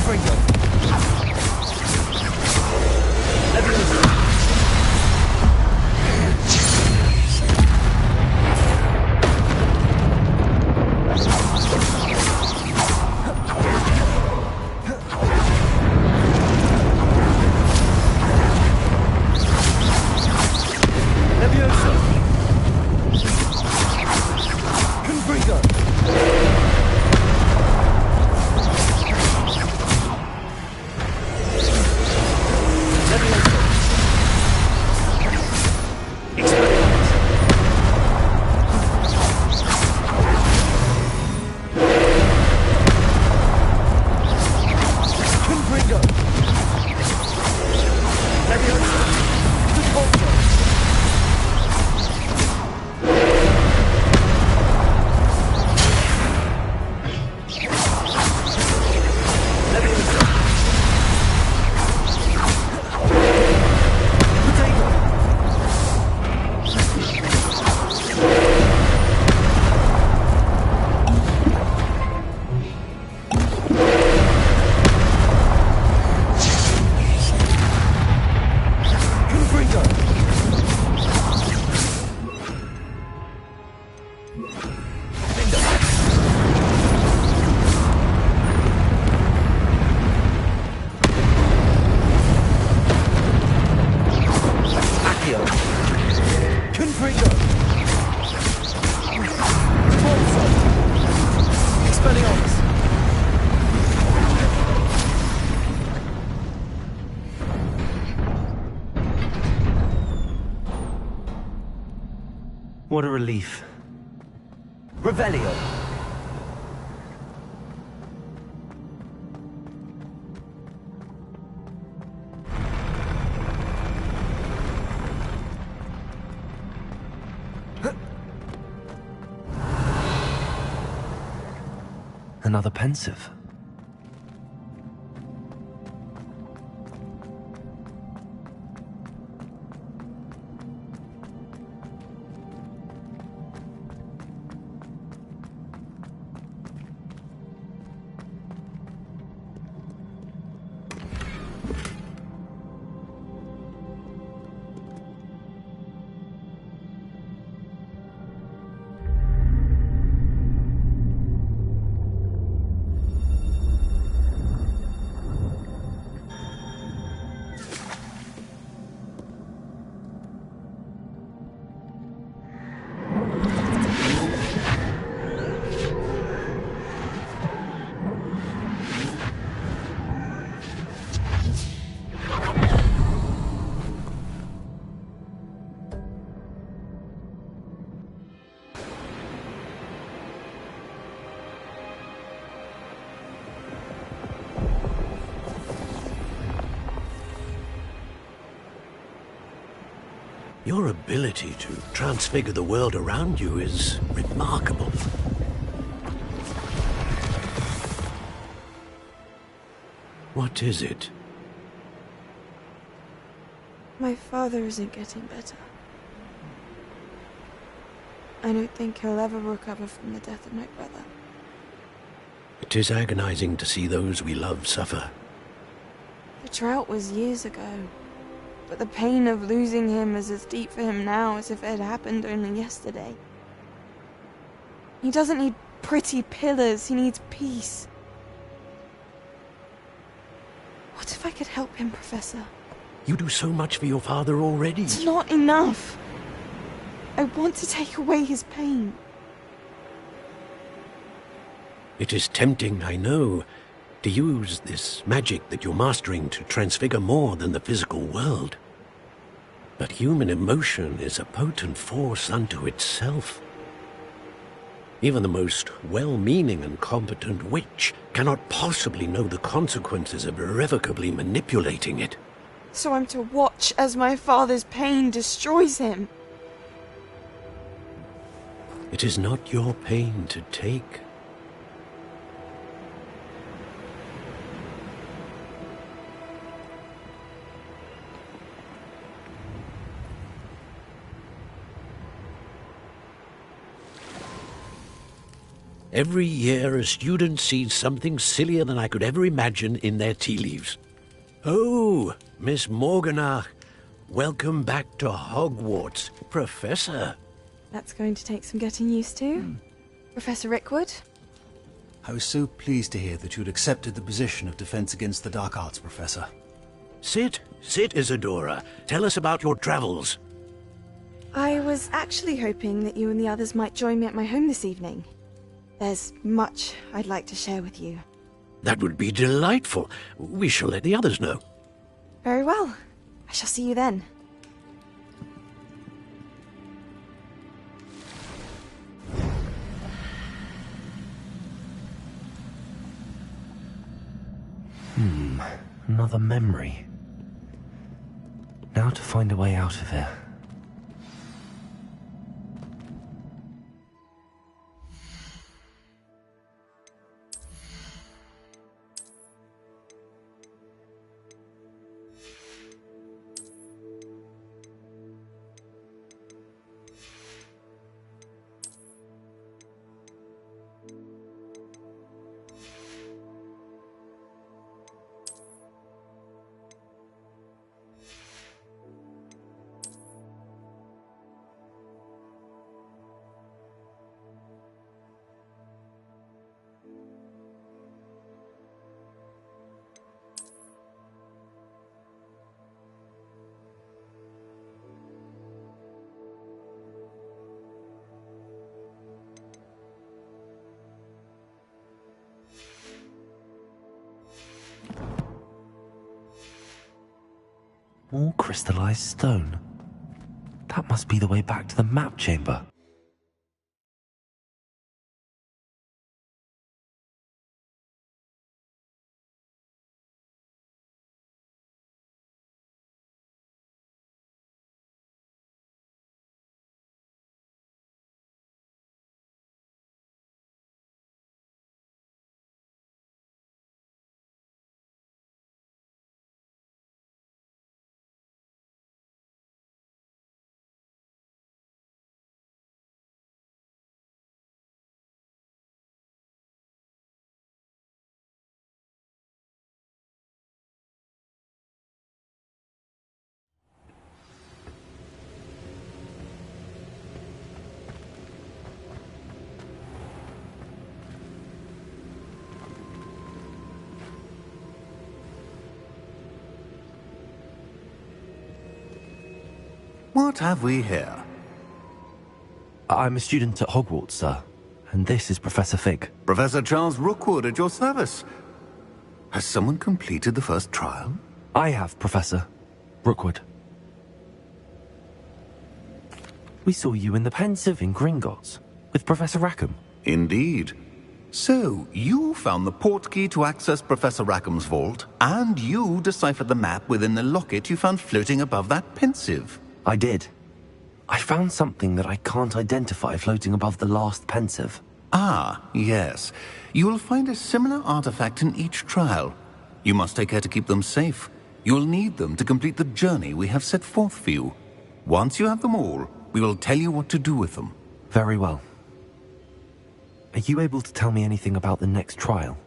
Confringo. Levioso. Levioso. Confringo. What a relief. Revelio. Another pensive. Your ability to transfigure the world around you is remarkable. What is it? My father isn't getting better. I don't think he'll ever recover from the death of my brother. It is agonizing to see those we love suffer. The drought was years ago, but the pain of losing him is as deep for him now as if it had happened only yesterday. He doesn't need pretty pillars, he needs peace. What if I could help him, Professor? You do so much for your father already. It's not enough. I want to take away his pain. It is tempting, I know, to use this magic that you're mastering to transfigure more than the physical world. But human emotion is a potent force unto itself. Even the most well-meaning and competent witch cannot possibly know the consequences of irrevocably manipulating it. So I'm to watch as my father's pain destroys him. It is not your pain to take. Every year a student sees something sillier than I could ever imagine in their tea leaves. Oh, Miss Morganach, welcome back to Hogwarts, Professor. That's going to take some getting used to. Professor Rickwood? I was so pleased to hear that you'd accepted the position of Defense Against the Dark Arts, Professor. Sit, Isadora. Tell us about your travels. I was actually hoping that you and the others might join me at my home this evening. There's much I'd like to share with you. That would be delightful. We shall let the others know. Very well. I shall see you then. Another memory. Now to find a way out of here. More crystallized stone. That must be the way back to the map chamber. What have we here? I'm a student at Hogwarts, sir. And this is Professor Fig. Professor Charles Rookwood at your service. Has someone completed the first trial? I have, Professor Rookwood. We saw you in the Pensive in Gringotts with Professor Rackham. Indeed. So, you found the portkey to access Professor Rackham's vault, and you deciphered the map within the locket you found floating above that Pensive. I did. I found something that I can't identify floating above the last Pensive. Ah, yes. You will find a similar artifact in each trial. You must take care to keep them safe. You'll need them to complete the journey we have set forth for you. Once you have them all, we will tell you what to do with them. Very well. Are you able to tell me anything about the next trial?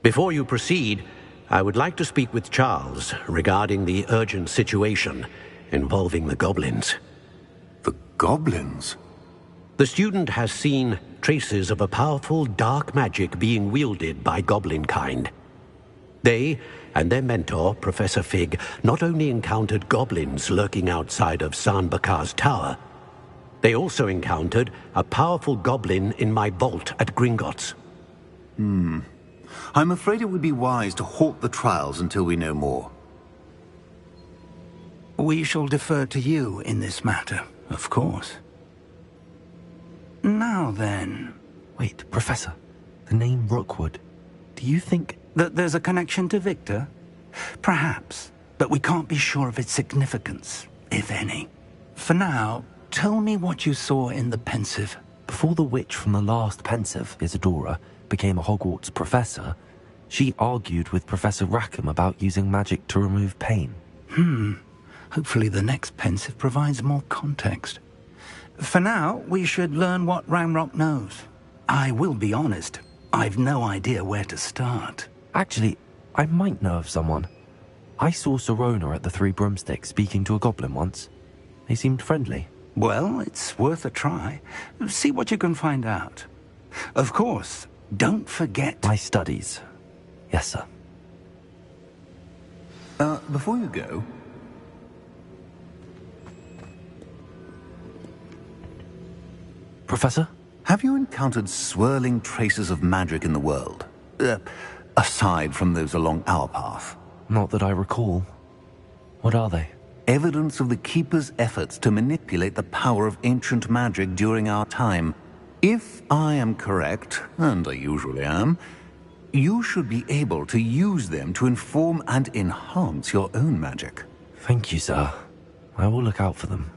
Before you proceed, I would like to speak with Charles regarding the urgent situation involving the goblins. The goblins? The student has seen traces of a powerful dark magic being wielded by goblin kind. They and their mentor, Professor Fig, not only encountered goblins lurking outside of Sanbakar's tower, they also encountered a powerful goblin in my vault at Gringotts. I'm afraid it would be wise to halt the trials until we know more. We shall defer to you in this matter, of course. Now then... Wait, Professor. The name Rookwood. Do you think... that there's a connection to Victor? Perhaps, but we can't be sure of its significance, if any. For now, tell me what you saw in the Pensive. Before the witch from the last Pensive, Isadora, became a Hogwarts professor, she argued with Professor Rackham about using magic to remove pain. Hopefully the next Pensive provides more context. For now, we should learn what Ranrock knows. I will be honest, I've no idea where to start. Actually, I might know of someone. I saw Sirona at the Three Broomsticks speaking to a goblin once. They seemed friendly. Well, it's worth a try. See what you can find out. Of course, don't forget... My studies. Yes, sir. Before you go... Professor? Have you encountered swirling traces of magic in the world? Aside from those along our path? Not that I recall. What are they? Evidence of the Keeper's efforts to manipulate the power of ancient magic during our time. If I am correct, and I usually am, you should be able to use them to inform and enhance your own magic. Thank you, sir. I will look out for them.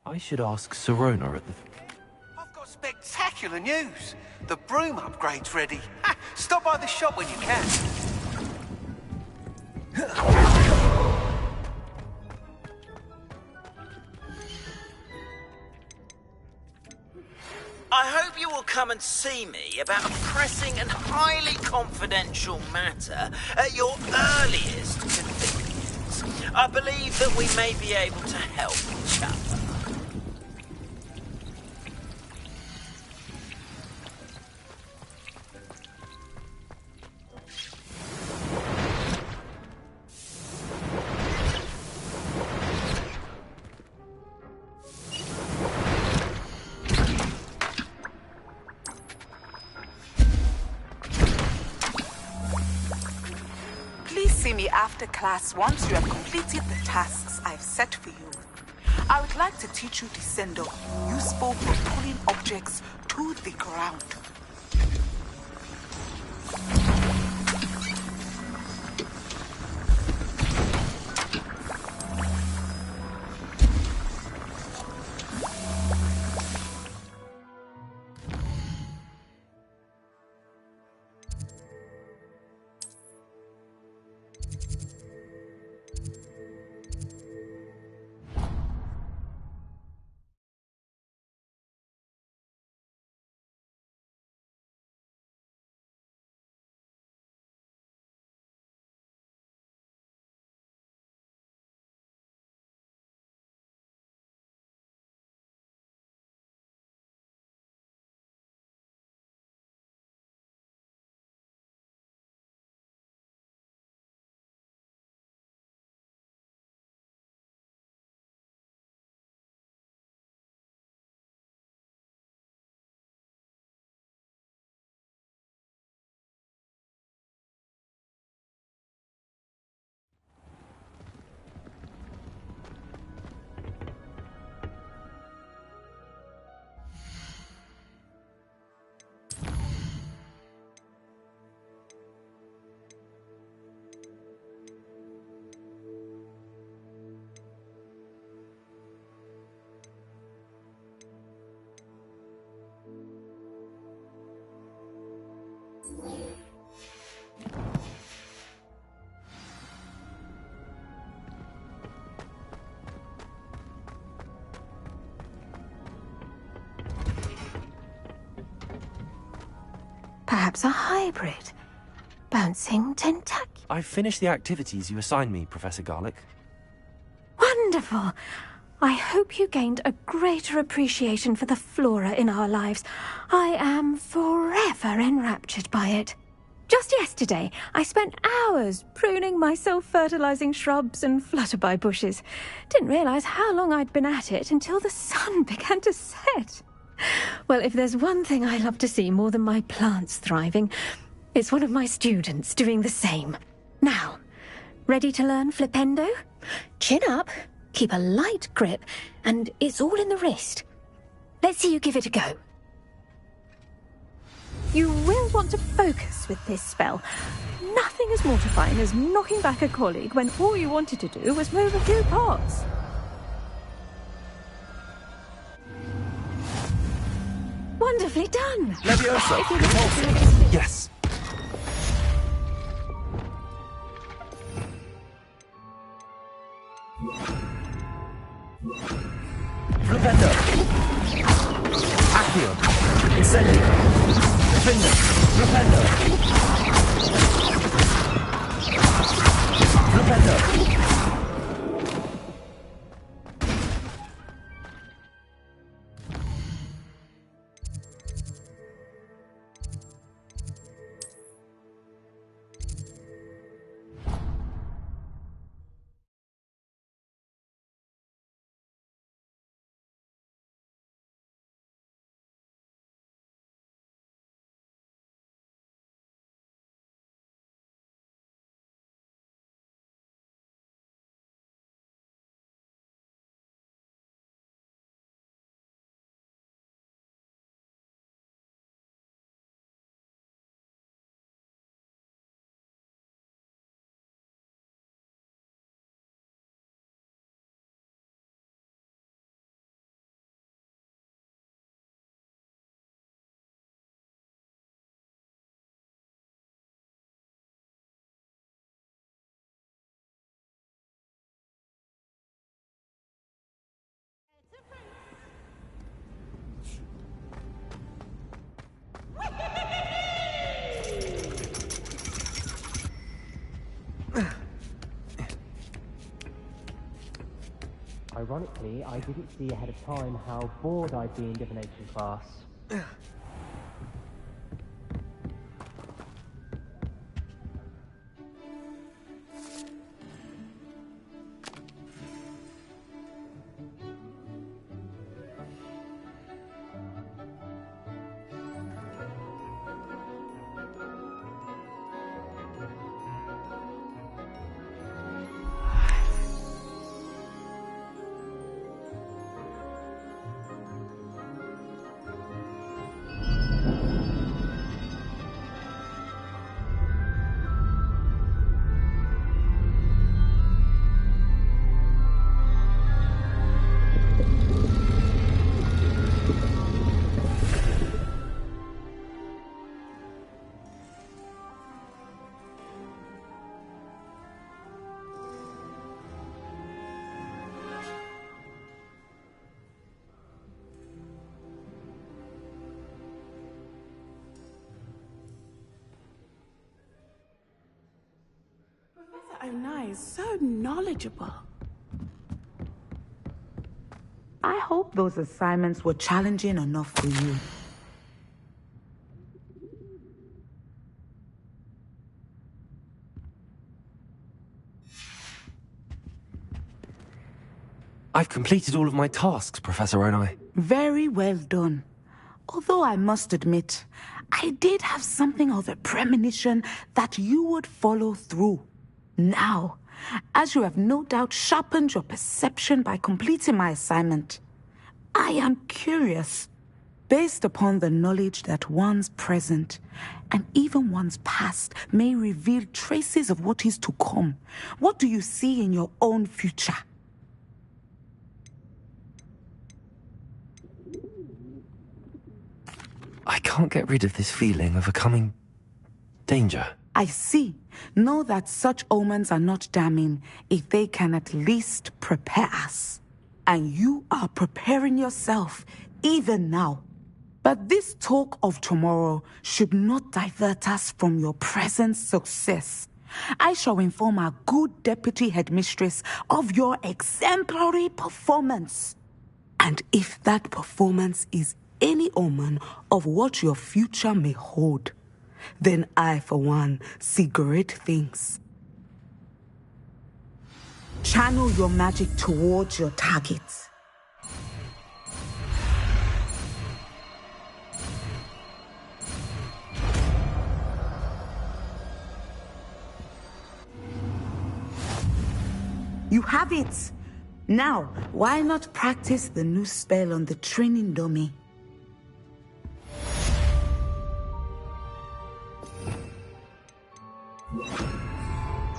I should ask Sirona at the... I've got spectacular news. The broom upgrade's ready. Ha! Stop by the shop when you can. I hope you will come and see me about a pressing and highly confidential matter at your earliest convenience. I believe that we may be able to help each other. See me after class once you have completed the tasks I've set for you. I would like to teach you Descendo, useful for pulling objects to the ground. perhaps a hybrid. Bouncing tentac. I've finished the activities you assigned me, Professor Garlic. Wonderful! I hope you gained a greater appreciation for the flora in our lives. I am forever enraptured by it. Just yesterday, I spent hours pruning my self-fertilizing shrubs and flutterby bushes. Didn't realize how long I'd been at it until the sun began to set. Well, if there's one thing I love to see more than my plants thriving, it's one of my students doing the same. Now, ready to learn Flipendo? Chin up, keep a light grip, and it's all in the wrist. Let's see you give it a go. You will want to focus with this spell. Nothing as mortifying as knocking back a colleague when all you wanted to do was move a few parts. Wonderfully done! Leviosa! If you could Yes. Flipendo. Accio. Incendio. Defender. Flipendo. Flipendo. Ironically, I didn't see ahead of time how bored I'd be in divination class. Onai is so knowledgeable. I hope those assignments were challenging enough for you. I've completed all of my tasks, Professor Onai. Very well done. Although I must admit, I did have something of a premonition that you would follow through. Now, as you have no doubt sharpened your perception by completing my assignment, I am curious, based upon the knowledge that one's present and even one's past may reveal traces of what is to come. What do you see in your own future? I can't get rid of this feeling of a coming danger. I see. Know that such omens are not damning if they can at least prepare us. And you are preparing yourself, even now. But this talk of tomorrow should not divert us from your present success. I shall inform our good deputy headmistress of your exemplary performance. And if that performance is any omen of what your future may hold, then I, for one, see great things. Channel your magic towards your targets. You have it! Now, why not practice the new spell on the training dummy?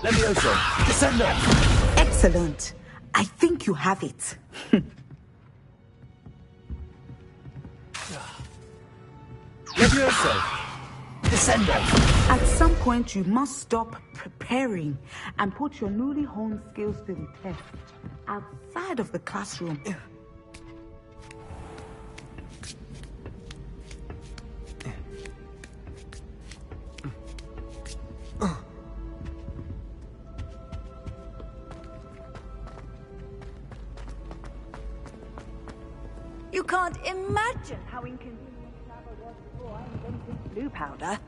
Levioso! Descendo! Excellent! I think you have it. Levioso! Descendo! At some point, you must stop preparing and put your newly honed skills to the test outside of the classroom. You can't imagine how inconvenient Lava was before I invented blue powder.